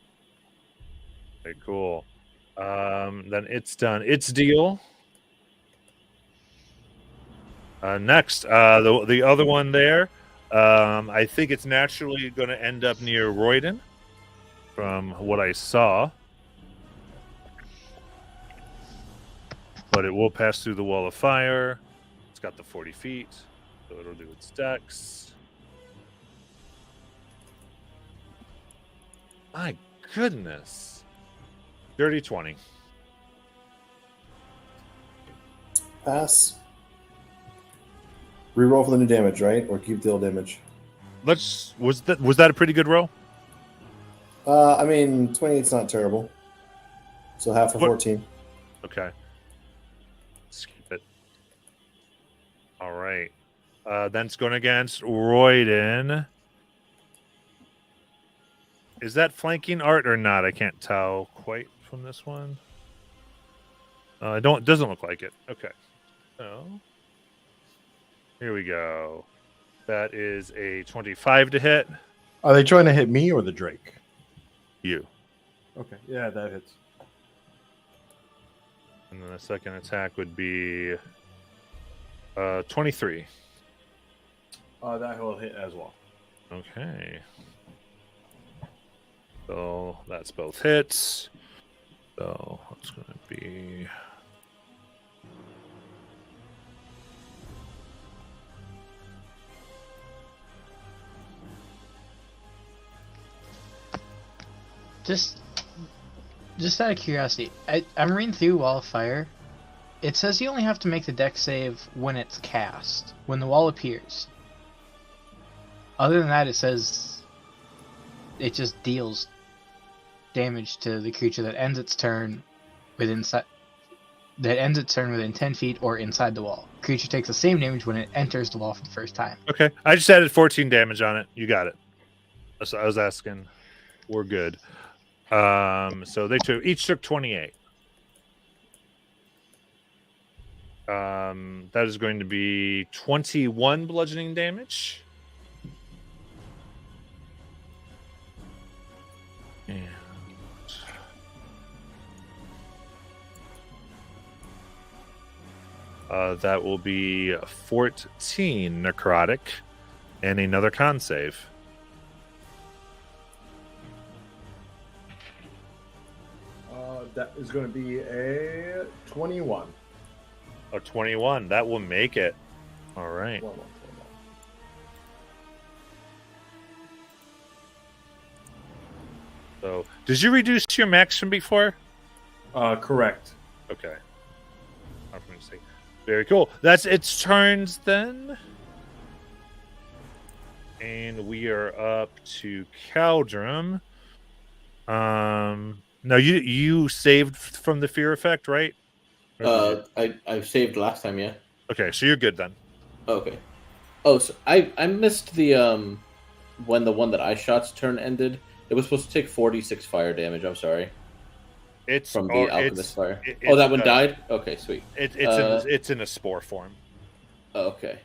Very cool. Then it's done. Its deal. Next, the other one there. I think it's naturally going to end up near Royden, from what I saw. But it will pass through the wall of fire. It's got the 40 feet, so it'll do its dex. My goodness. Dirty 20. Pass. Reroll for the new damage, right? Or keep the old damage? Was that a pretty good roll? I mean, 28's not terrible. So half of What- 14. Okay. Let's keep it. All right. Then it's going against Royden. Is that flanking art or not? I can't tell quite from this one. It doesn't look like it. Okay. So here we go. That is a 25 to hit. Are they trying to hit me or the Drake? You. Okay, yeah, that hits. And then the second attack would be 23. That will hit as well. Okay. So that's both hits. So it's going to be. Just out of curiosity, I'm reading through Wall of Fire. It says you only have to make the dex save when it's cast, when the wall appears. Other than that, it says it just deals damage to the creature that ends its turn within 10 feet or inside the wall. Creature takes the same damage when it enters the wall for the first time. Okay. I just added 14 damage on it. You got it. That's what I was asking. We're good. So they each took 28. That is going to be 21 bludgeoning damage. And that will be 14 necrotic and another con save. That is going to be a 21. A 21. That will make it. All right. So, did you reduce your max from before? Correct. Okay. I'm going to say. Very cool. That's its turns then. And we are up to Caldrum. No, you saved from the fear effect, right? I saved last time, yeah. Okay, so you're good then. Okay. Oh, so I missed the when the one that I shot's turn ended. It was supposed to take 46 fire damage. I'm sorry. It's From the alchemist fire. it- Oh, that it's, one died. Okay, sweet. It's in a spore form. Okay.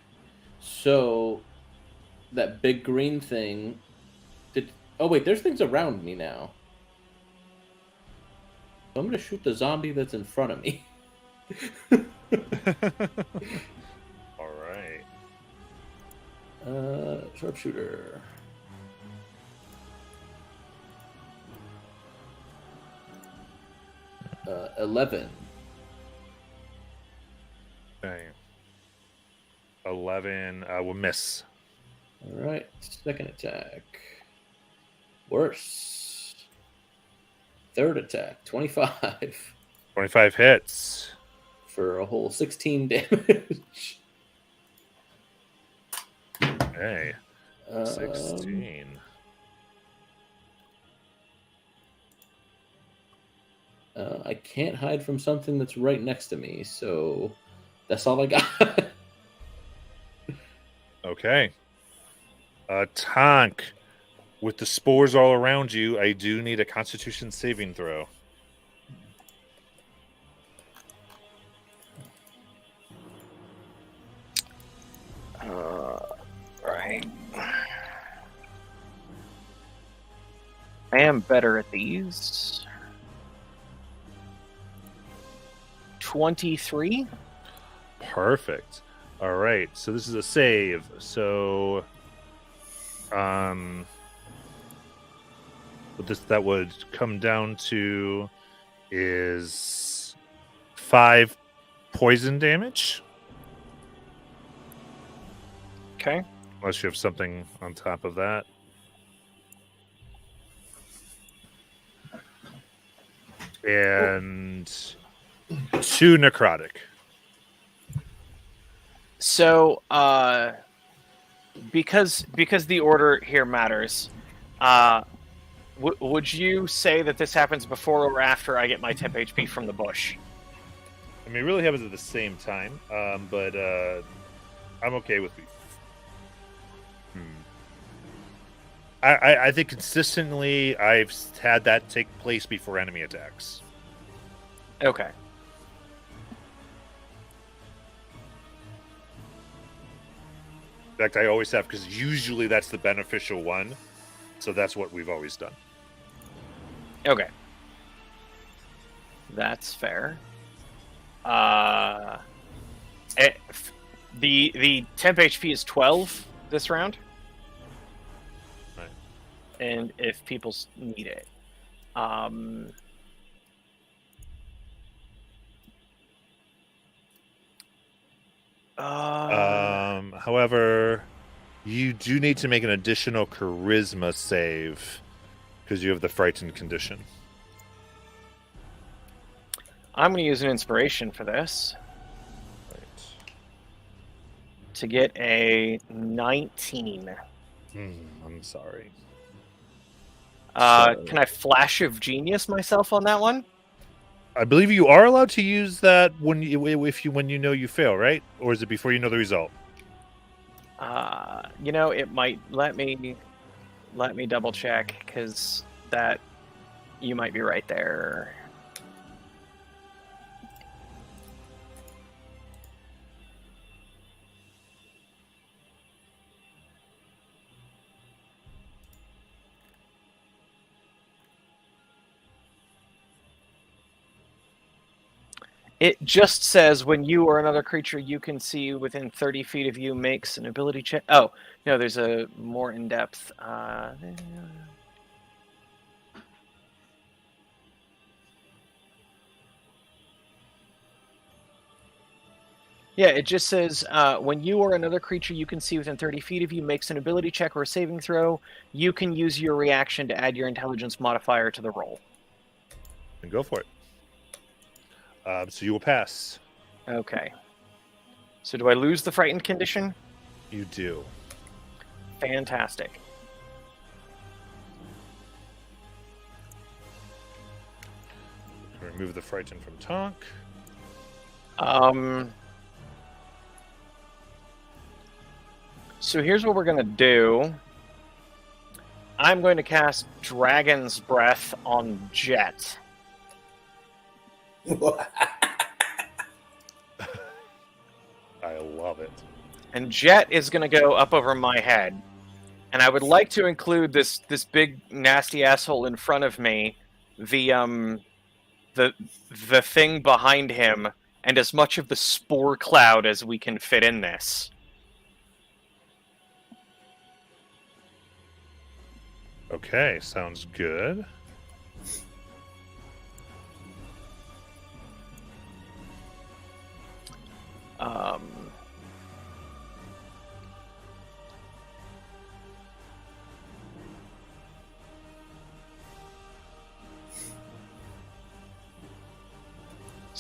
So that big green thing did. Oh wait, there's things around me now. So I'm gonna shoot the zombie that's in front of me. All right. Sharpshooter. Uh, 11. Okay. 11 will miss. All right, second attack. Worse. Third attack, 25 25 hits. for a whole 16 damage. Okay. Um, 16. I can't hide from something that's right next to me, so that's all I got. Okay. Tonk, with the spores all around you, I do need a Constitution saving throw. Right. I am better at these. 23. Perfect. All right. So this is a save. So, what that would come down to is 5 poison damage, Okay. unless you have something on top of that. And 2 necrotic. So, because the order here matters, would you say that this happens before or after I get my temp HP from the bush? I mean, it really happens at the same time, but I'm okay with it. I think consistently I've had that take place before enemy attacks. Okay. In fact, I always have, because usually that's the beneficial one. So that's what we've always done. Okay. That's fair. The temp HP is 12 this round. Right. And if people need it. However, you do need to make an additional charisma save because you have the frightened condition. I'm going to use an inspiration for this Right. to get a 19. I'm sorry. Can I flash of genius myself on that one? I believe you are allowed to use that when you know you fail, right? Or is it before you know the result? It might let me double check, because that you might be right there. It just says when you or another creature you can see within 30 feet of you makes an ability check. Oh, no, there's a more in-depth. Yeah, it just says when you or another creature you can see within 30 feet of you makes an ability check or a saving throw, you can use your reaction to add your intelligence modifier to the roll. And go for it. So you will pass. Okay. So do I lose the frightened condition? You do. Fantastic. Remove the frightened from Tonk. So here's what we're going to do. I'm going to cast Dragon's Breath on Jet. I love it. And Jet is going to go up over my head. And I would like to include this big nasty asshole in front of me, the thing behind him, and as much of the spore cloud as we can fit in this. Okay, sounds good.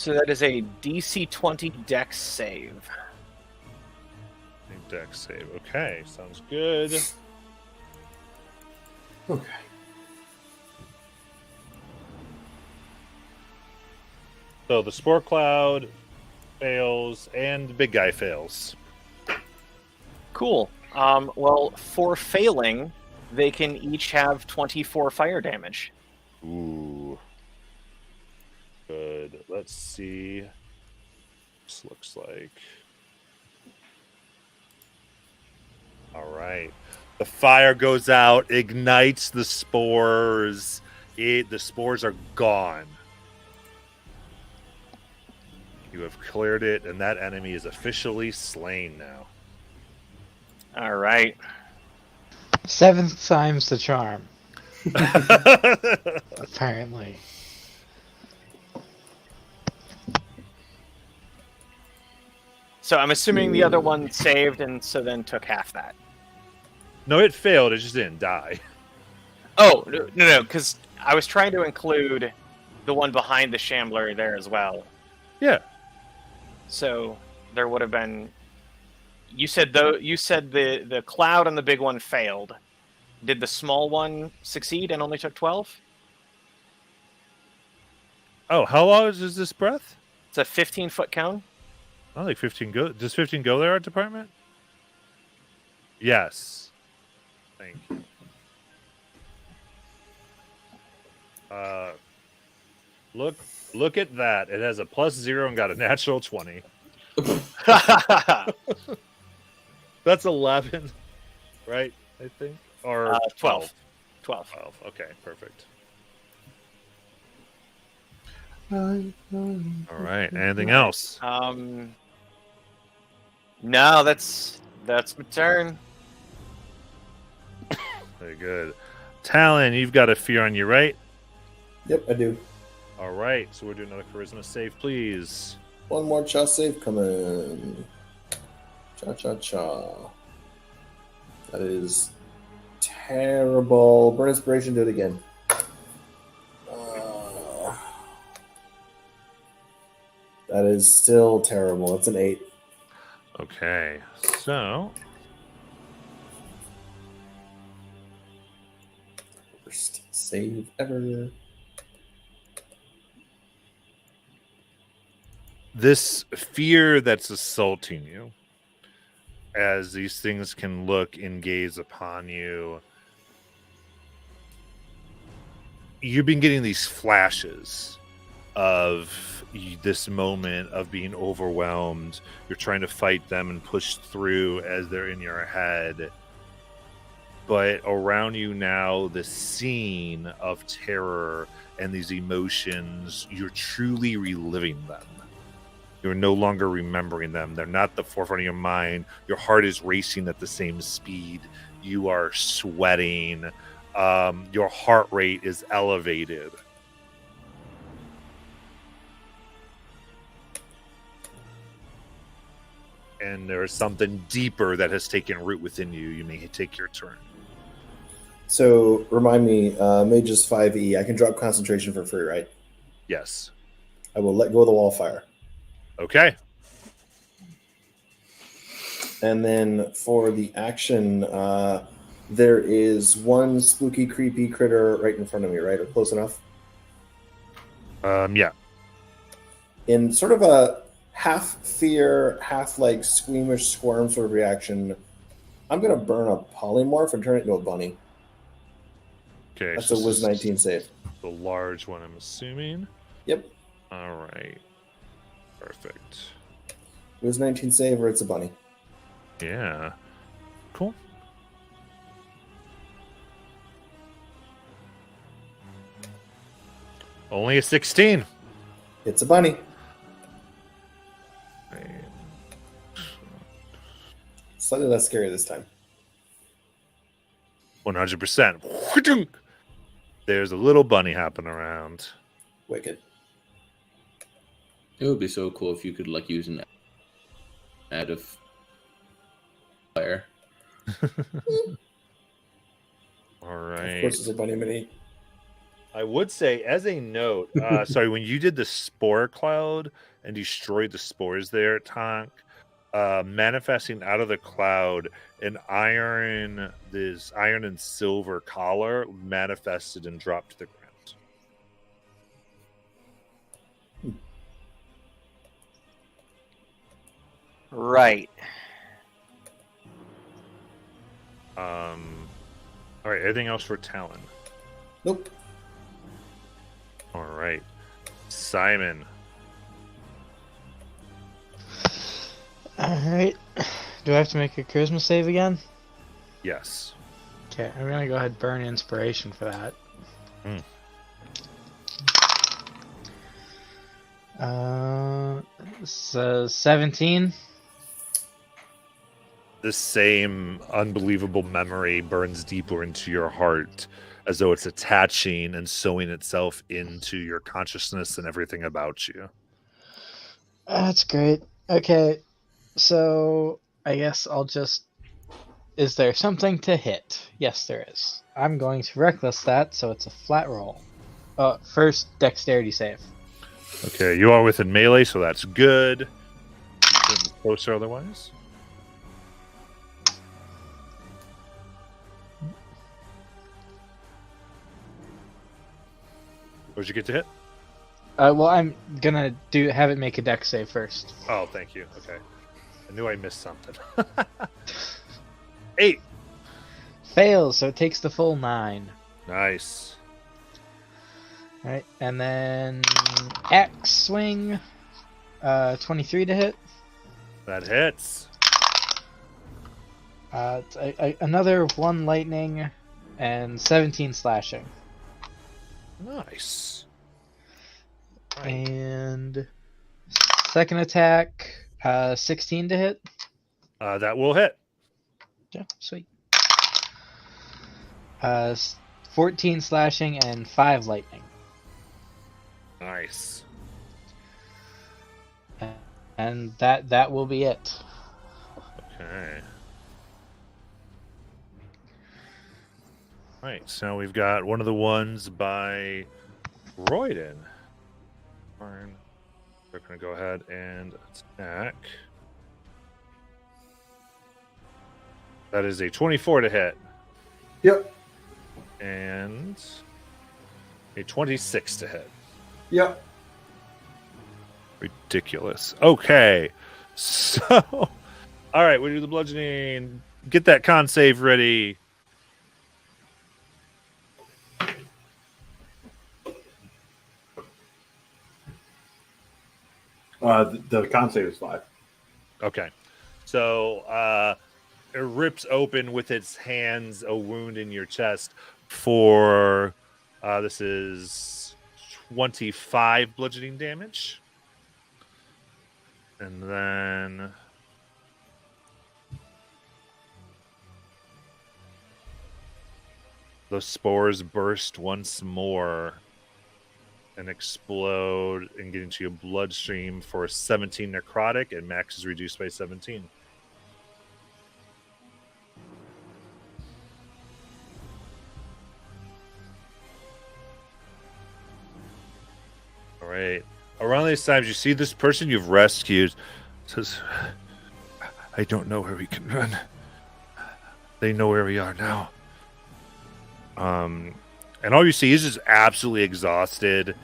So that is a DC 20 Dex save. Dex save. Okay, sounds good. Okay. So the spore cloud fails and the big guy fails. Cool. Well, for failing, they can each have 24 fire damage. Ooh. Good. Let's see. This looks like. All right. The fire goes out, ignites the spores. The spores are gone. You have cleared it, and that enemy is officially slain now. All right. 7th time's the charm, apparently. So I'm assuming the other one saved, and so then took half that. No, it failed. It just didn't die. Oh, no, because I was trying to include the one behind the Shambler there as well. Yeah. So there would have been. You said the cloud and the big one failed. Did the small one succeed and only took 12? Oh, how long is this breath? It's a 15-foot cone. I don't think 15 go. Does 15 go there, Art Department? Yes. Thank you. Look at that. It has a +0 and got a natural 20. That's 11, right? I think. Or 12. 12. Okay, perfect. All All right. Anything else? No, that's my turn. Very good. Talon, you've got a fear on you, right? Yep, I do. All right. So we're doing another charisma save, please. One more cha save coming. Cha. That is terrible. Burn inspiration, do it again. That is still terrible. It's an 8. Okay. So Worst save ever. this fear that's assaulting you, as these things can look and gaze upon you, you've been getting these flashes of this moment of being overwhelmed. You're trying to fight them and push through as they're in your head. But around you now, the scene of terror and these emotions, you're truly reliving them. You're no longer remembering them. They're not the forefront of your mind. Your heart is racing at the same speed. You are sweating. Your heart rate is elevated. And there's something deeper that has taken root within you. You may take your turn. So, remind me, Mage's 5e. I can drop concentration for free, right? Yes. I will let go of the wall of fire. Okay. And then for the action, there is one spooky, creepy critter right in front of me, right? Or close enough? Yeah. In sort of a half fear, half like squeamish squirm sort of reaction, I'm going to burn a polymorph and turn it into a bunny. Okay. That's so a Wiz 19 save. The large one, I'm assuming. Yep. All right. Perfect. Wiz 19 save or it's a bunny. Yeah. Cool. Only a 16. It's a bunny. Slightly less scary this time. 100%. There's a little bunny hopping around. Wicked. It would be so cool if you could like use an add of fire. All right. Of course, it's a bunny mini. I would say, as a note, sorry, when you did the spore cloud and destroyed the spores there, Tonk, manifesting out of the cloud, this iron and silver collar manifested and dropped to the ground. Right. All right. Anything else for Talon? Nope. All right, Simon. Alright. Do I have to make a charisma save again? Yes. Okay, I'm gonna go ahead and burn inspiration for that. So 17. This same unbelievable memory burns deeper into your heart, as though it's attaching and sewing itself into your consciousness and everything about you. That's great. Okay, so I guess I'll just... Is there something to hit? Yes, there is. I'm going to reckless that, so it's a flat roll. First, dexterity save. Okay, you are within melee, so that's good. Getting closer otherwise. What'd you get to hit? Well, I'm gonna have it make a dex save first. Oh, thank you. Okay. I knew I missed something. 8. Fails, so it takes the full 9. Nice. Alright, and then axe swing, 23 to hit. That hits. It's another 1 lightning and 17 slashing. Nice. Right. And second attack, 16 to hit. That will hit. Yeah, sweet. 14 slashing and 5 lightning. Nice. And that will be it. Okay. Right, so we've got one of the ones by Royden. Fine. We're going to go ahead and attack. That is a 24 to hit. Yep. And a 26 to hit. Yep. Ridiculous. Okay. So, all right, we do the bludgeoning. Get that con save ready. The con save is 5. Okay. So, it rips open with its hands a wound in your chest for this is 25 bludgeoning damage. And then the spores burst once more and explode and get into your bloodstream for 17 necrotic, and max is reduced by 17. All right. Around these times, you see this person you've rescued says, I don't know where we can run. They know where we are now. And all you see is just absolutely exhausted.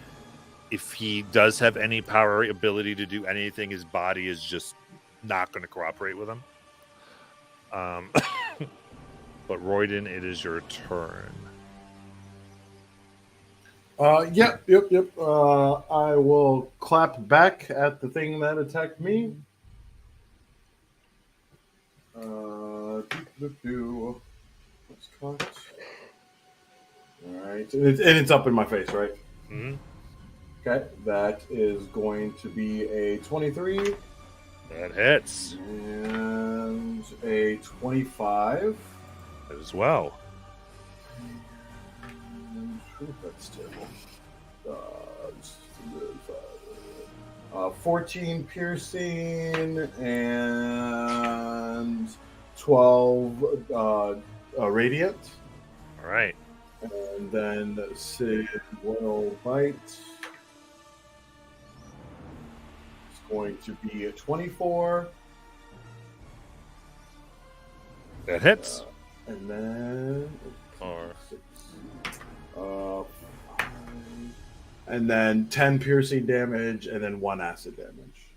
If he does have any power ability to do anything, his body is just not going to cooperate with him. But Royden, it is your turn. Yep. I will clap back at the thing that attacked me. Let's cut. All right, and it's up in my face, right? Mm-hmm. Okay, that is going to be a 23 That hits and a 25. as well. That's terrible. 14 piercing and 12 radiant. All right. And then Sid will bite. It's going to be a 24. That hits. And then. Or 6. And then 10 piercing damage, and then 1 acid damage.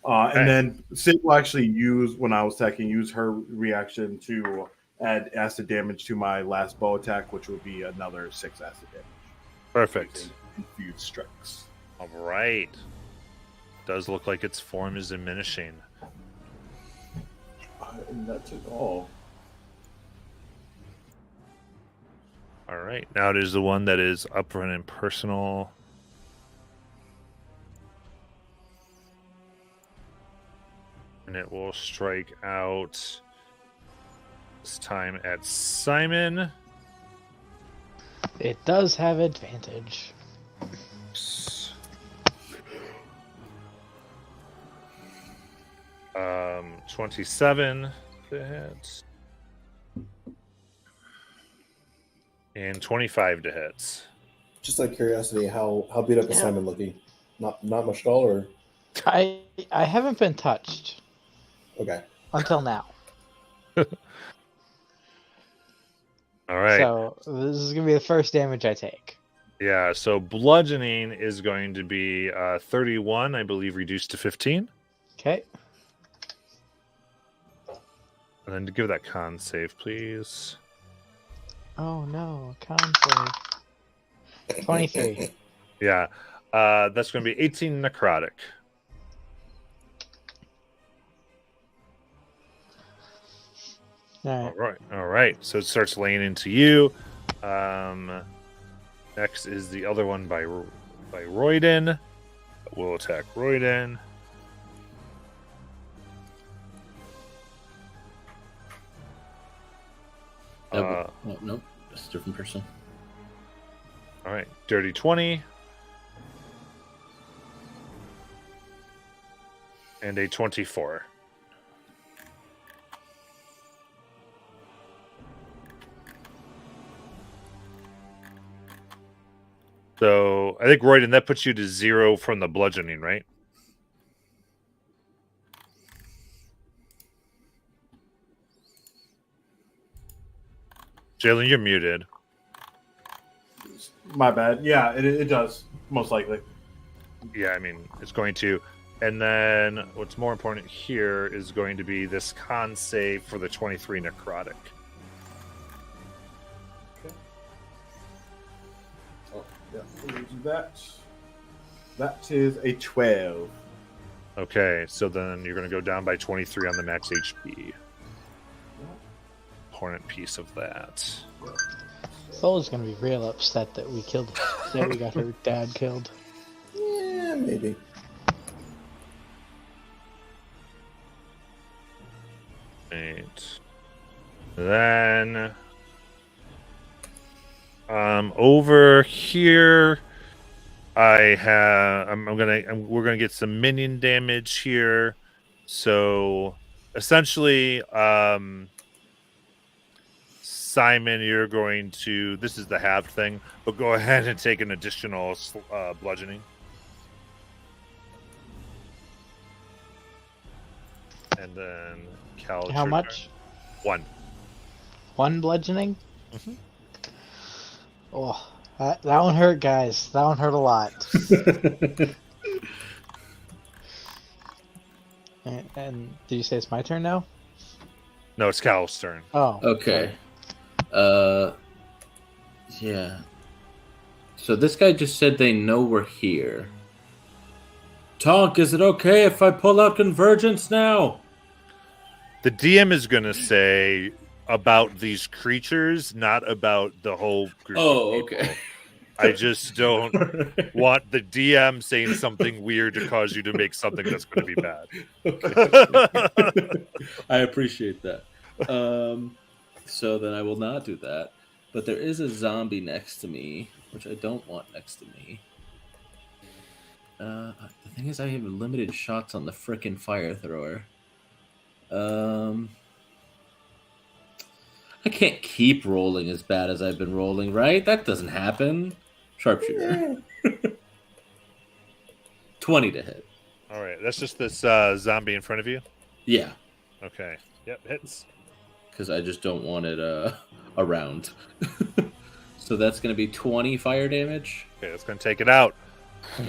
Okay. And then Sid will actually use, when I was attacking, use her reaction to add acid damage to my last bow attack, which would be another 6 acid damage. perfect. Infused strikes. All right. Does look like its form is diminishing. And that's it all. All right. Now it is the one that is up for an impersonal. And it will strike out this time at Simon. It does have advantage. 27 to hit. And 25 to hit. Just out of curiosity, how beat up is Simon looking? Not much at all, or I haven't been touched okay. until now. All right. So this is gonna be the first damage I take. Yeah, so bludgeoning is going to be 31, I believe, reduced to 15. Okay. And then to give that con save, please. Oh no, con save. 23. Yeah, that's going to be 18 necrotic. Alright. All right. So it starts laying into you. Next is the other one by Royden. We'll attack Royden. Nope, that's a different person. All right, dirty 20. And a 24. So I think Royden, that puts you to 0 from the bludgeoning, right? Jalen, you're muted. My bad. Yeah, it does, most likely. Yeah, I mean, it's going to. And then what's more important here is going to be this con save for the 23 necrotic. Oh, yeah, we'll do that. That is a 12. Okay, so then you're going to go down by 23 on the max HP. Important piece of that. Soul's gonna be real upset that we killed that we got her dad killed. Yeah, maybe. Right. Then over here we're gonna get some minion damage here. So essentially Simon, you're going to, this is the half thing, but go ahead and take an additional bludgeoning. And then Cal. How much? One. 1 bludgeoning? Mhm. Oh, that one hurt, guys. That one hurt a lot. And did you say it's my turn now? No, it's Cal's turn. Oh. Okay. Yeah. So this guy just said they know we're here. Tonk, is it okay if I pull out Convergence now? The DM is going to say about these creatures, not about the whole group. Oh, of people. okay. I just don't want the DM saying something weird to cause you to make something that's going to be bad. Okay. I appreciate that. So then I will not do that. But there is a zombie next to me, which I don't want next to me. The thing is, I have limited shots on the frickin' fire thrower. I can't keep rolling as bad as I've been rolling, right? That doesn't happen. Sharpshooter. 20 to hit. All right, that's just this zombie in front of you. Yeah, Okay. Yep, hits. because I just don't want it around. So that's going to be 20 fire damage. Okay, that's gonna take it out. All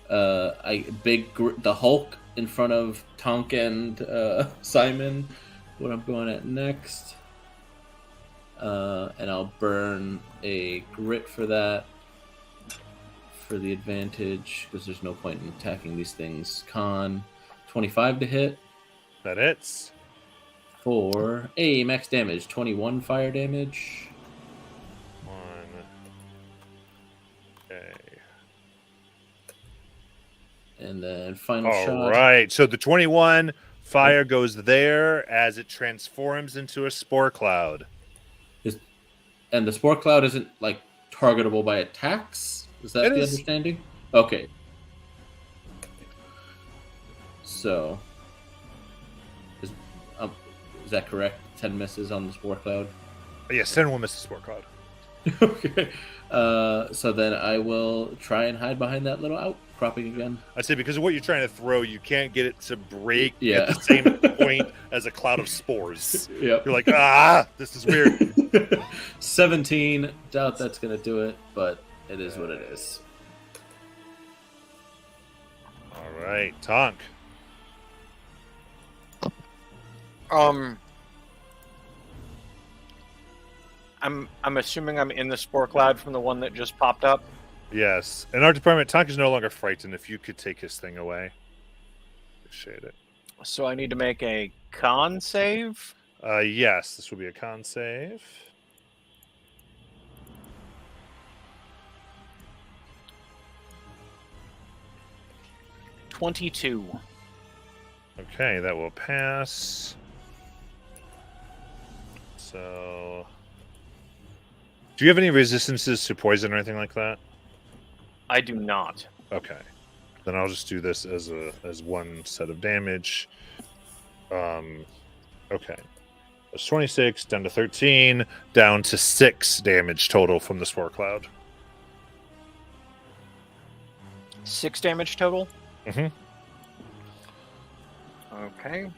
right. The Hulk in front of Tonk and Simon. What I'm going at next. And I'll burn a grit for that. For the advantage, because there's no point in attacking these things. Con 25 to hit That hits. for a max damage, 21 fire damage. 1. Okay. And then final All shot. right. So the 21 fire goes there as it transforms into a spore cloud. And the spore cloud isn't like targetable by attacks? Is that It the is. understanding? Okay. So is that correct? 10 misses on the spore cloud? Yes, 10 will miss the spore cloud. Okay. So then I will try and hide behind that little outcropping again. I'd say because of what you're trying to throw, you can't get it to break Yeah. at the same point as a cloud of spores. Yep. You're like, this is weird. 17. Doubt that's going to do it, but it is what it is. All right, Tonk. I'm assuming I'm in the spore cloud from the one that just popped up. Yes. In our department, Tonk is no longer frightened. If you could take his thing away, appreciate it. So I need to make a con save. Yes, this will be a con save. $22. Okay, that will pass. So, do you have any resistances to poison or anything like that? I do not. Okay, then I'll just do this as one set of damage. Okay, it's 26 down to 13, down to 6 damage total from the spore cloud. 6 damage total. Mhm. Okay.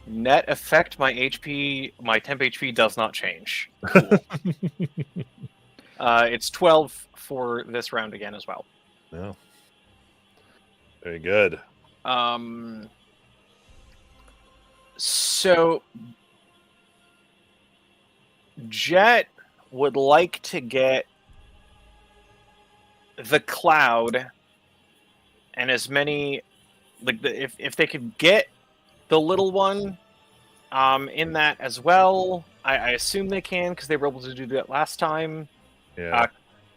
Net effect, my HP, my temp HP does not change. Cool. It's 12 for this round again as well. Yeah. Very good. So Jet would like to get the cloud and as many if they could get the little one in that as well. I assume they can because they were able to do that last time. Yeah.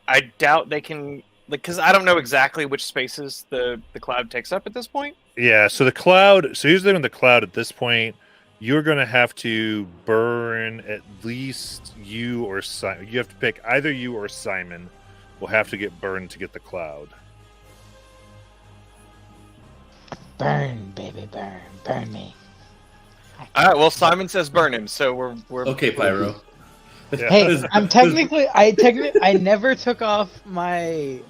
I doubt they can because I don't know exactly which spaces the cloud takes up at this point. Yeah, so the cloud. So usually on the cloud at this point, you're going to have to burn at least you or Simon. You have to pick either you or Simon will have to get burned to get the cloud. Burn, baby, burn, burn me. All right. Well, Simon says burn him, so we're Okay, Pyro. Yeah. Hey, I never took off my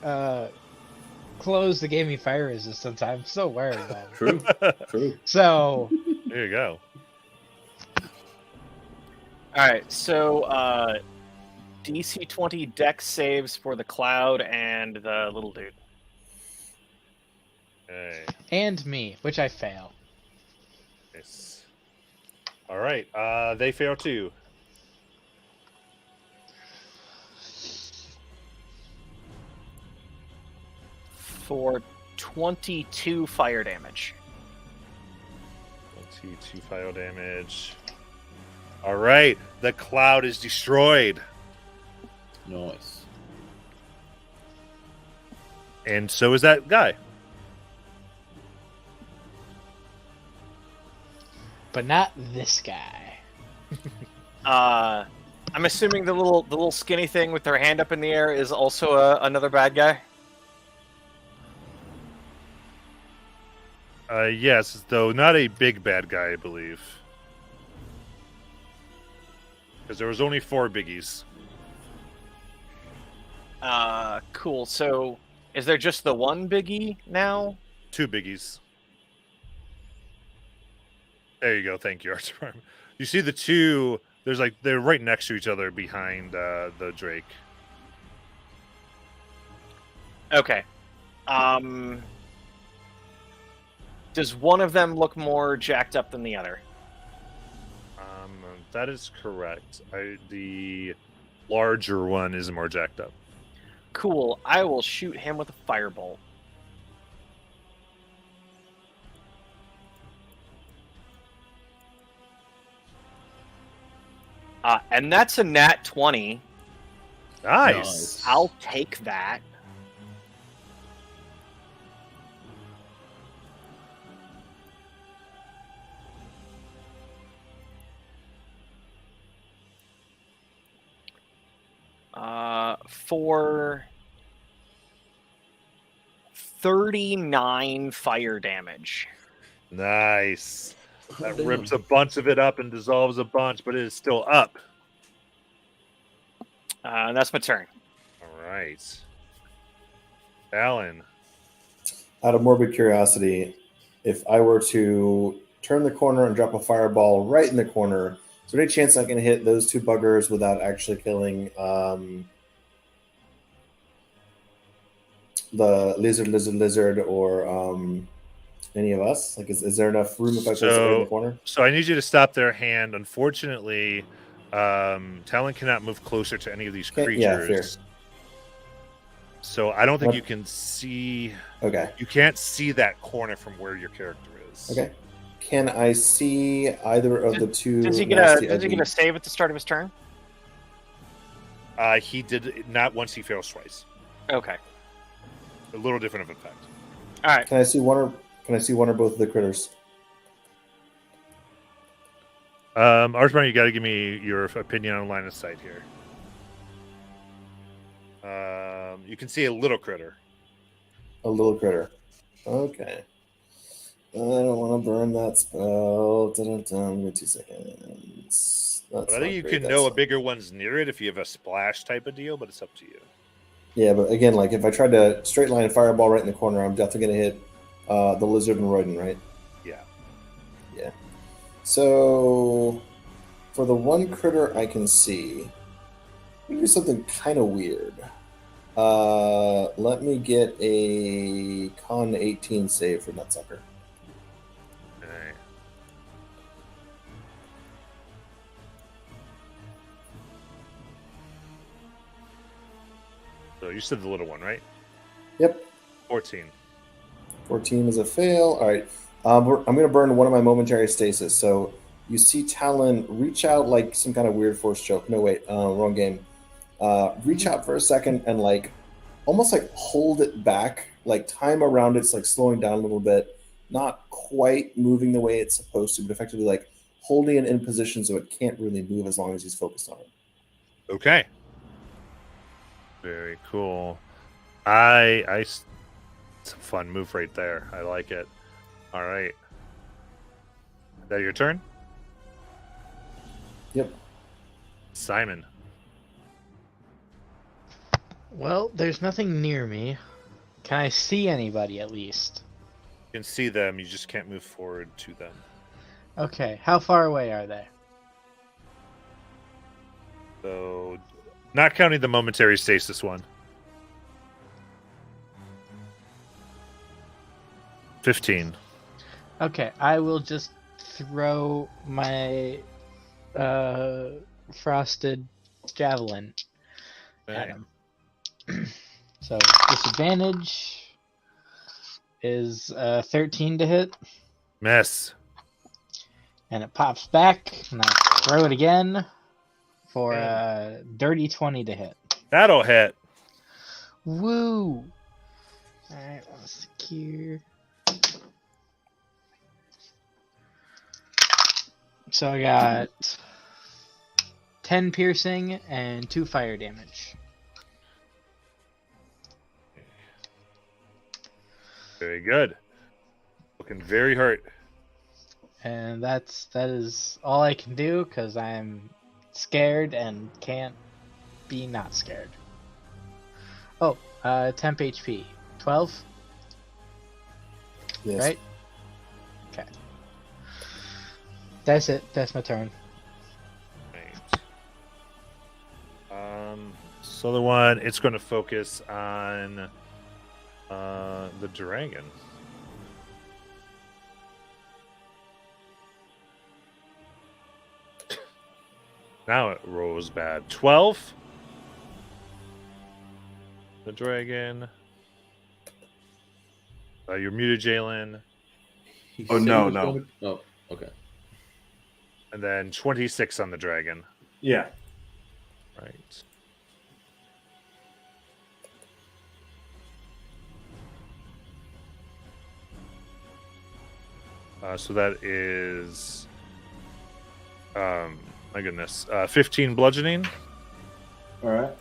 clothes that gave me fire resistance. I'm so worried about it. True. True. So There you go. All right, so DC 20 dex saves for the cloud and the little dude. Okay. and me, which I fail. Nice. All right. They fail too. For 22 fire damage. 22 fire damage. All right. The cloud is destroyed. Nice. And so is that guy. But not this guy. I'm assuming the little skinny thing with their hand up in the air is also another bad guy. Yes, though not a big bad guy, I believe. Because there was only 4 biggies. Cool. So, is there just the one biggie now? 2 biggies. There you go. Thank you, Arthur. You see the 2. There's like they're right next to each other behind the Drake. Okay. Does one of them look more jacked up than the other? That is correct. The larger one is more jacked up. Cool. I will shoot him with a firebolt. And that's a nat 20. Nice. I'll take that. For 39 fire damage. Nice. That Damn. rips a bunch of it up and dissolves a bunch, but it is still up. And that's my turn. All right. Alan. Out of morbid curiosity, if I were to turn the corner and drop a fireball right in the corner, is there any chance I can hit those 2 buggers without actually killing the lizard, or any of us? Like, is there enough room if I place it right in the corner? So I need you to stop their hand. Unfortunately, Talon cannot move closer to any of these creatures. Yeah, fair. So I don't think What? you can see. Okay. You can't see that corner from where your character is. Okay. Can I see either of the 2? Does he get a save at the start of his turn? He did not once. He fails twice. Okay. A little different of effect. All right. Can I see one or both of the critters? Archbar, you got to give me your opinion on line of sight here. You can see a little critter. A little critter. Okay. I don't want to burn that spell. Give me 2 seconds. But I think you can know a bigger one's near it if you have a splash type of deal, but it's up to you. Yeah, but again, like if I tried to straight line fireball right in the corner, I'm definitely going to hit the lizard and rodent, right? Yeah. Yeah. So for the one critter I can see, let me do something kind of weird. Let me get a con 18 save for Nutsucker. All right. So you said the little one, right? Yep. 14. 14 is a fail. All right. I'm going to burn one of my momentary stasis. So you see Talon reach out like some kind of weird force choke. No, wait. Wrong game. Reach out for a second and like almost like hold it back. Like time around it's like slowing down a little bit. Not quite moving the way it's supposed to, but effectively like holding it in position so it can't really move as long as he's focused on it. Okay. Very cool. It's a fun move right there. I like it. All right. Is that your turn? Yep. Simon. Well, there's nothing near me. Can I see anybody at least? You can see them, you just can't move forward to them. Okay, how far away are they? So, not counting the momentary stasis one. 15. Okay, I will just throw my frosted javelin at Okay. him. So disadvantage is 13 to hit, Miss. and it pops back, and I throw it again for a dirty 20 to hit. That'll hit. Woo! Alright, let's secure. So I got 10 piercing and 2 fire damage. Very good. Looking very hurt. And that is all I can do because I'm scared and can't be not scared. Oh, temp HP. 12? Yes. Right? Okay. That's it. That's my turn. Right. So the one, it's going to focus on the dragon. Now it rolls bad. 12. The dragon. You're muted, Jalen. He Oh, said he no, was no. gonna- Oh, okay. And then 26 on the dragon. Yeah. Right. So that is, my goodness, 15 bludgeoning. All right.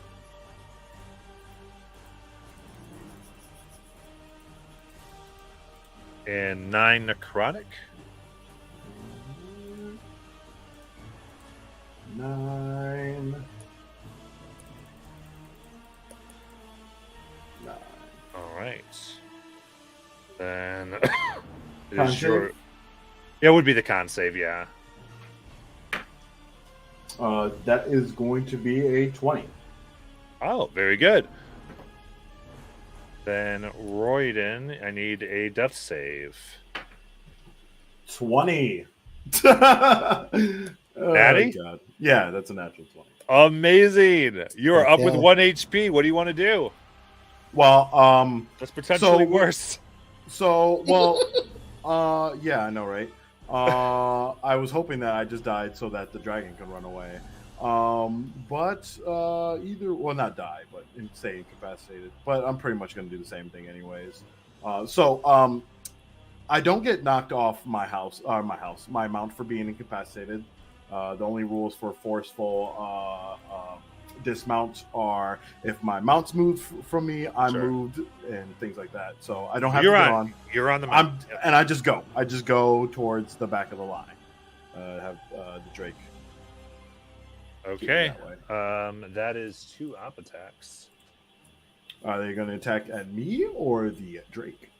And 9 necrotic. 9. All right. Then it Con is your. save? Yeah, it would be the con save, yeah. That is going to be a 20. Oh, very good. Then Royden, I need a death save. 20. Natty? God. Yeah, that's a natural 20. Amazing! You are up with Okay. 1 HP. What do you want to do? Well, That's potentially So- worse. Yeah, I know, right? I was hoping that I just died so that the dragon can run away. Not die, but stay incapacitated. But I'm pretty much going to do the same thing anyways. I don't get knocked off my mount for being incapacitated. The only rules for forceful dismounts are if my mount's moved from me, I'm Sure. moved, and things like that. So I don't have You're to get on. on. You're on the I'm mount. Yep. and I just go. I just go towards the back of the line. Have the Drake. keep me Okay. that way. That is 2 op attacks. Are they going to attack at me or the Drake?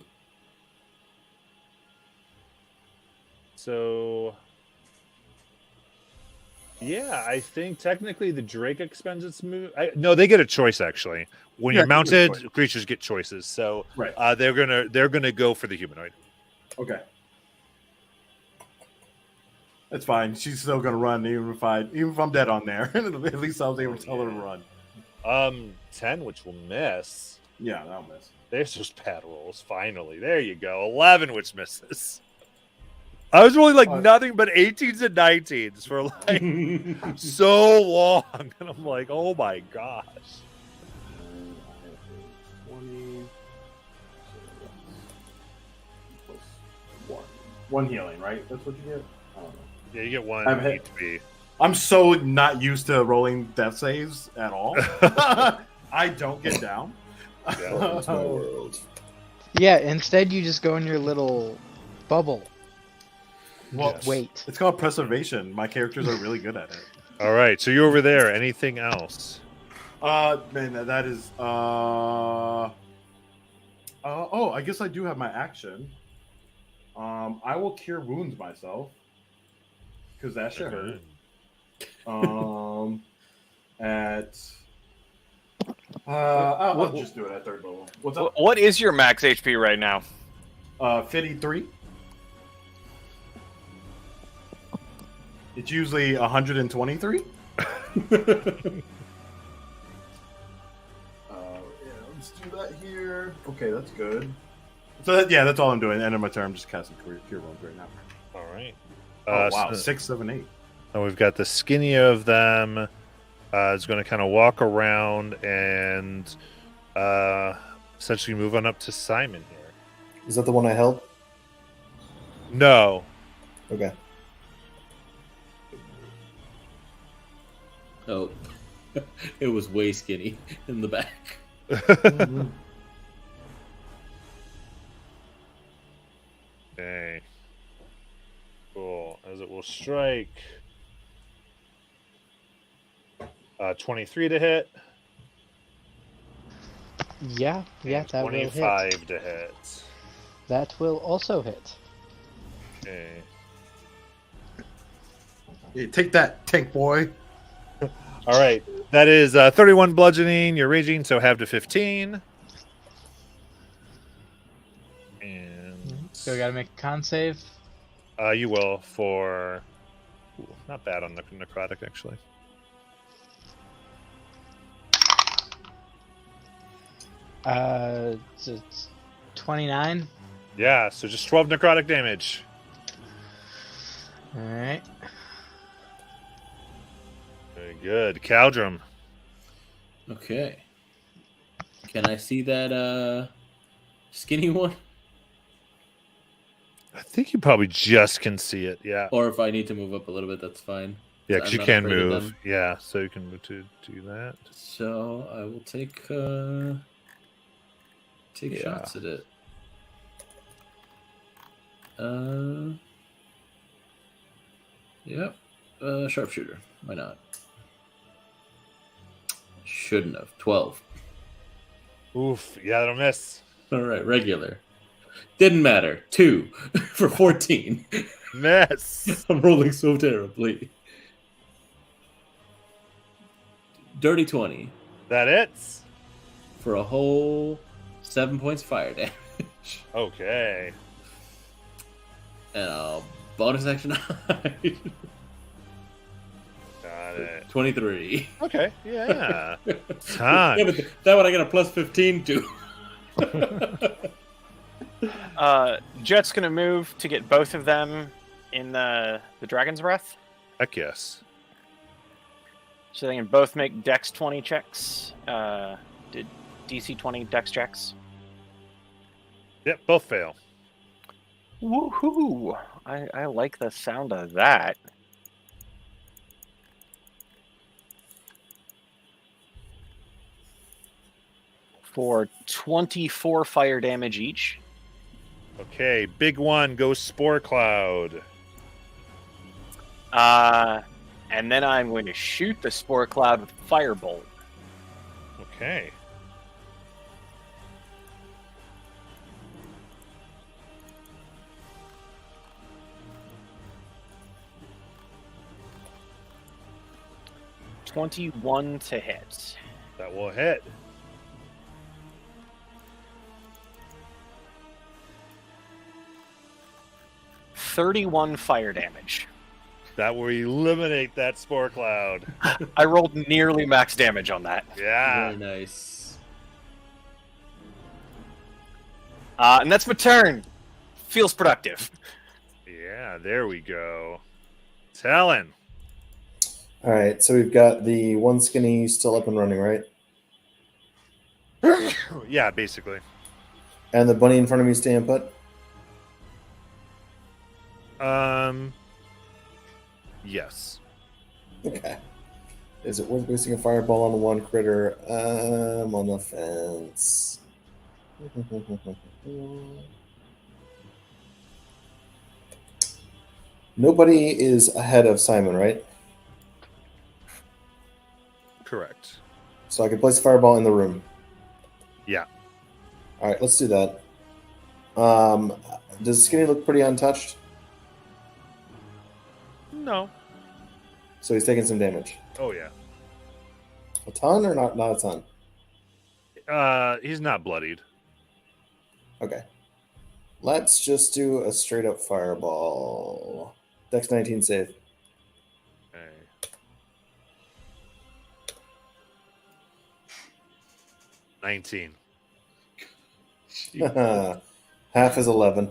So, yeah, I think technically the Drake expends its move. No, they get a choice actually. When Yeah, you're they get a mounted, choice. creatures get choices. So Right. they're gonna go for the humanoid. Okay. That's fine. She's still gonna run even if I'm dead on there. At least I was able to tell her to run. 10, which will miss. Yeah, that'll miss. There's those bad rolls. Finally, there you go. 11, which misses. I was rolling like nothing but 18s and 19s for like so long, and I'm like, oh my gosh. 20 plus 1. 1 healing, right? That's what you get? I don't know. Yeah, you get 1 I've hit- HP. I'm so not used to rolling death saves at all. I don't get down. Yeah. Welcome to my world. Yeah, instead you just go in your little bubble. Well, Yes. Wait. It's called preservation. My characters are really good at it. All right, so you're over there. Anything else? Man, that is. Oh, I guess I do have my action. I will cure wounds myself because that should hurt. I'll just do it at 3rd level. What's up? What is your max HP right now? 53. It's usually 123. Let's do that here. Okay, that's good. So that's all I'm doing. End of my turn. I'm just casting cure wounds right now. All right. Oh wow, So 6, 7, 8. now we've got the skinny of them. Is going to kind of walk around and essentially move on up to Simon here. Is that the one I held? No. Okay. Oh, it was way skinny in the back. strike. 23 to hit. Yeah, And that will hit. 25 to hit. That will also hit. Okay. Hey, take that, tank boy. All right. That is 31 bludgeoning. You're raging, so have to 15. And So we gotta make a con save. you will for not bad on the necrotic actually. It's 29. Yeah, so just 12 necrotic damage. All right. Very good. Caldrum. Okay. Can I see that skinny one? I think you probably just can see it. Yeah. Or if I need to move up a little bit, that's fine. Yeah, I'm because you not can afraid of move. them. Yeah, so you can move to do that. So I will take Yeah. shots at it. Yep. Sharpshooter. Why not? Shouldn't have. 12. Oof. Yeah, that'll miss. All right, regular. Didn't matter. 2 for 14. Miss. I'm rolling so terribly. Dirty 20 That hits. for a whole 7 points fire damage. Okay. And a bonus action hide. Got it. 23. Okay. Yeah. Time. Yeah, but that one I got a plus 15 to. Jet's gonna move to get both of them in the Dragon's Breath, Heck yes. so they can both make Dex 20 checks. Did DC 20 Dex checks? Yep, both fail. Woohoo! I like the sound of that. For 24 fire damage each. Okay, big one goes Spore Cloud. And then I'm going to shoot the Spore Cloud with Firebolt. Okay. $21 to hit. That will hit. $31 fire damage. That will eliminate that Spore Cloud. I rolled nearly max damage on that. Yeah. Very nice. And that's my turn. Feels productive. Yeah, there we go. Talon. All right, so we've got the one skinny still up and running, right? Yeah, basically. And the bunny in front of me staying put. Yes. Okay. Is it worth wasting a fireball on one critter? I'm on the fence. Nobody is ahead of Simon, right? Correct. So I can place a fireball in the room. Yeah. All right, let's do that. Does Skinny look pretty untouched? No. So he's taking some damage. Oh yeah. A ton or not? Not a ton. He's not bloodied. Okay. Let's just do a straight up fireball. Dex 19 save. Okay. 19. Half is 11.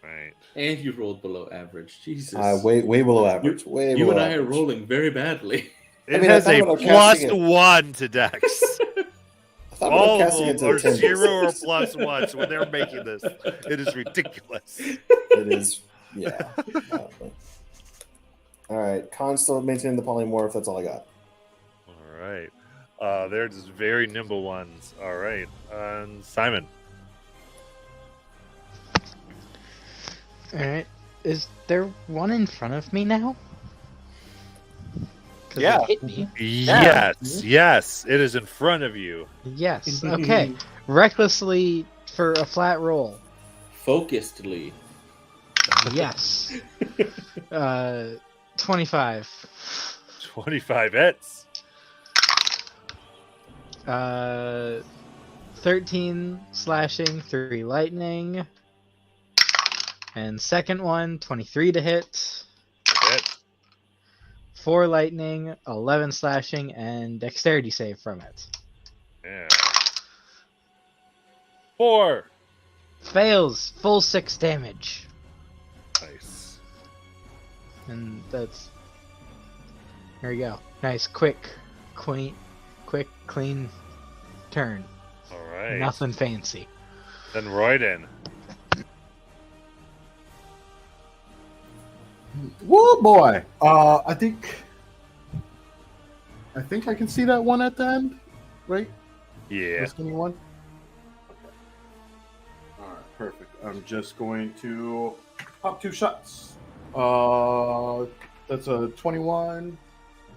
Right. And you rolled below average. Jesus. Way below average. Way You below and I are average. rolling very badly. It mean, I has thought a about plus casting 1 to Dex. I thought All about of casting them it to are the 10. 0 or plus 1 when they're making this. It is ridiculous. It is, yeah. All right. Con still maintaining the polymorph. That's all I got. All right. They're just very nimble ones. All right. Simon. All right. Is there one in front of me now? 'Cause Yeah. it hit me. Yes, it is in front of you. Yes. Okay. Recklessly for a flat roll. Focusedly. Yes. 25. 25 hits. 13 slashing, 3 lightning. And second one, 23 to hit. Hit. 4 lightning, 11 slashing, and dexterity save from it. Yeah. 4. Fails. Full 6 damage. Nice. And that's... There you go. Nice, quick, clean turn. All right. Nothing fancy. Then Royden. Whoa, boy! I think I can see that one at the end, right? Yeah. The skinny one. Okay. All right, perfect. I'm just going to pop 2 shots. That's a 21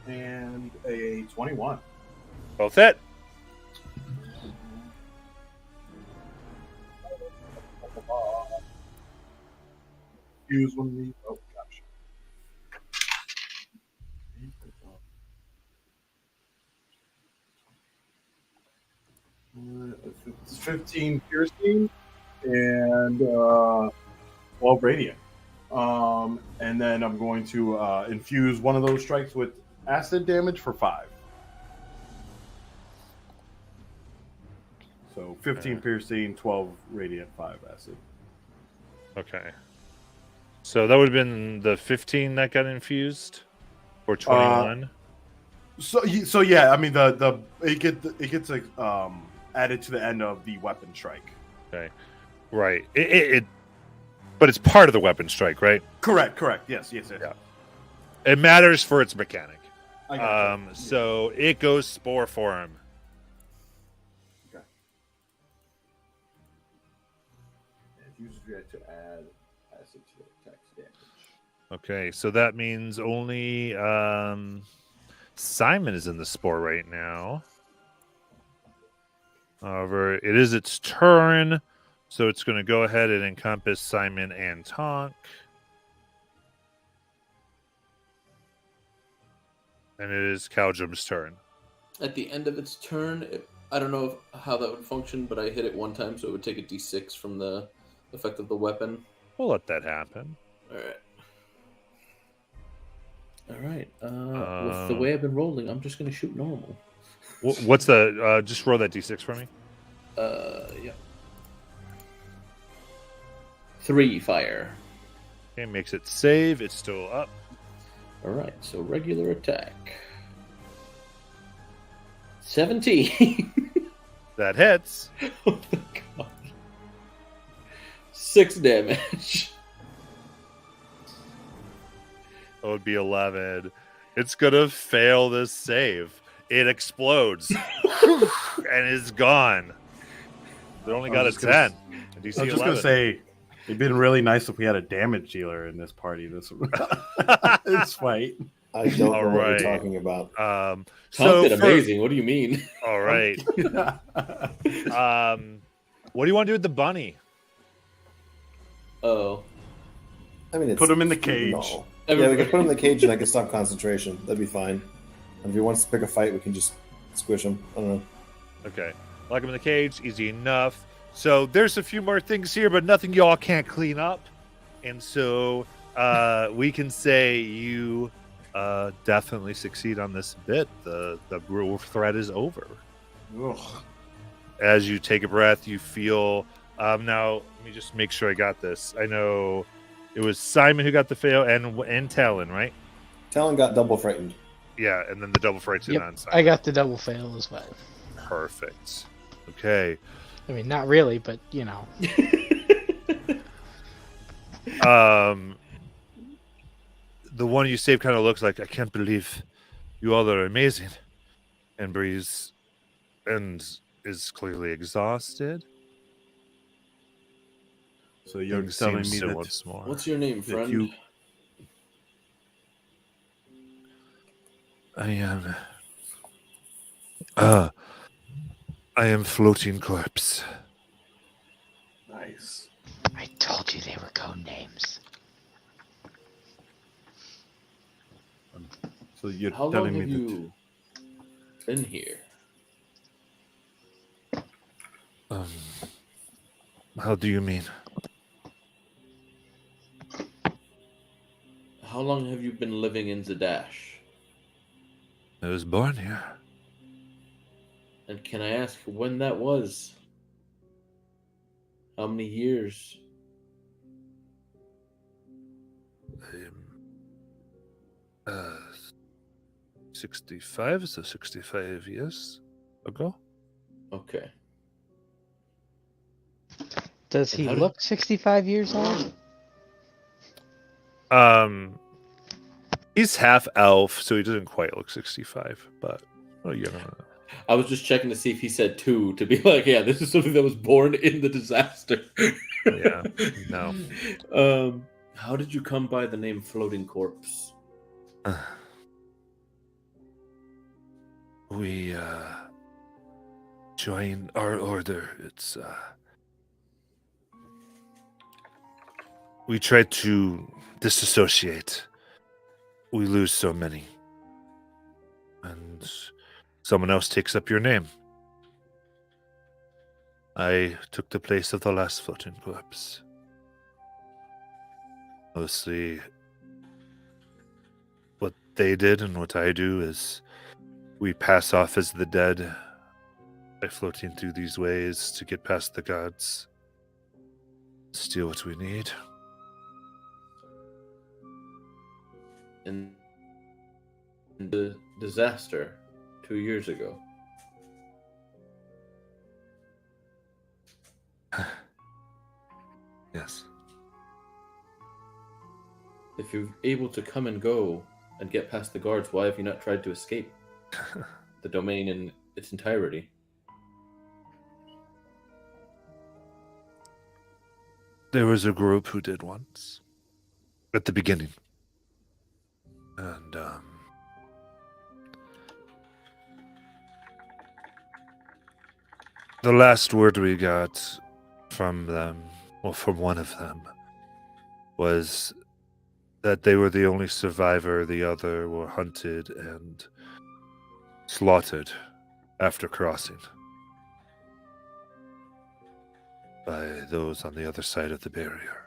and a 21. Both hit. Use one of these. Oh gosh. It's 15 piercing and 12 radiant. And then I'm going to infuse one of those strikes with acid damage for 5. So 15 piercing, 12 radiant, 5 acid. Okay. So that would have been the 15 that got infused, or 21. So yeah, I mean it gets added to the end of the weapon strike. Okay. Right. But it's part of the weapon strike, right? Correct. Yes. Yeah. It matters for its mechanic. I got you. So it goes spore form. Okay. And use it to add acid to attack's damage. Okay, so that means only Simon is in the spore right now. However, it is its turn, so it's going to go ahead and encompass Simon and Tonk. And it is Caldrum's turn. At the end of its turn, I don't know how that would function, but I hit it one time, so it would take a d6 from the effect of the weapon. We'll let that happen. All right. With the way I've been rolling, I'm just going to shoot normal. What's the... just roll that d6 for me. Yeah. 3 fire. Okay, makes it save. It's still up. All right, so regular attack. 17. That hits. Oh my god. 6 damage. That would be 11. It's going to fail this save. It explodes. And is gone. It only got a 10. DC I was just 11. going to say, it'd been really nice if we had a damage dealer in this party. This fight. I don't know All what right. you're talking about. Tonk So did amazing. What do you mean? All right. What do you want to do with the bunny? Oh. I mean, Put him in the cage. No. Yeah, we can put him in the cage and I can stop concentration. That'd be fine. And if he wants to pick a fight, we can just squish him. I don't know. Okay. Lock him in the cage. Easy enough. So there's a few more things here, but nothing y'all can't clean up. And so we can say you definitely succeed on this bit. The real threat is over. Ugh. As you take a breath, you feel... now, let me just make sure I got this. I know it was Simon who got the fail and Talon, right? Talon got double frightened. Yeah, and then the double frightened Yep, on Simon. I got the double fail as well. Perfect. Okay. I mean, not really, but you know. The one you saved kind of looks like, I can't believe you all are amazing. And breathes and is clearly exhausted. So you're Things telling seem me so that once more. What's your name, that friend? you I am. I am Floating Corpse. Nice. I told you they were code names. so you're How long telling me have that you been here? How do you mean? How long have you been living in Zadash? I was born here. And can I ask when that was? How many years? Uh, 65, so 65 years ago. Okay. Does And he how did- look 65 years old? He's half elf, so he doesn't quite look 65, but you know. I was just checking to see if he said 2 to be like, yeah, this is something that was born in the disaster. Yeah, no. How did you come by the name Floating Corpse? We join our order. It's we try to disassociate. We lose so many. And someone else takes up your name. I took the place of the last floating corpse. Mostly what they did and what I do is we pass off as the dead by floating through these ways to get past the gods, steal what we need. In the disaster 2 years ago. Yes. If you're able to come and go and get past the guards, why have you not tried to escape the domain in its entirety? There was a group who did once. At the beginning. And, the last word we got from them, well, from one of them, was that they were the only survivor. The other were hunted and slaughtered after crossing by those on the other side of the barrier.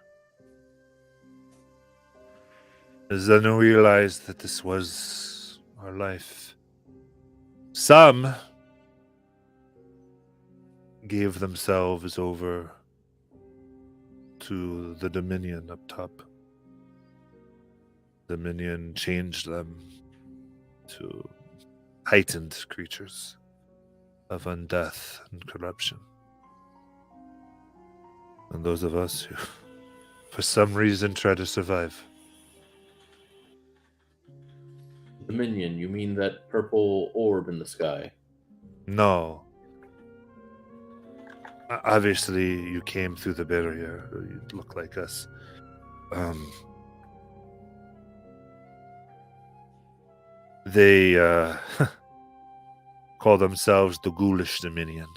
As then we realized that this was our life. Some gave themselves over to the Dominion up top. Dominion changed them to heightened creatures of undeath and corruption. And those of us who, for some reason, try to survive. Dominion, you mean that purple orb in the sky? No. Obviously, you came through the barrier. You look like us. They call themselves the Ghoulish Dominion.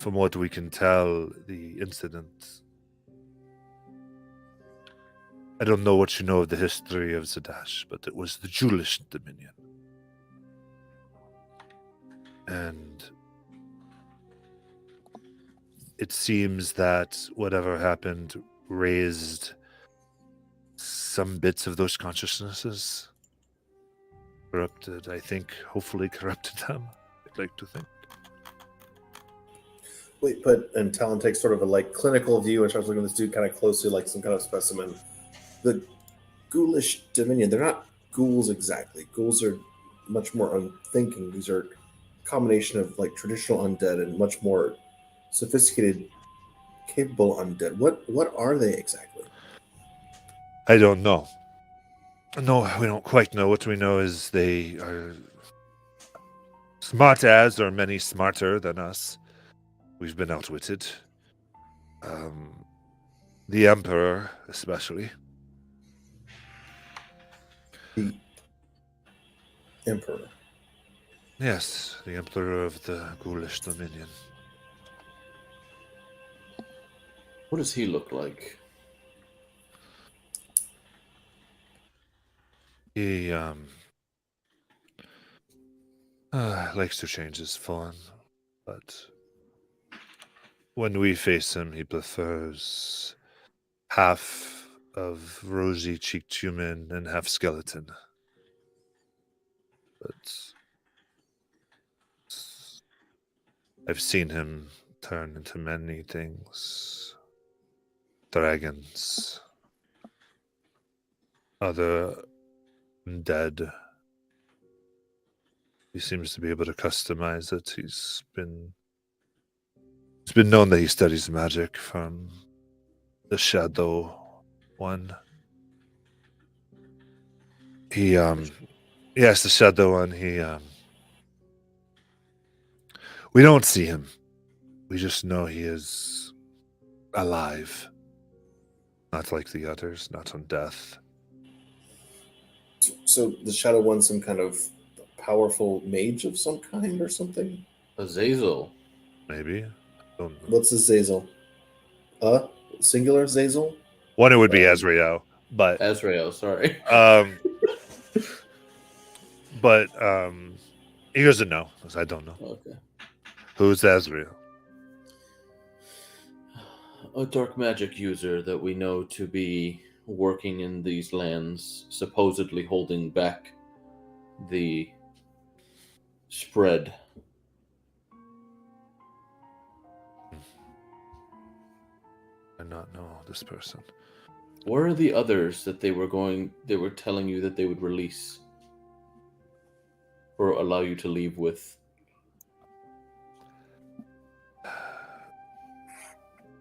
From what we can tell, the incident. I don't know what you know of the history of Zadash, but it was the Ghoulish Dominion. And it seems that whatever happened raised some bits of those consciousnesses. Corrupted, I think, hopefully corrupted them, I'd like to think. Wait, and Talon takes sort of a like clinical view and starts looking at this dude kind of closely, like some kind of specimen. The Ghoulish Dominion, they're not ghouls exactly. Ghouls are much more unthinking. These are a combination of like traditional undead and much more sophisticated, capable undead. What are they exactly? I don't know. No, we don't quite know. What we know is they are Smart as there are many smarter than us. We've been outwitted. The Emperor, especially. The Emperor. Yes, the Emperor of the Ghoulish Dominion. What does he look like? He likes to change his form, but when we face him, he prefers half of rosy-cheeked human and half skeleton. But I've seen him turn into many things. Dragons. Other undead. He seems to be able to customize it. It's been known that he studies magic from the Shadow One. Yes, the Shadow One. We don't see him. We just know he is alive. Not like the others, not on death. So the Shadow One's some kind of powerful mage of some kind or something? Azazel. Maybe. Don't know. What's a Zazel? Singular Zazel? One, it would be Azrael, but Azrael, sorry. he doesn't know, because I don't know. Okay. Who's Azrael? A dark magic user that we know to be working in these lands, supposedly holding back the spread. I not know this person. Where are the others that they were telling you that they would release? Or allow you to leave with?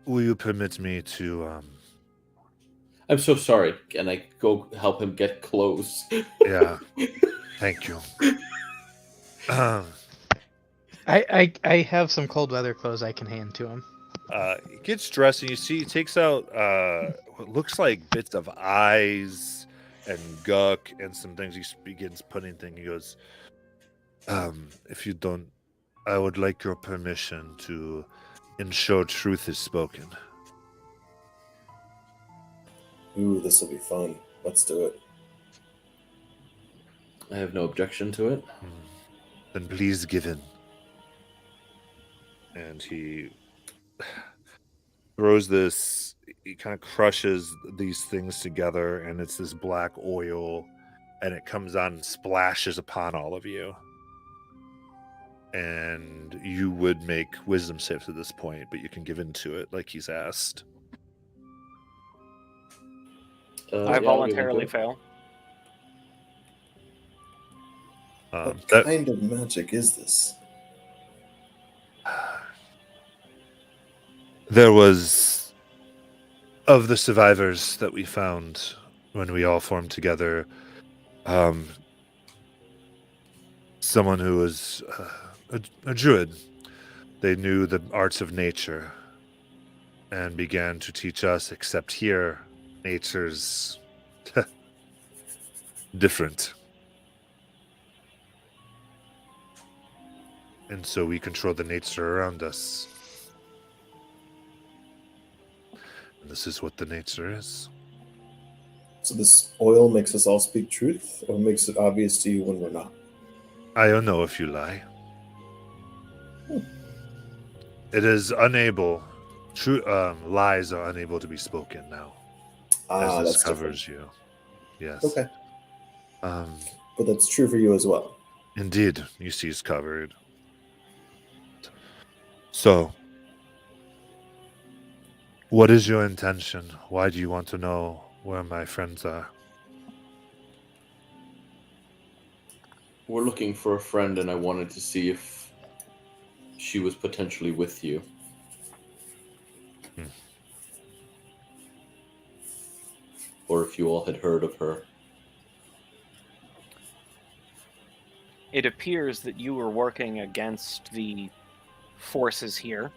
Will you permit me to I'm so sorry. Can I go help him get clothes? yeah. Thank you. I have some cold weather clothes I can hand to him. He gets dressed, and you see he takes out what looks like bits of eyes and guck and some things. He begins putting things. He goes, if you don't, I would like your permission to ensure truth is spoken. Ooh, this will be fun. Let's do it. I have no objection to it. Then please give in. And he throws this, he kind of crushes these things together, and it's this black oil, and it comes on and splashes upon all of you. And you would make wisdom saves at this point, but you can give in to it like he's asked. I voluntarily fail. What That, kind of magic is this? there was, of the survivors that we found when we all formed together, someone who was a druid. They knew the arts of nature and began to teach us, except here, nature's different. And so we control the nature around us. And this is what the nature is. So this oil makes us all speak truth, or makes it obvious to you when we're not? I don't know if you lie. It is unable. True lies are unable to be spoken now, as this That's covers different. you. Yes. Okay, Um, but that's true for you as well. Indeed, you see, it's covered. So, what is your intention? Why do you want to know where my friends are? We're looking for a friend, and I wanted to see if she was potentially with you. Or if you all had heard of her. it appears that you were working against the forces here.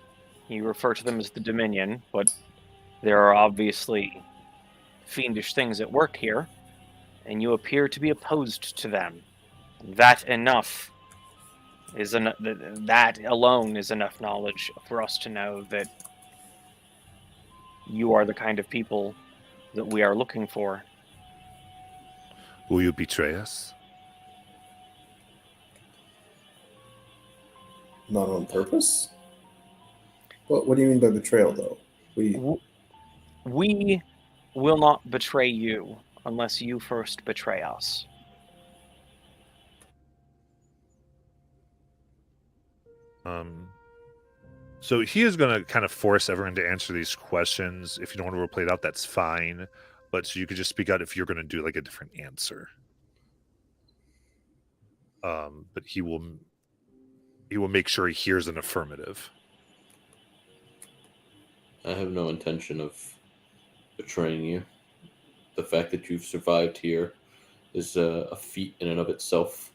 You refer to them as the Dominion, but there are obviously fiendish things at work here, and you appear to be opposed to them. That alone is enough knowledge for us to know that you are the kind of people that we are looking for. Will you betray us? Not on purpose? What do you mean by betrayal, though? We will not betray you unless you first betray us. So he is going to kind of force everyone to answer these questions. If you don't want to replay it out, that's fine. But so you could just speak out if you're going to do like a different answer. But he will make sure he hears an affirmative. I have no intention of betraying you. The fact that you've survived here is a feat in and of itself.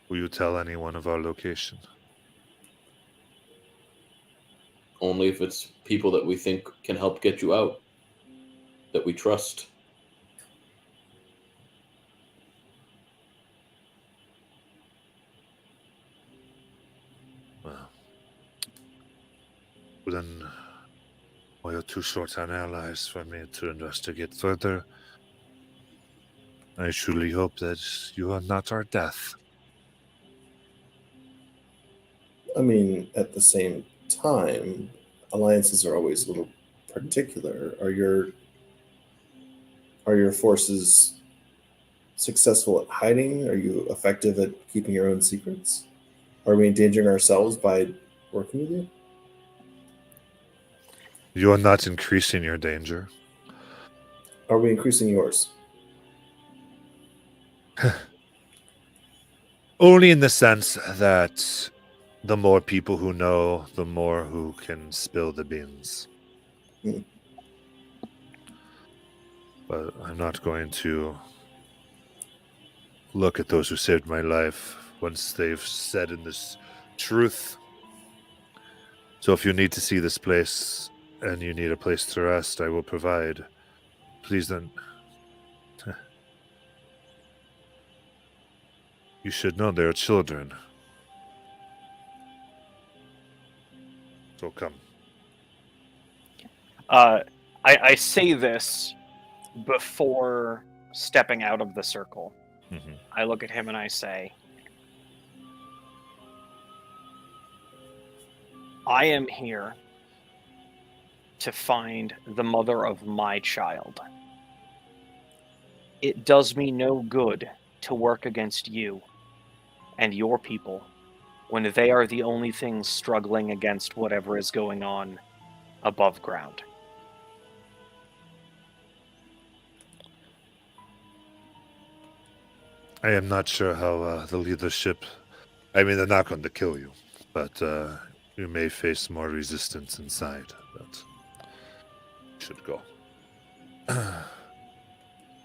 Will you tell anyone of our location? Only if it's people that we think can help get you out, that we trust. Well, then we are too short on allies for me to investigate further. I truly hope that you are not our death. I mean, at the same time, alliances are always a little particular. Are your forces successful at hiding? Are you effective at keeping your own secrets? Are we endangering ourselves by working with you? You are not increasing your danger. Are we increasing yours? Only in the sense that the more people who know, the more who can spill the beans. But I'm not going to look at those who saved my life once they've said in this truth. So if you need to see this place and you need a place to rest, I will provide. Please don't. You should know they are children. So come. I say this before stepping out of the circle. Mm-hmm. I look at him and I say, I am here to find the mother of my child. It does me no good to work against you and your people when they are the only things struggling against whatever is going on above ground. I am not sure how the leadership... I mean, they're not going to kill you, but you may face more resistance inside, but should go.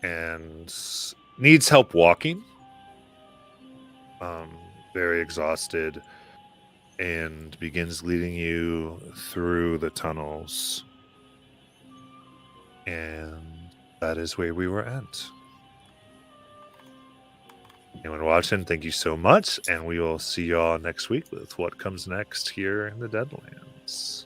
And needs help walking. Very exhausted, and begins leading you through the tunnels. And that is where we were at. Anyone watching, thank you so much, and we will see y'all next week with what comes next here in the Deadlands.